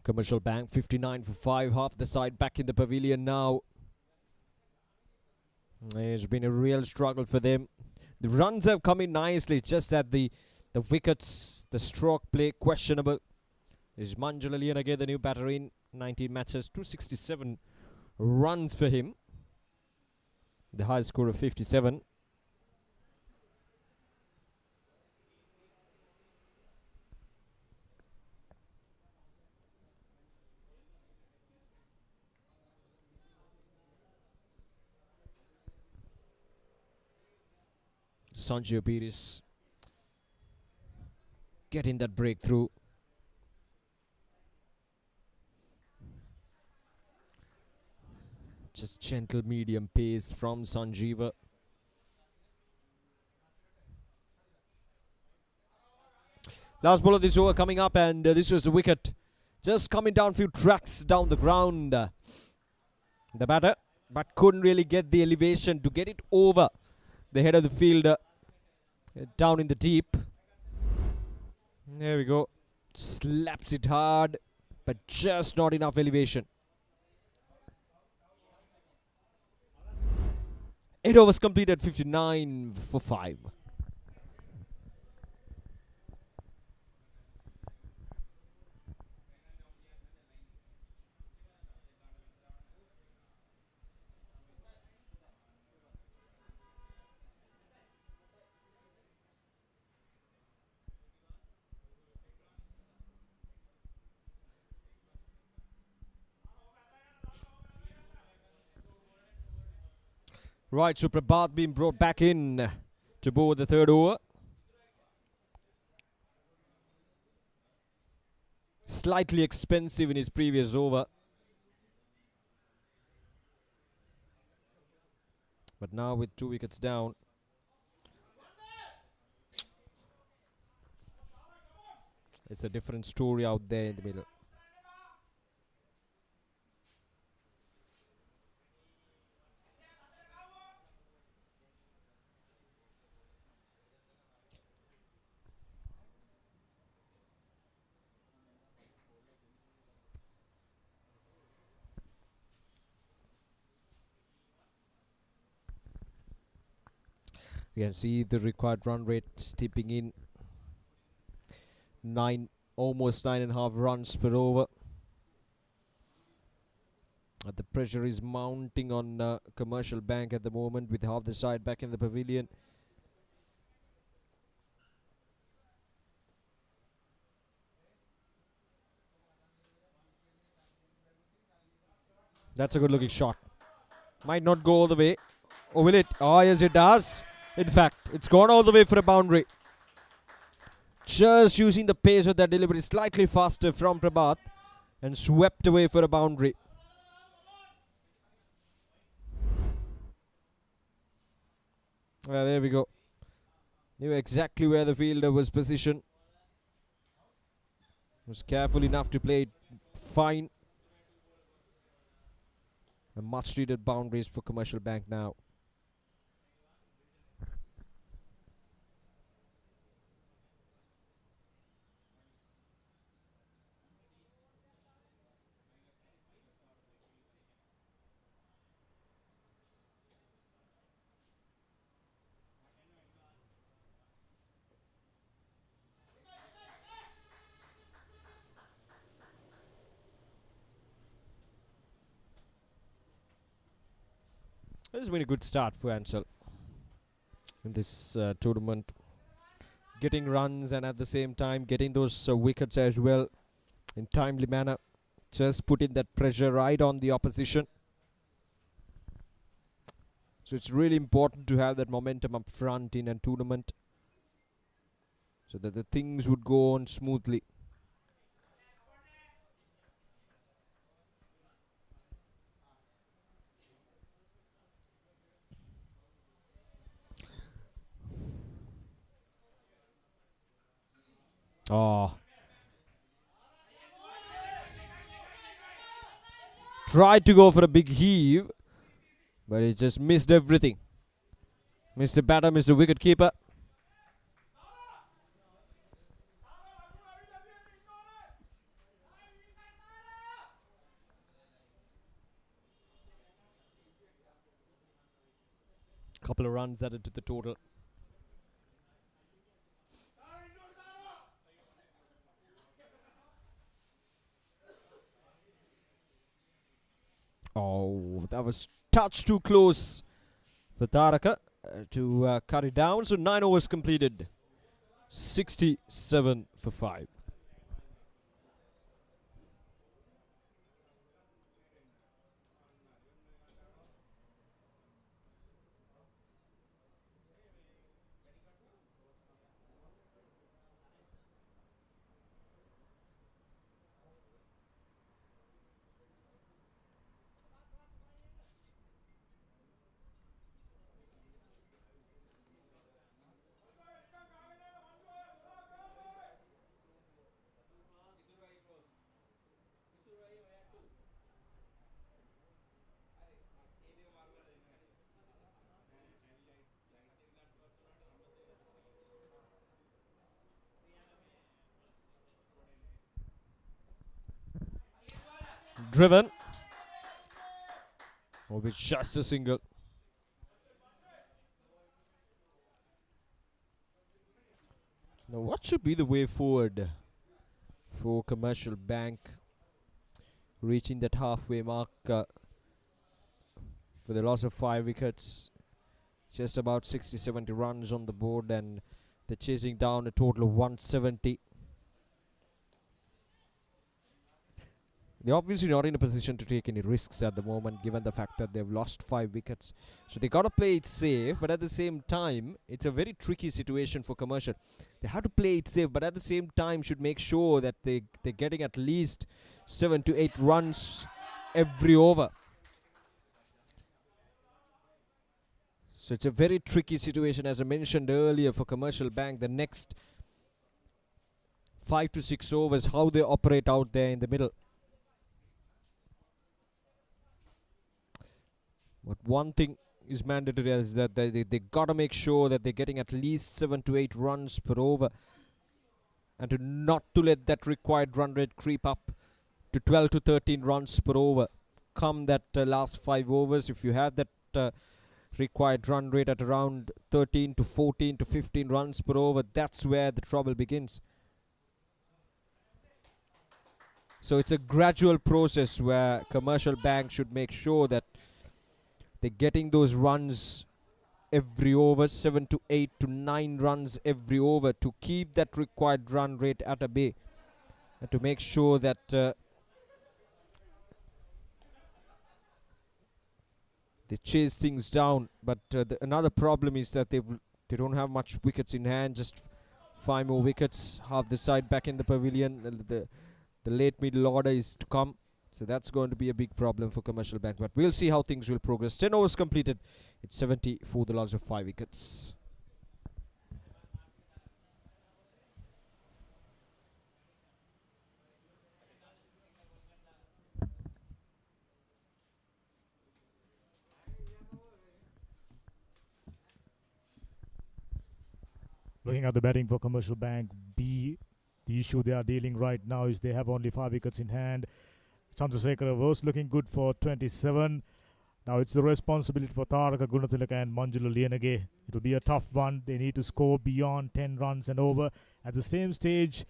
Commercial Bank 59 for 5. Half the side back in the pavilion now. It's been a real struggle for them. The runs have come in nicely, just that the wickets, the stroke play questionable. Is Manjul Aliyan again the new batter in 19 matches, 267 runs for him. The high score of 57. Sanjeev Pires getting that breakthrough. Just gentle medium pace from Sanjeeva. Last ball of this over coming up, and this was the wicket. Just coming down a few tracks down the ground. The batter, but couldn't really get the elevation to get it over the head of the field down in the deep. There we go. Slaps it hard, but just not enough elevation. 8 overs completed, 59 for 5. Right, so Prabhat being brought back in to bowl the third over. Slightly expensive in his previous over. But now with 2 wickets down. It's a different story out there in the middle. You can see the required run rate stepping in. Almost 9.5 runs per over. The pressure is mounting on Commercial Bank at the moment with half the side back in the pavilion. That's a good looking shot. Might not go all the way. Or will it? Oh, yes, it does. In fact, it's gone all the way for a boundary. Just using the pace of that delivery slightly faster from Prabhat and swept away for a boundary. There we go. Knew exactly where the fielder was positioned. Was careful enough to play it fine. A much needed boundaries for Commercial Bank now. This has been a good start for Ansell in this tournament. Getting runs and at the same time getting those wickets as well in timely manner. Just putting that pressure right on the opposition. So it's really important to have that momentum up front in a tournament so that the things would go on smoothly. Oh. Tried to go for a big heave, but he just missed everything. Missed the batter, missed the wicket keeper. Couple of runs added to the total. Oh, that was touch too close for Taraka to cut it down. So 9 overs completed. 67 for 5. Driven. Or with just a single. Now what should be the way forward for Commercial Bank reaching that halfway mark for the loss of 5 wickets? Just about 60-70 runs on the board and they're chasing down a total of 170. They're obviously not in a position to take any risks at the moment, given the fact that they've lost 5 wickets. So they got to play it safe, but at the same time, it's a very tricky situation for Commercial. They have to play it safe, but at the same time, should make sure that they're getting at least 7 to 8 runs every over. So it's a very tricky situation, as I mentioned earlier, for Commercial Bank. The next 5 to 6 overs, how they operate out there in the middle. But one thing is mandatory is that they got to make sure that they're getting at least 7 to 8 runs per over. And not to let that required run rate creep up to 12 to 13 runs per over. Come that last 5 overs, if you have that required run rate at around 13 to 14 to 15 runs per over, that's where the trouble begins. So it's a gradual process where Commercial Bank should make sure that they're getting those runs every over, 7 to 8 to 9 runs every over to keep that required run rate at a bay and to make sure that they chase things down. But another problem is that they don't have much wickets in hand. Just 5 more wickets, half the side back in the pavilion. The late middle order is to come. So that's going to be a big problem for Commercial Bank. But we'll see how things will progress. 10 overs completed. It's 70 for the loss of 5 wickets. Looking at the batting for Commercial Bank B, the issue they are dealing right now is they have only 5 wickets in hand. Chandrasekhar was looking good for 27. Now it's the responsibility for Taraka Gunathilaka and Manjula Lienage. It'll be a tough one. They need to score beyond 10 runs and over. At the same stage,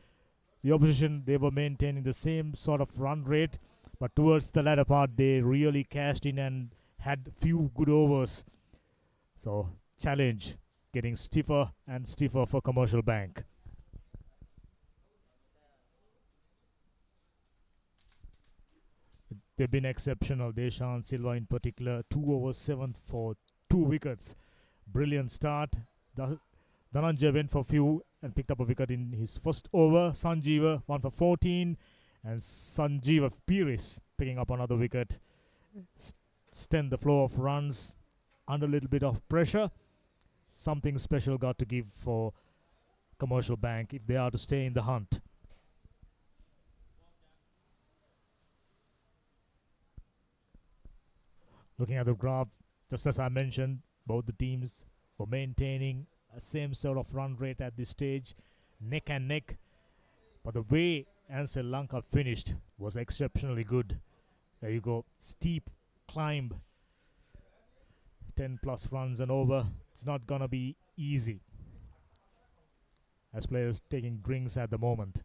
the opposition, they were maintaining the same sort of run rate, but towards the latter part, they really cashed in and had few good overs. So, challenge getting stiffer and stiffer for Commercial Bank. They've been exceptional. Deshan Silva in particular, 2 overs 7 for 2 wickets. Brilliant start. Dhananjay went for few and picked up a wicket in his first over. Sanjeeva 1 for 14, and Sanjeeva Piris picking up another wicket. Stem the flow of runs under a little bit of pressure. Something special got to give for Commercial Bank if they are to stay in the hunt. Looking at the graph, just as I mentioned, both the teams were maintaining a same sort of run rate at this stage, neck and neck. But the way Ansell Lanka finished was exceptionally good. There you go, steep climb, 10 plus runs and over. It's not gonna be easy as players taking drinks at the moment.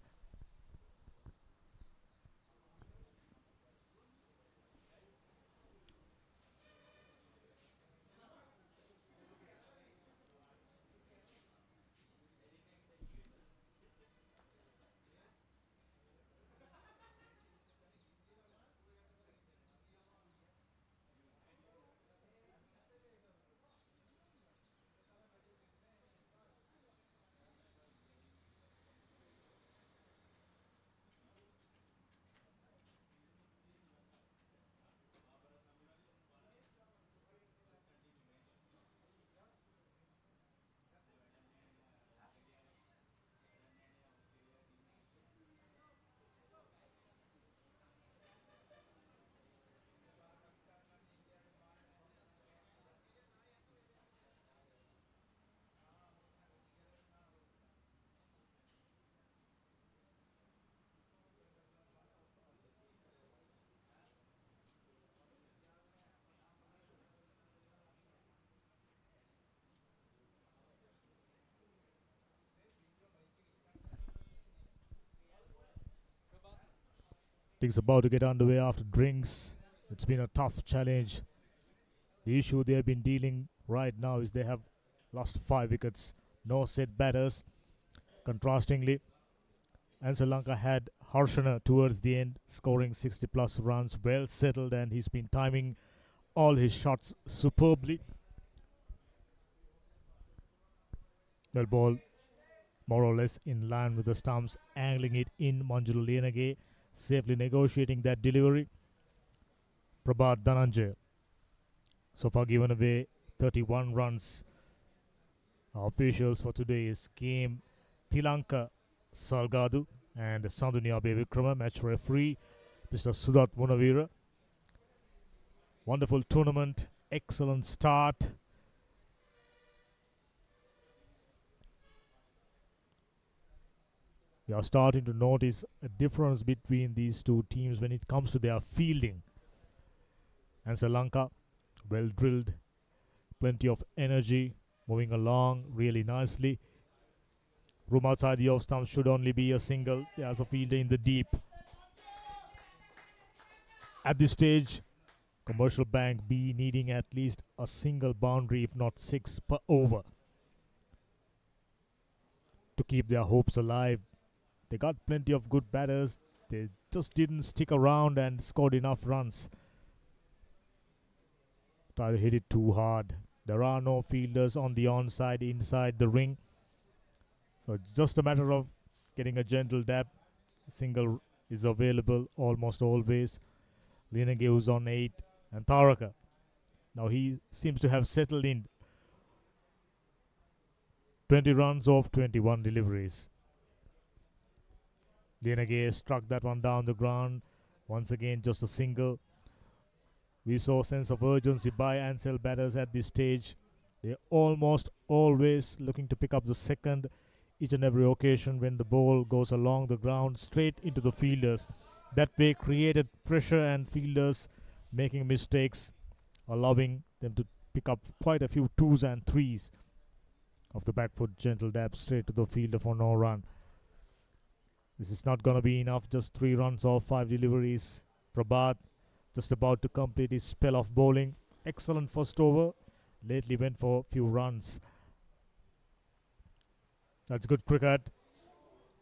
Things about to get underway after drinks. It's been a tough challenge. The issue they have been dealing right now is they have lost 5 wickets. No set batters. Contrastingly, Ansell Lanka had Harshana towards the end, scoring 60 plus runs, well settled, and he's been timing all his shots superbly. Well, ball more or less in line with the stumps, angling it in. Manjula Lienage safely negotiating that delivery. Prabhat Dhananjay so far given away 31 runs. Our officials for today's game, Tilanka Salgadu and Sandunia Bevikrama, match referee Mr. Sudat Munavira. Wonderful tournament, excellent start. We are starting to notice a difference between these two teams when it comes to their fielding. Ansell Lanka, well drilled, plenty of energy, moving along really nicely. Room outside the off stump should only be a single. There's a fielder in the deep. At this stage, Commercial Bank B needing at least a single boundary, if not 6 per over, to keep their hopes alive. They got plenty of good batters. They just didn't stick around and scored enough runs. try to hit it too hard. There are no fielders on the onside inside the ring. So it's just a matter of getting a gentle dab. Single is available almost always. Lienage who's on 8 and Tharaka. Now he seems to have settled in. 20 runs off 21 deliveries. Lienage struck that one down the ground. Once again, just a single. We saw a sense of urgency by Ansell batters at this stage. They're almost always looking to pick up the second each and every occasion when the ball goes along the ground straight into the fielders. That way created pressure and fielders making mistakes, allowing them to pick up quite a few 2s and 3s of the back foot gentle dab straight to the fielder for no run. This is not going to be enough, just 3 runs off 5 deliveries. Prabhat just about to complete his spell of bowling. Excellent first over. Lately went for a few runs. That's good cricket.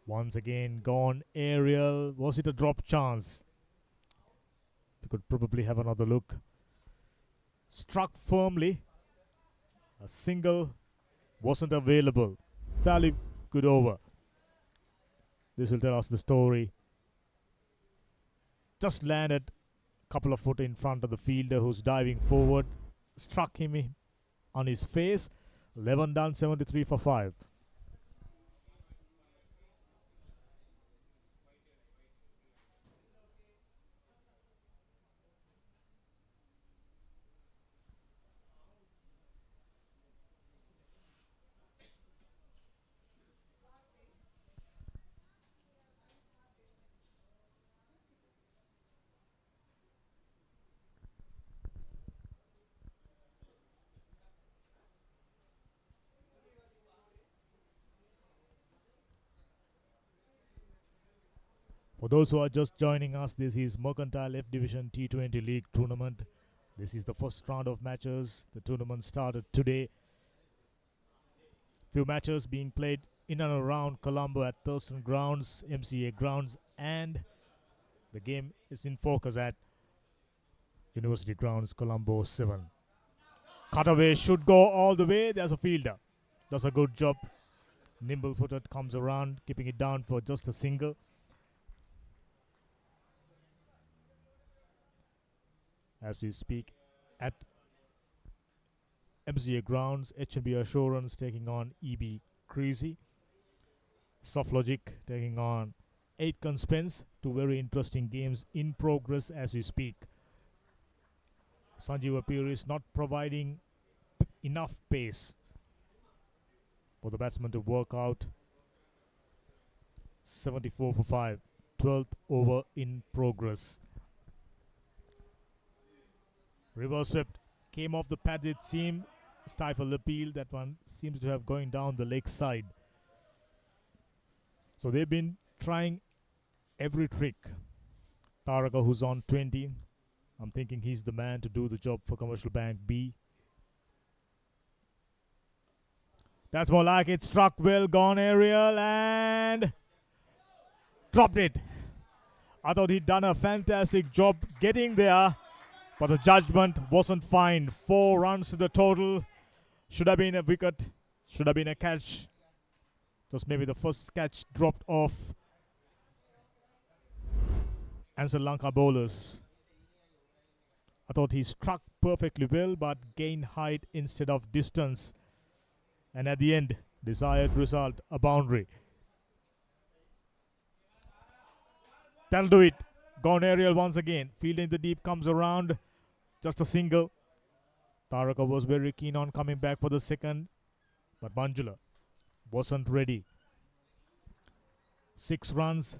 Once again gone aerial. Was it a drop chance? We could probably have another look. Struck firmly. A single wasn't available. Fairly good over. This will tell us the story. Just landed a couple of foot in front of the fielder who's diving forward. Struck him on his face. 11 done, 73 for 5. For those who are just joining us, this is Mercantile F Division T20 League Tournament. This is the first round of matches. The tournament started today. Few matches being played in and around Colombo at Thurston Grounds, MCA Grounds, and the game is in focus at University Grounds, Colombo 7. Cutaway should go all the way. There's a fielder. Does a good job. Nimble-footed, comes around, keeping it down for just a single. As we speak at MCA Grounds, HMB Assurance taking on EB Creasy. Softlogic taking on 8 Spence. 2 very interesting games in progress as we speak. Sanjeev Apir is not providing enough pace for the batsman to work out. 74 for 5. 12th over in progress. Reverse swept came off the pads, it seemed. Stifled appeal. That one seems to have going down the leg side. So they've been trying every trick. Taraka, who's on 20. I'm thinking he's the man to do the job for Commercial Bank B. That's more like it. Struck well, gone aerial and dropped it. I thought he'd done a fantastic job getting there, but the judgment wasn't fine. 4 runs to the total. Should have been a wicket. Should have been a catch. Just maybe the first catch dropped off. Ansell Lanka bowlers. I thought he struck perfectly well, but gained height instead of distance. And at the end, desired result, a boundary. That'll do it. Gone aerial once again. Fielding the deep comes around. Just a single. Taraka was very keen on coming back for the second, but Manjula wasn't ready. 6 runs,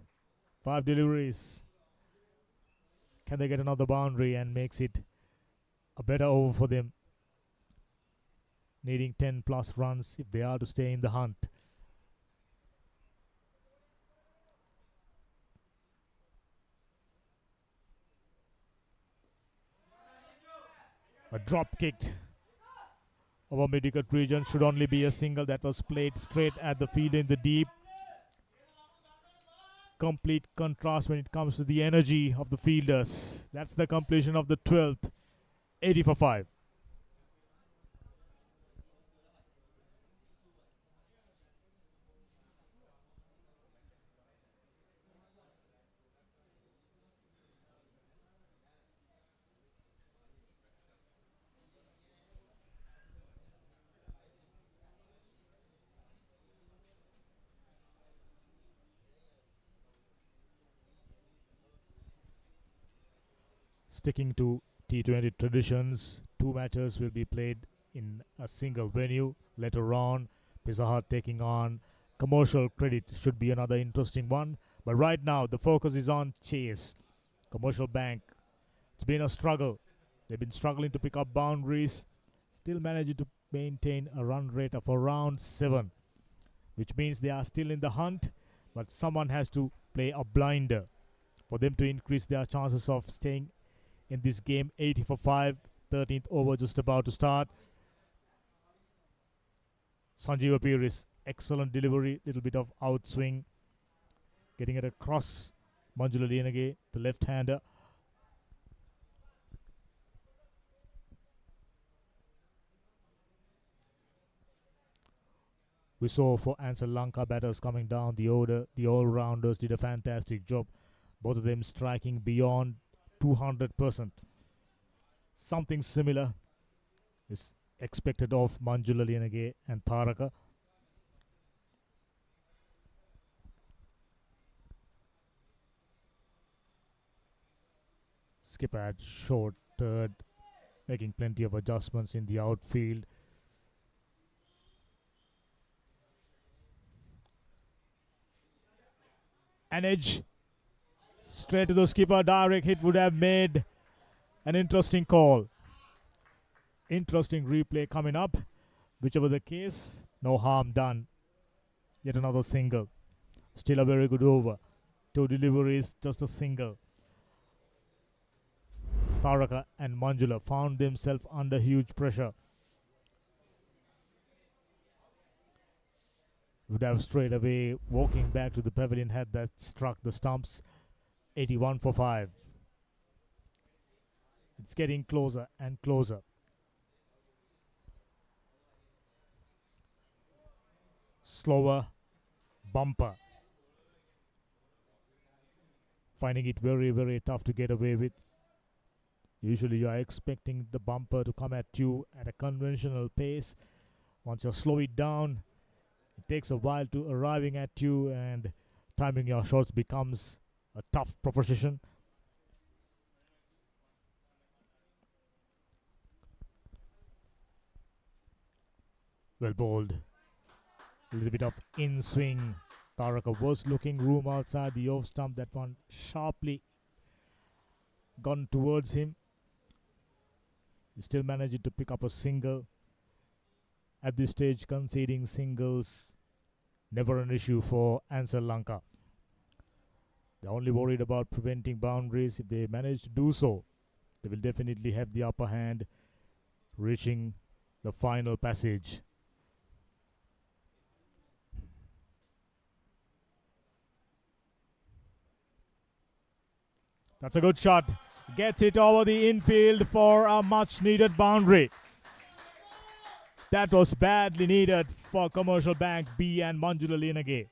5 deliveries. Can they get another boundary and makes it a better over for them? Needing 10 plus runs if they are to stay in the hunt. A drop kicked over mid-wicket region. Should only be a single. That was played straight at the field in the deep. Complete contrast when it comes to the energy of the fielders. That's the completion of the 12th. 80 for 5. Sticking to T20 traditions, 2 matches will be played in a single venue. Later on, Pizza Hut taking on Commercial Credit should be another interesting one. But right now, the focus is on Chase. Commercial Bank, it's been a struggle. They've been struggling to pick up boundaries, still managing to maintain a run rate of around 7, which means they are still in the hunt, but someone has to play a blinder for them to increase their chances of staying in this game. 80 for 5, 13th over just about to start. Sanjeev Piris, excellent delivery, little bit of outswing, getting it across. Manjula Lienage, the left-hander. We saw for Ansell Lanka batters coming down the order. The all-rounders did a fantastic job. Both of them striking beyond 200%. Something similar is expected of Manjula Lienage and Tharaka. Skipper at short third, making plenty of adjustments in the outfield. An edge straight to the skipper. Direct hit would have made an interesting call. Interesting replay coming up. Whichever the case, no harm done. Yet another single. Still a very good over. 2 deliveries, just a single. Tharaka and Manjula found themselves under huge pressure. Would have straight away walking back to the pavilion had that struck the stumps. 81 for 5. It's getting closer and closer. Slower bumper. Finding it very, very tough to get away with. Usually you are expecting the bumper to come at you at a conventional pace. Once you slow it down, it takes a while to arriving at you, and timing your shots becomes a tough proposition. Well bowled. A little bit of in swing. Tharaka was looking room outside the off stump. That one sharply gone towards him. He still managed to pick up a single. At this stage, conceding singles never an issue for Ansell Lanka. They're only worried about preventing boundaries. If they manage to do so, they will definitely have the upper hand, reaching the final passage. That's a good shot. Gets it over the infield for a much needed boundary. That was badly needed for Commercial Bank B and Manjula Lienage.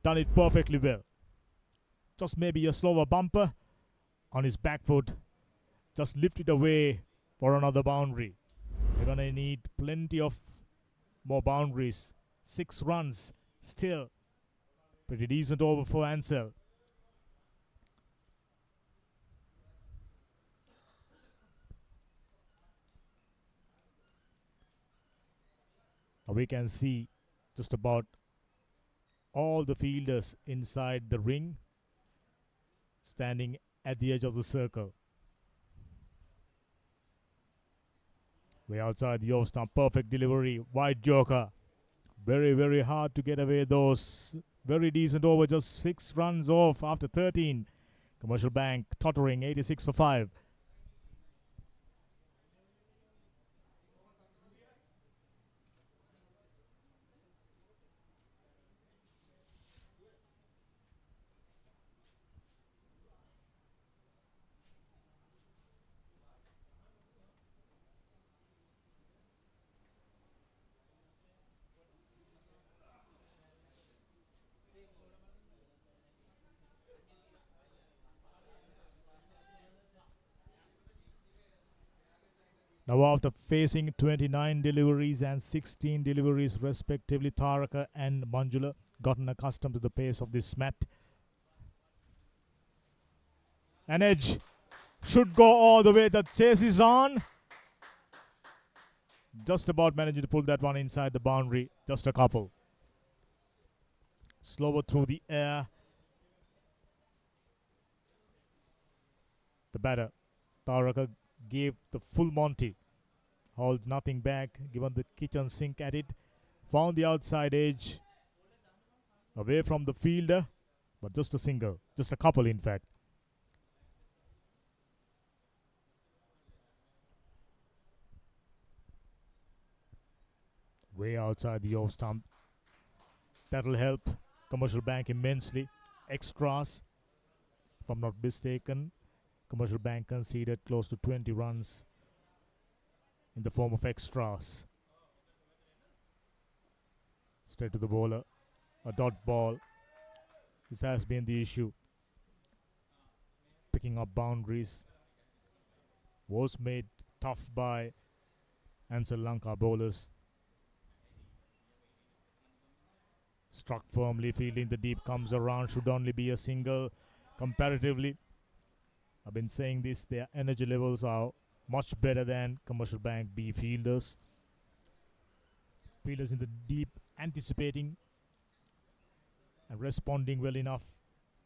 Done it perfectly well. Just maybe a slower bumper on his back foot. Just lift it away for another boundary. They're going to need plenty of more boundaries. 6 runs still. Pretty decent over for Ansell. We can see just about all the fielders inside the ring standing at the edge of the circle. Way outside the off stump, perfect delivery, wide joker. Very, very hard to get away those. Very decent over, just 6 runs off after 13. Commercial Bank tottering 86 for 5. Now after facing 29 deliveries and 16 deliveries respectively, Tharaka and Manjula gotten accustomed to the pace of this mat. An edge should go all the way. The chase is on. Just about managing to pull that one inside the boundary. Just a couple. Slower through the air. The batter, Taraka, gave the full Monty. Holds nothing back, given the kitchen sink at it. Found the outside edge. Away from the fielder. But just a single. Just a couple, in fact. Way outside the off stump. That'll help Commercial Bank immensely. Extras, if I'm not mistaken. Commercial Bank conceded close to 20 runs in the form of extras. Straight to the bowler. A dot ball. This has been the issue. Picking up boundaries was made tough by Ansell Lanka bowlers. Struck firmly, fielding the deep, comes around, should only be a single. Comparatively, I've been saying this, their energy levels are much better than Commercial Bank B fielders. Fielders in the deep, anticipating and responding well enough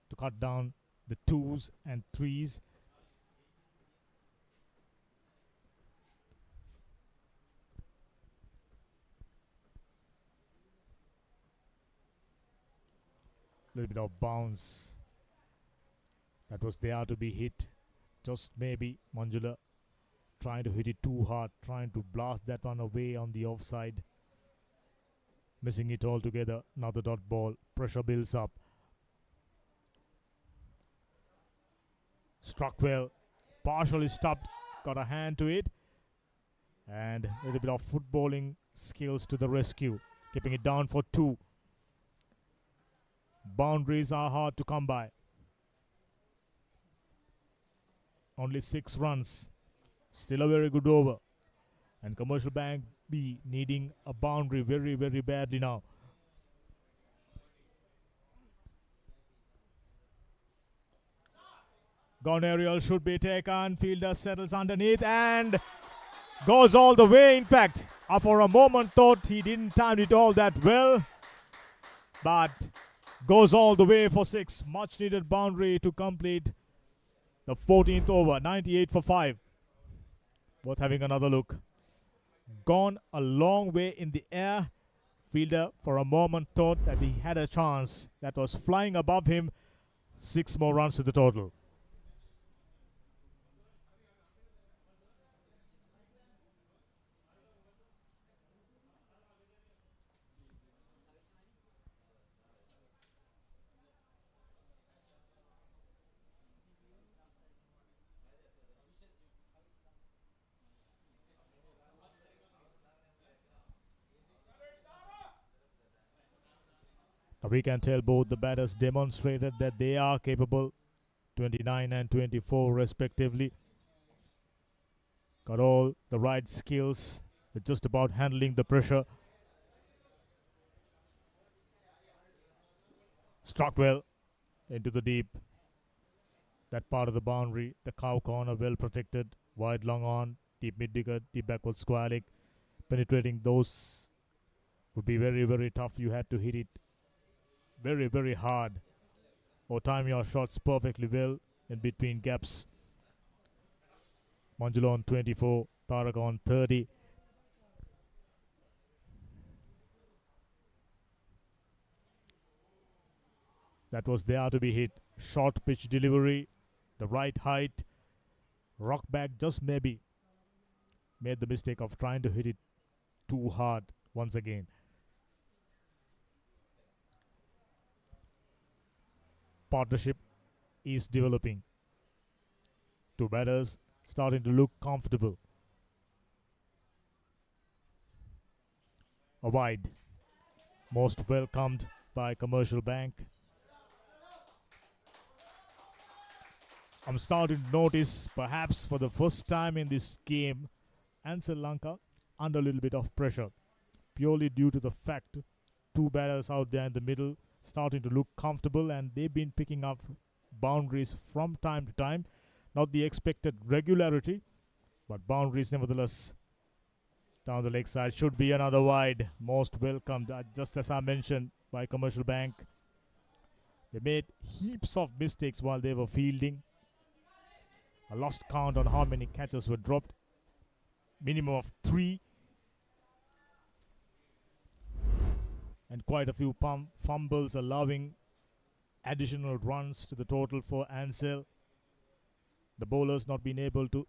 to cut down the 2s and 3s. Little bit of bounce that was there to be hit. Just maybe Manjula trying to hit it too hard, trying to blast that one away on the offside. Missing it altogether. Another dot ball. Pressure builds up. Struck well. Partially stopped. Got a hand to it. And a little bit of footballing skills to the rescue. Keeping it down for 2. Boundaries are hard to come by. Only 6 runs. Still a very good over. And Commercial Bank B needing a boundary very, very badly now. Gone aerial should be taken. Fielder settles underneath and goes all the way. In fact, I for a moment thought he didn't time it all that well. But goes all the way for 6. Much needed boundary to complete the 14th over. 98 for 5. Worth having another look. Gone a long way in the air. Fielder for a moment thought that he had a chance. That was flying above him. 6 more runs to the total. We can tell both the batters demonstrated that they are capable. 29 and 24 respectively. Got all the right skills with just about handling the pressure. Struck well into the deep. That part of the boundary, the cow corner well protected. Wide long on, deep mid wicket, deep backward square leg. Penetrating those would be very, very tough. You had to hit it very, very hard or time your shots perfectly well in between gaps. Manjula on 24, Tarak on 30. That was there to be hit. Short pitch delivery, the right height. Rock back just maybe made the mistake of trying to hit it too hard once again. Partnership is developing. 2 batters starting to look comfortable. A wide. Most welcomed by Commercial Bank. I'm starting to notice, perhaps for the first time in this game, Ansell Lanka under a little bit of pressure. Purely due to the fact 2 batters out there in the middle starting to look comfortable, and they've been picking up boundaries from time to time. Not the expected regularity, but boundaries nevertheless. Down the leg side should be another wide. Most welcome, just as I mentioned, by Commercial Bank. They made heaps of mistakes while they were fielding. I lost count on how many catches were dropped. Minimum of 3. And quite a few fumbles, allowing additional runs to the total for Ansell. The bowlers not being able to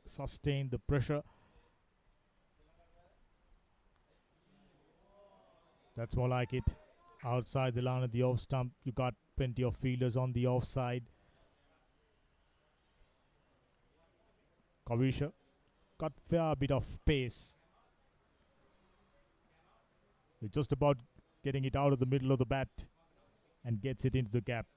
sustain the pressure. That's more like it. Outside the line of the off stump, you got plenty of fielders on the offside. Kavisha got fair bit of pace. He's just about getting it out of the middle of the bat and gets it into the gap.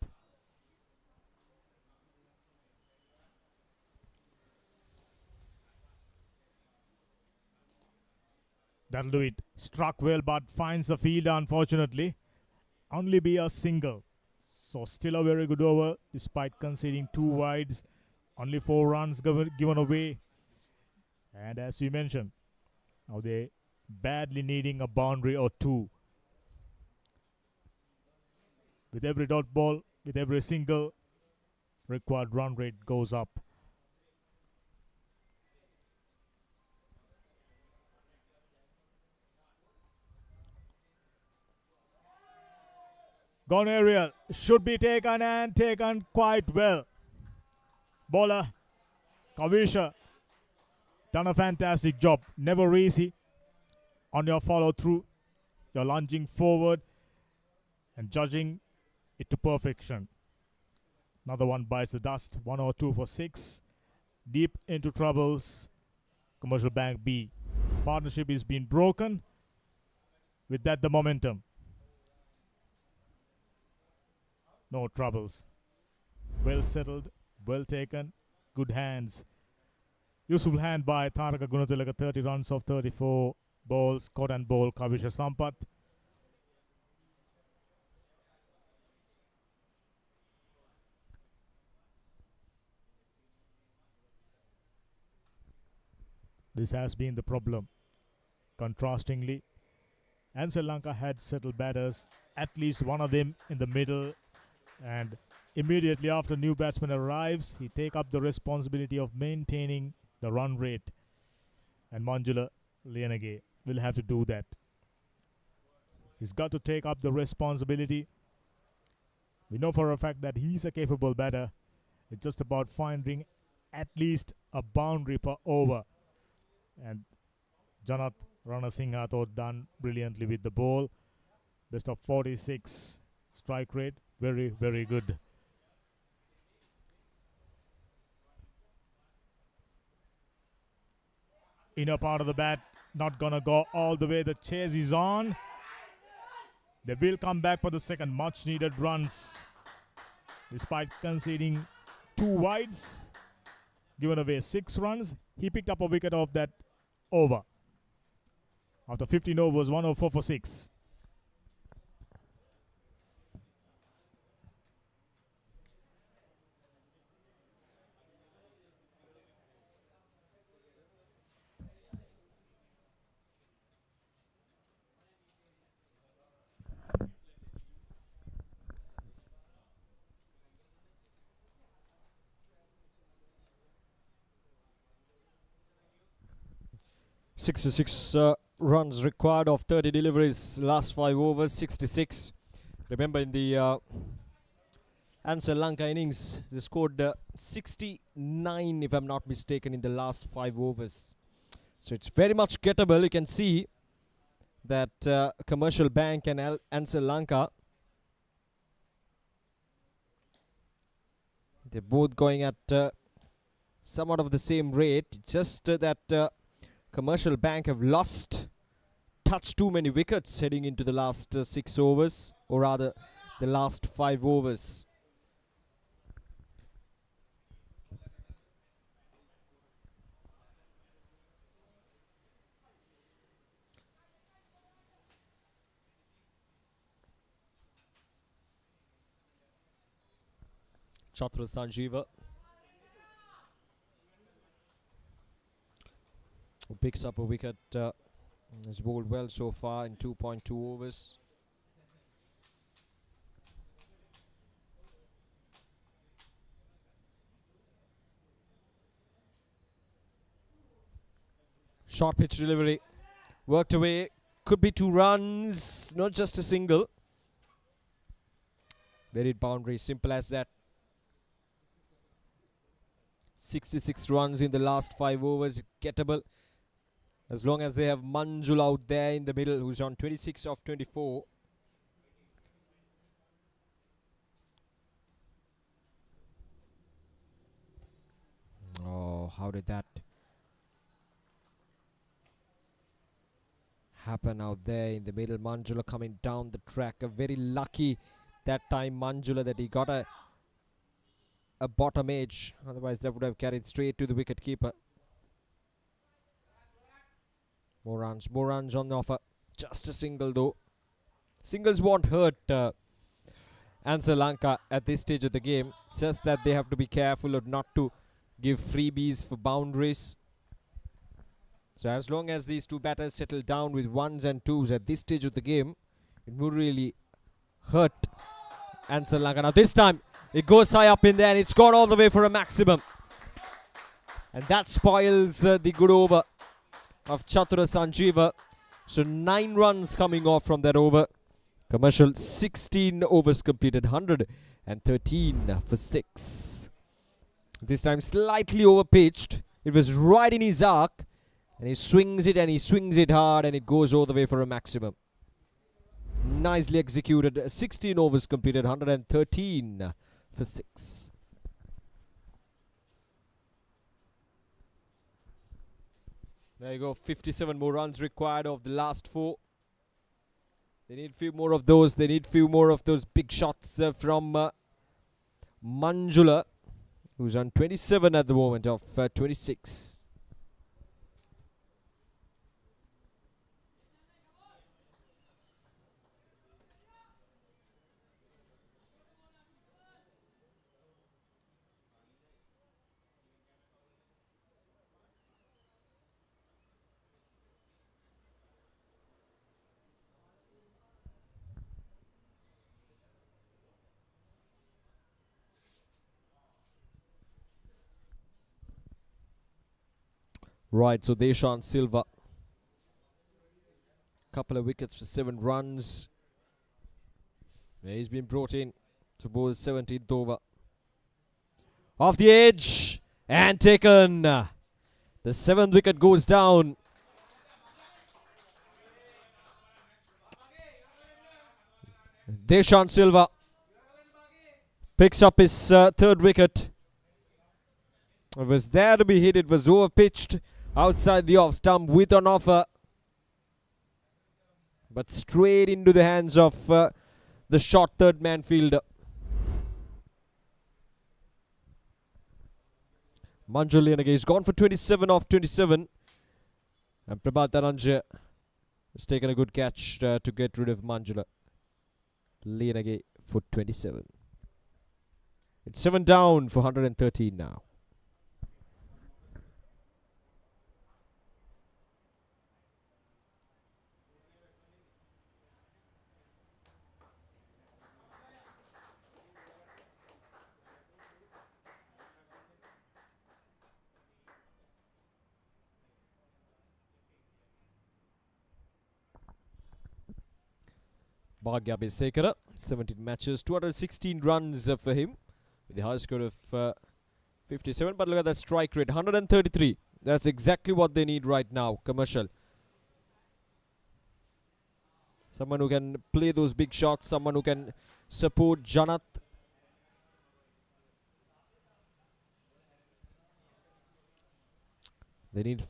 That'll do it. Struck well, but finds the fielder, unfortunately. Only be a single. So still a very good over, despite conceding 2 wides. Only 4 runs given away. And as we mentioned, now they badly needing a boundary or 2. With every dot ball, with every single, required run rate goes up. Gone aerial, should be taken and taken quite well. Bowler, Kavisha, done a fantastic job. Never easy on your follow through. You're lunging forward and judging it to perfection. Another one bites the dust. 1 or 2 for 6. Deep into troubles. Commercial Bank B. Partnership is being broken. With that, the momentum. No troubles. Well settled, well taken, good hands. Useful hand by Tharaka Gunatilaka, 30 runs of 34 balls, caught and bowl, Kavisha Sampath. This has been the problem. Contrastingly, Ansell Lanka had settled batters, at least one of them in the middle, and immediately after new batsman arrives, he take up the responsibility of maintaining the run rate. And Manjula Lianage will have to do that. He's got to take up the responsibility. We know for a fact that he's a capable batter. It's just about finding at least a boundary per over. And Janath Ranasinghe thought done brilliantly with the ball. Best of 46 strike rate. Very, very good. Inner part of the bat, not gonna go all the way. The chase is on. They will come back for the second. Much needed runs. Despite conceding 2 wides, given away 6 runs, he picked up a wicket off that over. After 15 overs, 104 for 6. Six runs required of 30 deliveries, last 5 overs, 66. Remember in the Ansell Lanka innings, they scored 69 if I'm not mistaken in the last 5 overs. So it's very much gettable. You can see that Commercial Bank and Ansell Lanka, they're both going at somewhat of the same rate, just that Commercial Bank have touched too many wickets heading into the last 6 overs, or rather the last 5 overs. Sanjeeva, who picks up a wicket, has bowled well so far in 2.2 overs. Short pitch delivery, worked away, could be 2 runs, not just a single. They did boundary, simple as that. 66 runs in the last 5 overs, gettable. As long as they have Manjula out there in the middle, who's on 26 of 24. Oh, how did that happen out there in the middle? Manjula coming down the track. A very lucky that time Manjula that he got a bottom edge. Otherwise that would have carried straight to the wicket keeper. More runs on the offer. Just a single though. Singles won't hurt Ansell Lanka at this stage of the game. It's just that they have to be careful of not to give freebies for boundaries. So as long as these 2 batters settle down with 1s and 2s at this stage of the game, it would really hurt Ansell Lanka. Now this time it goes high up in there and it's gone all the way for a maximum. And that spoils the good over of Sanjeeva. So 9 runs coming off from that over. Commercial 16 overs completed, 113 for 6. This time slightly over pitched. It was right in his arc. And he swings it hard and it goes all the way for a maximum. Nicely executed. 16 overs completed, 113 for 6. There you go, 57 more runs required of the last 4. They need few more of those. They need few more of those big shots from Manjula, who's on 27 at the moment of 26. Right, so Deshan Silva. Couple of wickets for 7 runs. Yeah, he's been brought in to bowl the 17th over. Off the edge and taken. The 7th wicket goes down. Deshan Silva picks up his 3rd wicket. It was there to be hit. It was over pitched outside the off stump with an offer, but straight into the hands of the short 3rd man fielder. Manjula he's gone for 27 off 27, and Prabhat Dhananjay has taken a good catch to get rid of Manjula. Lianage for 27. It's 7 down for 113 now. Bhagya Besekara, 17 matches, 216 runs for him, with the highest score of 57. But look at that strike rate, 133. That's exactly what they need right now, Commercial. Someone who can play those big shots, someone who can support Janath. They need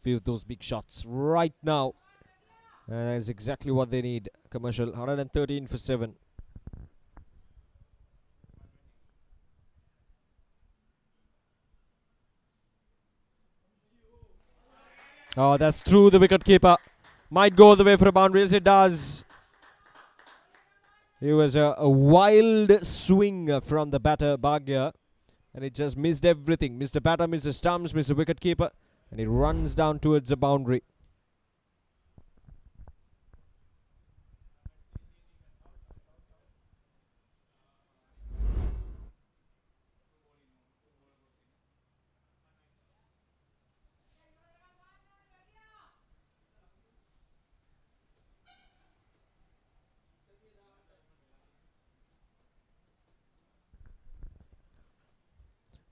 few of those big shots right now. That's exactly what they need, Commercial. 113 for 7. Oh, that's through the wicket keeper. Might go the way for a boundary. Yes, it does. It was a wild swing from the batter Bhagia, and it just missed everything. Missed the batter, missed the stumps, missed the wicket keeper, and it runs down towards the boundary.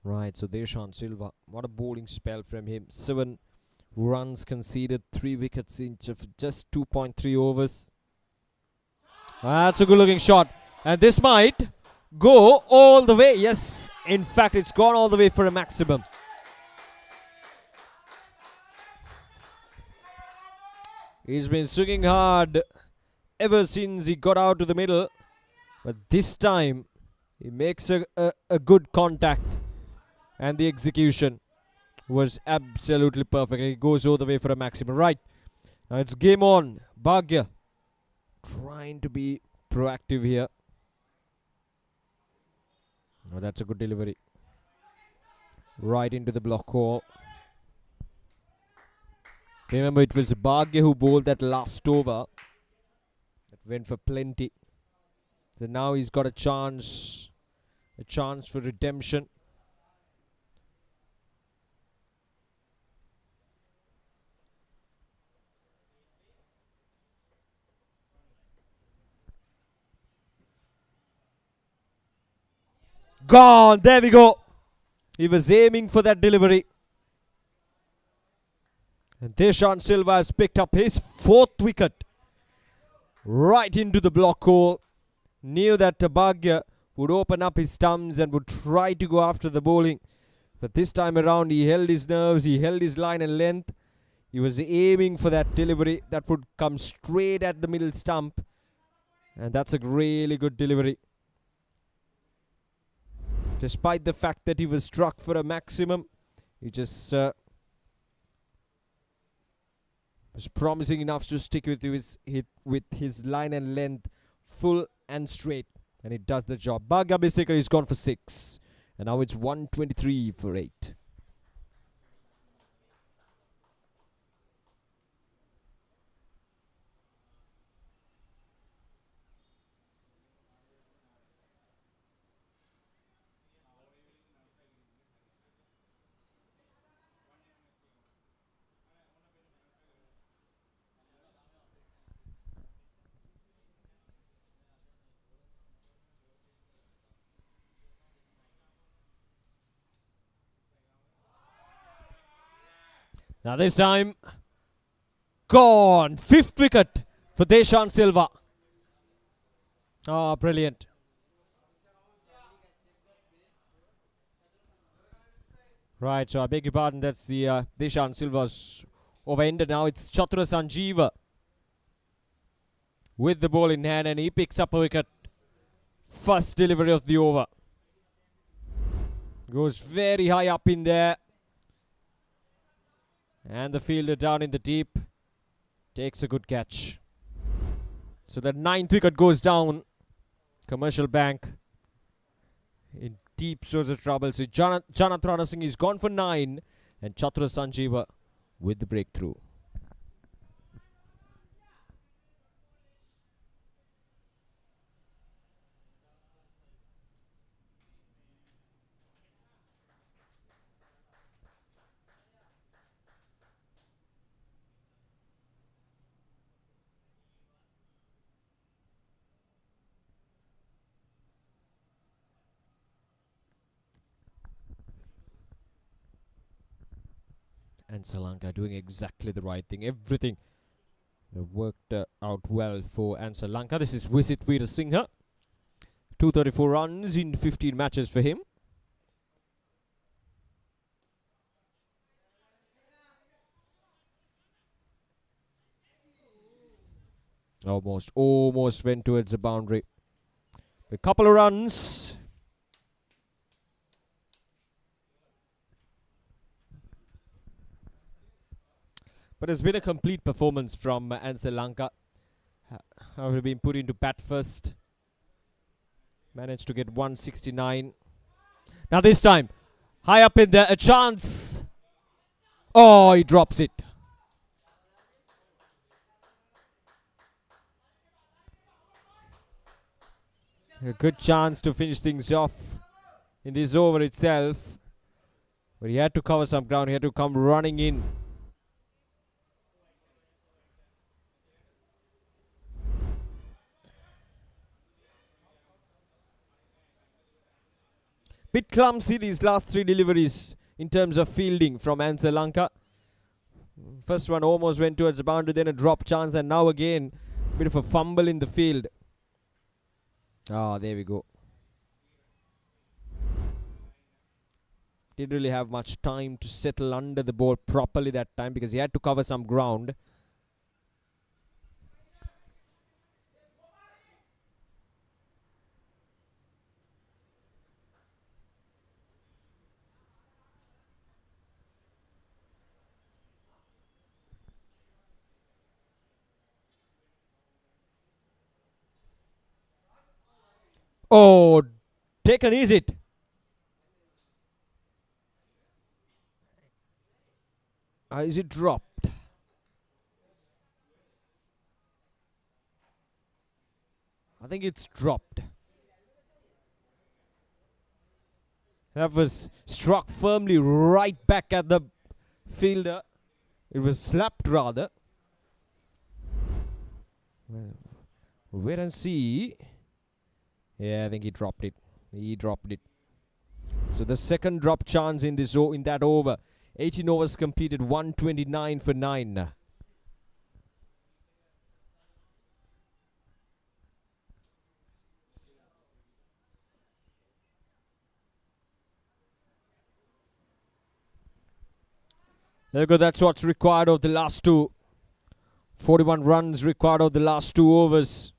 Right, so Deshan Silva, what a bowling spell from him. 7 runs conceded, 3 wickets in just 2.3 overs. That's a good looking shot. And this might go all the way. Yes, in fact, it's gone all the way for a maximum. He's been swinging hard ever since he got out to the middle. But this time, he makes a good contact. And the execution was absolutely perfect. He goes all the way for a maximum. Right. Now it's game on. Bhagia trying to be proactive here. Oh, that's a good delivery. Right into the block hole. Remember, it was Bhagia who bowled that last over. That went for plenty. So now he's got a chance for redemption. Gone. There we go. He was aiming for that delivery. And Deshan Silva has picked up his 4th wicket. Right into the block hole. Knew that Bhagia would open up his stumps and would try to go after the bowling. But this time around, he held his nerves. He held his line and length. He was aiming for that delivery that would come straight at the middle stump. And that's a really good delivery. Despite the fact that he was struck for a maximum, he just was promising enough to stick with his line and length full and straight. And it does the job. Bhagia basically is gone for 6. And now it's 123 for 8. Now this time, gone. 5th wicket for Deshan Silva. Oh, brilliant. Right, so I beg your pardon, that's the Deshan Silva's over ended. Now it's Counterattack Sanjeeva with the ball in hand, and he picks up a wicket. First delivery of the over. Goes very high up in there. And the fielder down in the deep takes a good catch. So the 9th wicket goes down. Commercial Bank in deep sorts of trouble. So Janat Rana Singh is gone for 9. And Counterattack Sanjeeva with the breakthrough. Ansell Lanka doing exactly the right thing. Everything worked out well for Ansell Lanka. This is Visit Veerasinghe. 234 runs in 15 matches for him. Almost went towards the boundary. A couple of runs. But it's been a complete performance from Ansell Lanka. Having been put into bat first. Managed to get 169. Now this time, high up in there, a chance. Oh, he drops it. A good chance to finish things off in this over itself. But he had to cover some ground. He had to come running in. Bit clumsy these last 3 deliveries in terms of fielding from Ansell Lanka. First one almost went towards the boundary, then a drop chance, and now again a bit of a fumble in the field. Ah, there we go. Didn't really have much time to settle under the ball properly that time because he had to cover some ground. Oh, taken is it? Is it dropped? I think it's dropped. That was struck firmly right back at the fielder. It was slapped rather. Well, wait and see. Yeah, I think he dropped it. He dropped it. So the second drop chance in this in that over. 18 overs completed, 129 for 9. There you go, that's what's required of the last 2. 41 runs required of the last 2 overs.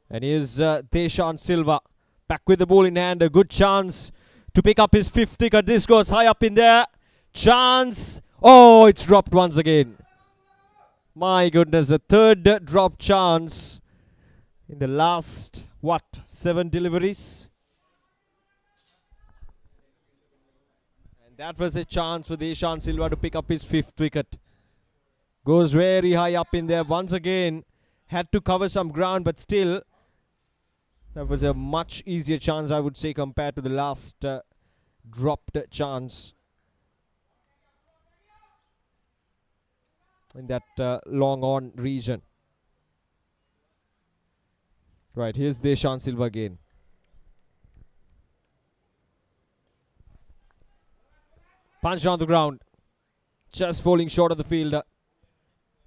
And here's Deshan Silva back with the ball in hand. A good chance to pick up his 5th wicket. This goes high up in there. Chance. Oh, it's dropped once again. My goodness, the 3rd drop chance in the last, 7 deliveries. And that was a chance for Deshan Silva to pick up his 5th wicket. Goes very high up in there once again. Had to cover some ground, but still, that was a much easier chance, I would say, compared to the last dropped chance in that long on region. Right, here's Deshan Silva again. Punched on the ground. Just falling short of the fielder.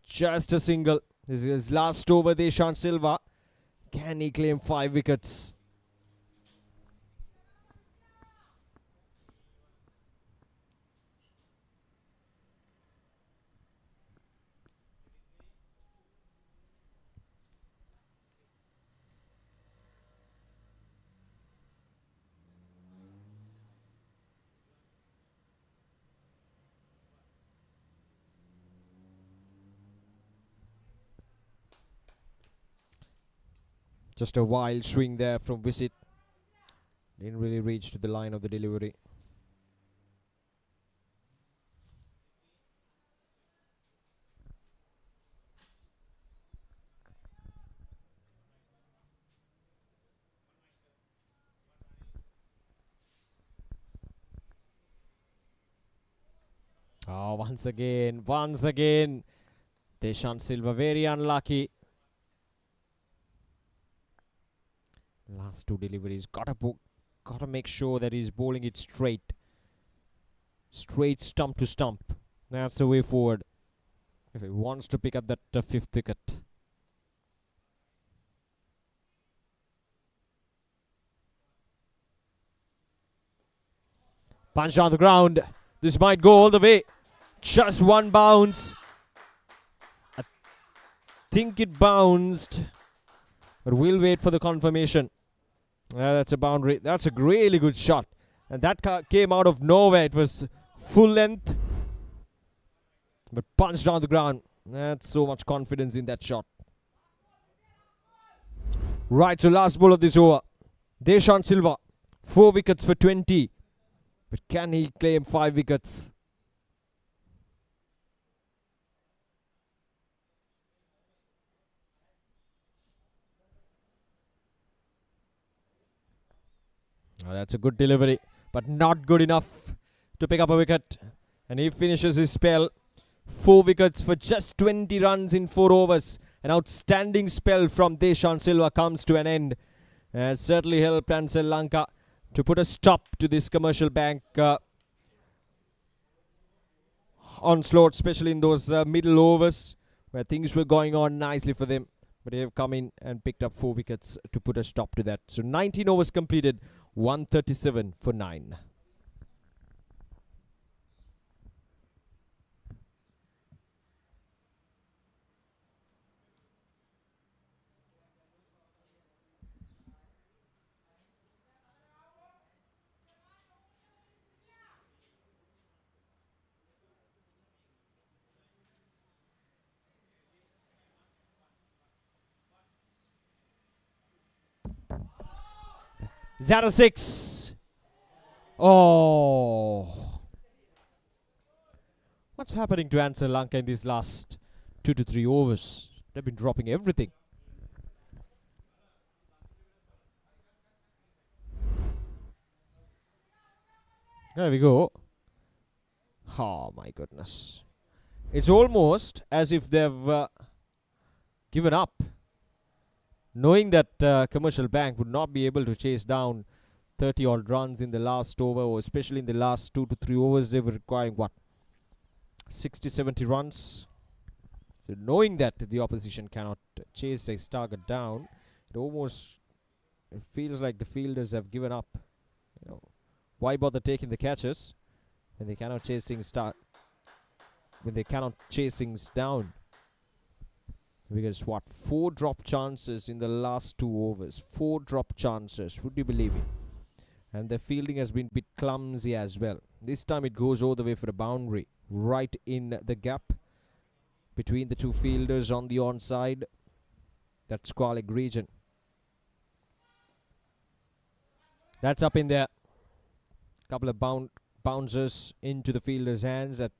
Just a single. This is his last over, Deshan Silva. Can he claim 5 wickets? Just a wild swing there from Wicket. Didn't really reach to the line of the delivery. Oh, once again, Deshan Silva very unlucky. Last 2 deliveries, gotta make sure that he's bowling it straight stump to stump. That's the way forward if he wants to pick up that 5th wicket. Punch on the ground. This might go all the way. Just one bounce. I think it bounced, but we'll wait for the confirmation. That's a boundary. That's a really good shot. And that came out of nowhere. It was full length, but punched on the ground. That's so much confidence in that shot. Right, so last ball of this over. Deshan Silva, 4 wickets for 20. But can he claim 5 wickets? Oh, that's a good delivery, but not good enough to pick up a wicket. And he finishes his spell. 4 wickets for just 20 runs in 4 overs. An outstanding spell from Deshan Silva comes to an end. Has certainly helped Ansell Lanka to put a stop to this Commercial Bank onslaught, especially in those middle overs where things were going on nicely for them. But they have come in and picked up 4 wickets to put a stop to that. So 19 overs completed, 137 for 9. Zero 6. Oh. What's happening to Ansell Lanka in these last 2 to 3 overs? They've been dropping everything. There we go. Oh my goodness. It's almost as if they've given up, knowing that Commercial Bank would not be able to chase down 30 odd runs in the last over, or especially in the last 2 to 3 overs. They were requiring what, 60-70 runs. So knowing that the opposition cannot chase this target down, it feels like the fielders have given up. You know, why bother taking the catches when they cannot chase things down? Because what, 4 drop chances in the last 2 overs. 4 drop chances, would you believe it? And their fielding has been a bit clumsy as well. This time it goes all the way for a boundary, right in the gap between the 2 fielders on the onside. That squalic region. That's up in there. Couple of bouncers into the fielder's hands at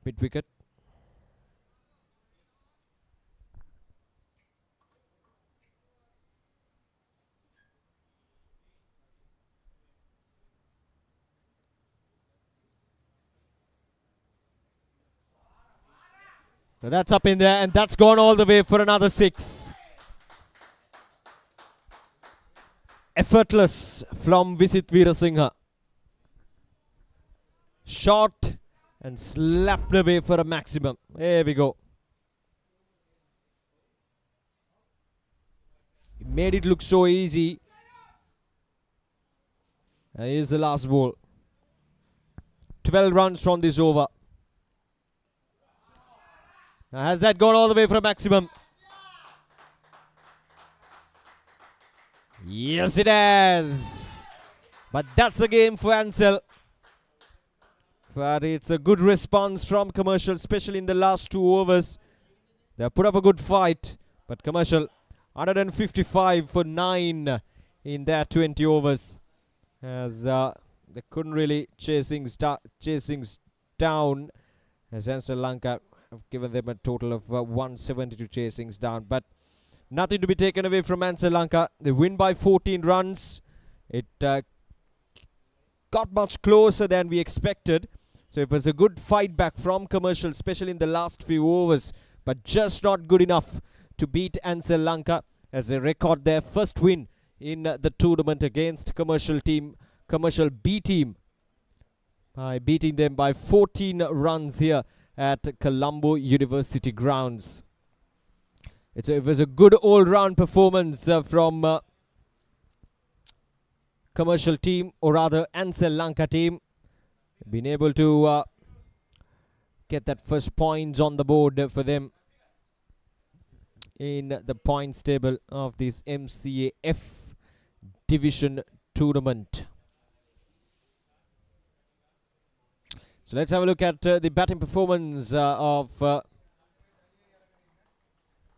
mid-wicket. So that's up in there, and that's gone all the way for another 6. Effortless from Visit Veerasinghe. Shot and slapped away for a maximum. There we go. He made it look so easy. And here's the last ball. 12 runs from this over. Now has that gone all the way for a maximum? Yes, it has. But that's a game for Ansell. But it's a good response from Commercial, especially in the last 2 overs. They put up a good fight. But Commercial, 155 for 9 in their 20 overs. As they couldn't really chase things down. As Ansell Lanka have given them a total of 172 chasings down. But nothing to be taken away from Ansell Lanka. They win by 14 runs. It got much closer than we expected. So it was a good fight back from Commercial, especially in the last few overs. But just not good enough to beat Ansell Lanka as they record their first win in the tournament against Commercial B team. By beating them by 14 runs here at Colombo University grounds. It was a good all-round performance from Commercial team, or rather Ansell Lanka team. Been able to get that first points on the board for them in the points table of this MCAF division tournament. So let's have a look at the batting performance of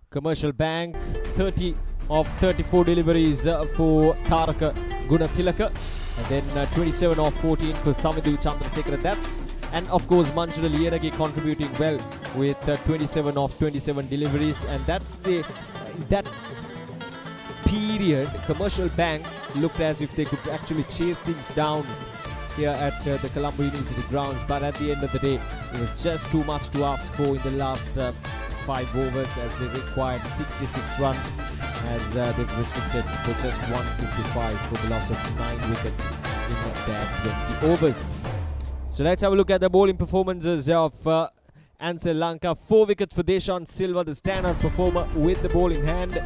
Commercial Bank. 30 of 34 deliveries for Taraka Gunathilaka, and then 27 of 14 for Samithu Chandrasekhara. And of course Manjula Liyanagi contributing well with 27 of 27 deliveries, and that's that period Commercial Bank looked as if they could actually chase things down here at the Colombo University grounds, but at the end of the day it was just too much to ask for in the last 5 overs, as they required 66 runs, as they've restricted for just 155 for the loss of 9 wickets in their 20 overs. So let's have a look at the bowling performances of Ansell Lanka. 4 wickets for Deshan Silva, the standout performer with the ball in hand,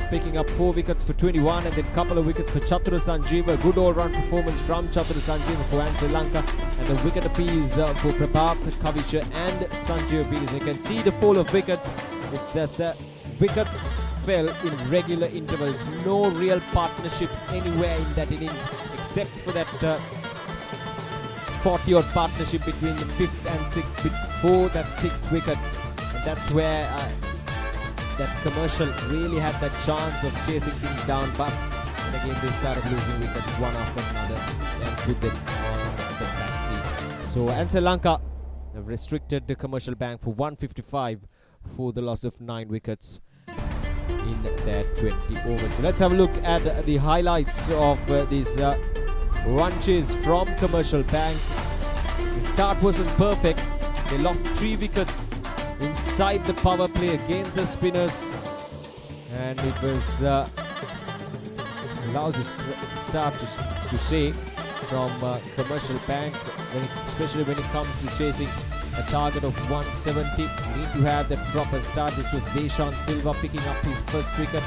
picking up 4 wickets for 21, and then a couple of wickets for Chatura Sanjeeva. Good all-round performance from Chatura Sanjeeva for Ansell Lanka, and the wicket apiece for Prabhat, Kavisha and Sanjeev Beatties. You can see the fall of wickets. It's just the wickets fell in regular intervals. No real partnerships anywhere in that innings, except for that 40-odd partnership between the 5th and 6th before that 6th wicket. And that's where that Commercial really had that chance of chasing things down, but again they started losing wickets one after another and put them on the back seat. So Ansell Lanka have restricted the Commercial Bank for 155 for the loss of 9 wickets in their 20 overs. So let's have a look at the highlights of these run chase from Commercial Bank. The start wasn't perfect. They lost 3 wickets inside the power play against the spinners, and it was lousy start to say from Commercial Bank, especially when it comes to chasing a target of 170. You need to have that proper start. This was Deshan Silva picking up his first wicket,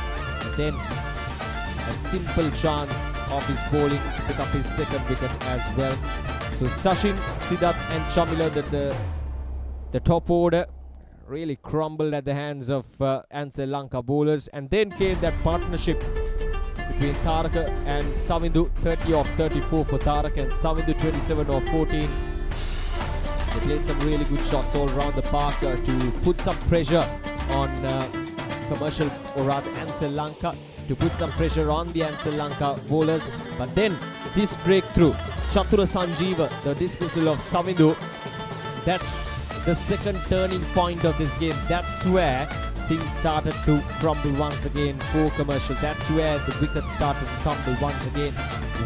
and then a simple chance of his bowling to pick up his second wicket as well. So Sachin, Siddharth and Chamila, the top order, really crumbled at the hands of Ansell Lanka bowlers. And then came that partnership between Taraka and Savindu. 30 of 34 for Taraka and Savindu 27 of 14. They played some really good shots all around the park to put some pressure on Commercial, or rather Ansell Lanka, to put some pressure on the Ansell Lanka bowlers. But then this breakthrough, Chatura Sanjeeva, the dismissal of Savindu, that's the second turning point of this game. That's where things started to crumble once again for Commercial. That's where the wickets started to crumble once again,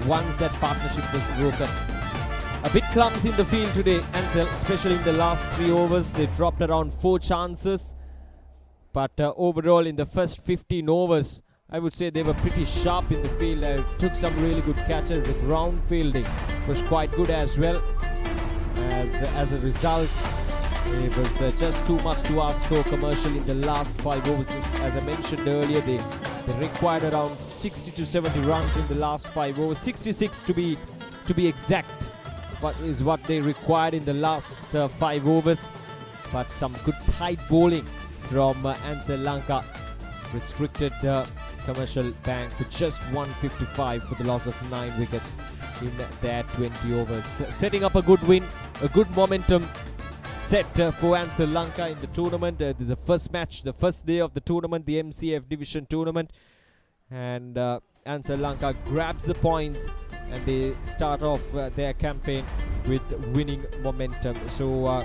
once that partnership was broken. A bit clumsy in the field today, Ansell, especially in the last 3 overs. They dropped around 4 chances, but overall in the first 15 overs, I would say they were pretty sharp in the field. Took some really good catches. The ground fielding was quite good as well. As a result, it was just too much to ask for Commercial in the last 5 overs. As I mentioned earlier, they required around 60 to 70 runs in the last 5 overs. 66 to be exact, what they required in the last 5 overs. But some good tight bowling from Ansell Lanka restricted Commercial Bank for just 155 for the loss of 9 wickets in their 20 overs. Setting up a good win, a good momentum set for Ansell Lanka in the tournament. The first match, the first day of the tournament, the MCF Division tournament. And Ansell Lanka grabs the points and they start off their campaign with winning momentum. So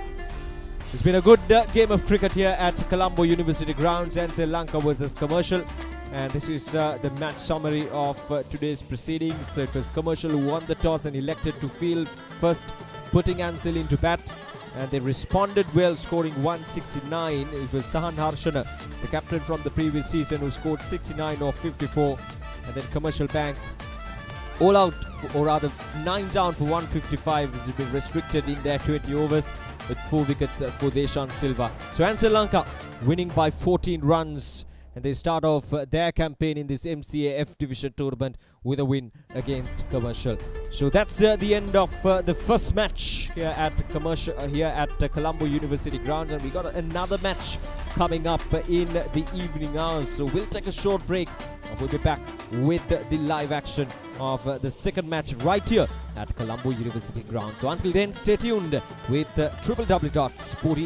it's been a good game of cricket here at Colombo University grounds. Ansell Lanka versus Commercial. And this is the match summary of today's proceedings. So it was Commercial who won the toss and elected to field first, putting Ansell into bat. And they responded well, scoring 169. It was Sahan Harshana, the captain from the previous season, who scored 69 of 54. And then Commercial Bank all out, or rather 9 down for 155, has been restricted in their 20 overs with 4 wickets for Deshan Silva. So Ansell Lanka winning by 14 runs, and they start off their campaign in this MCAF Division tournament with a win against Commercial. So that's the end of the first match here at Colombo University grounds, and we got another match coming up in the evening hours. So we'll take a short break, and we'll be back with the live action of the second match right here at Colombo University grounds. So until then, stay tuned with www.sporty.lk.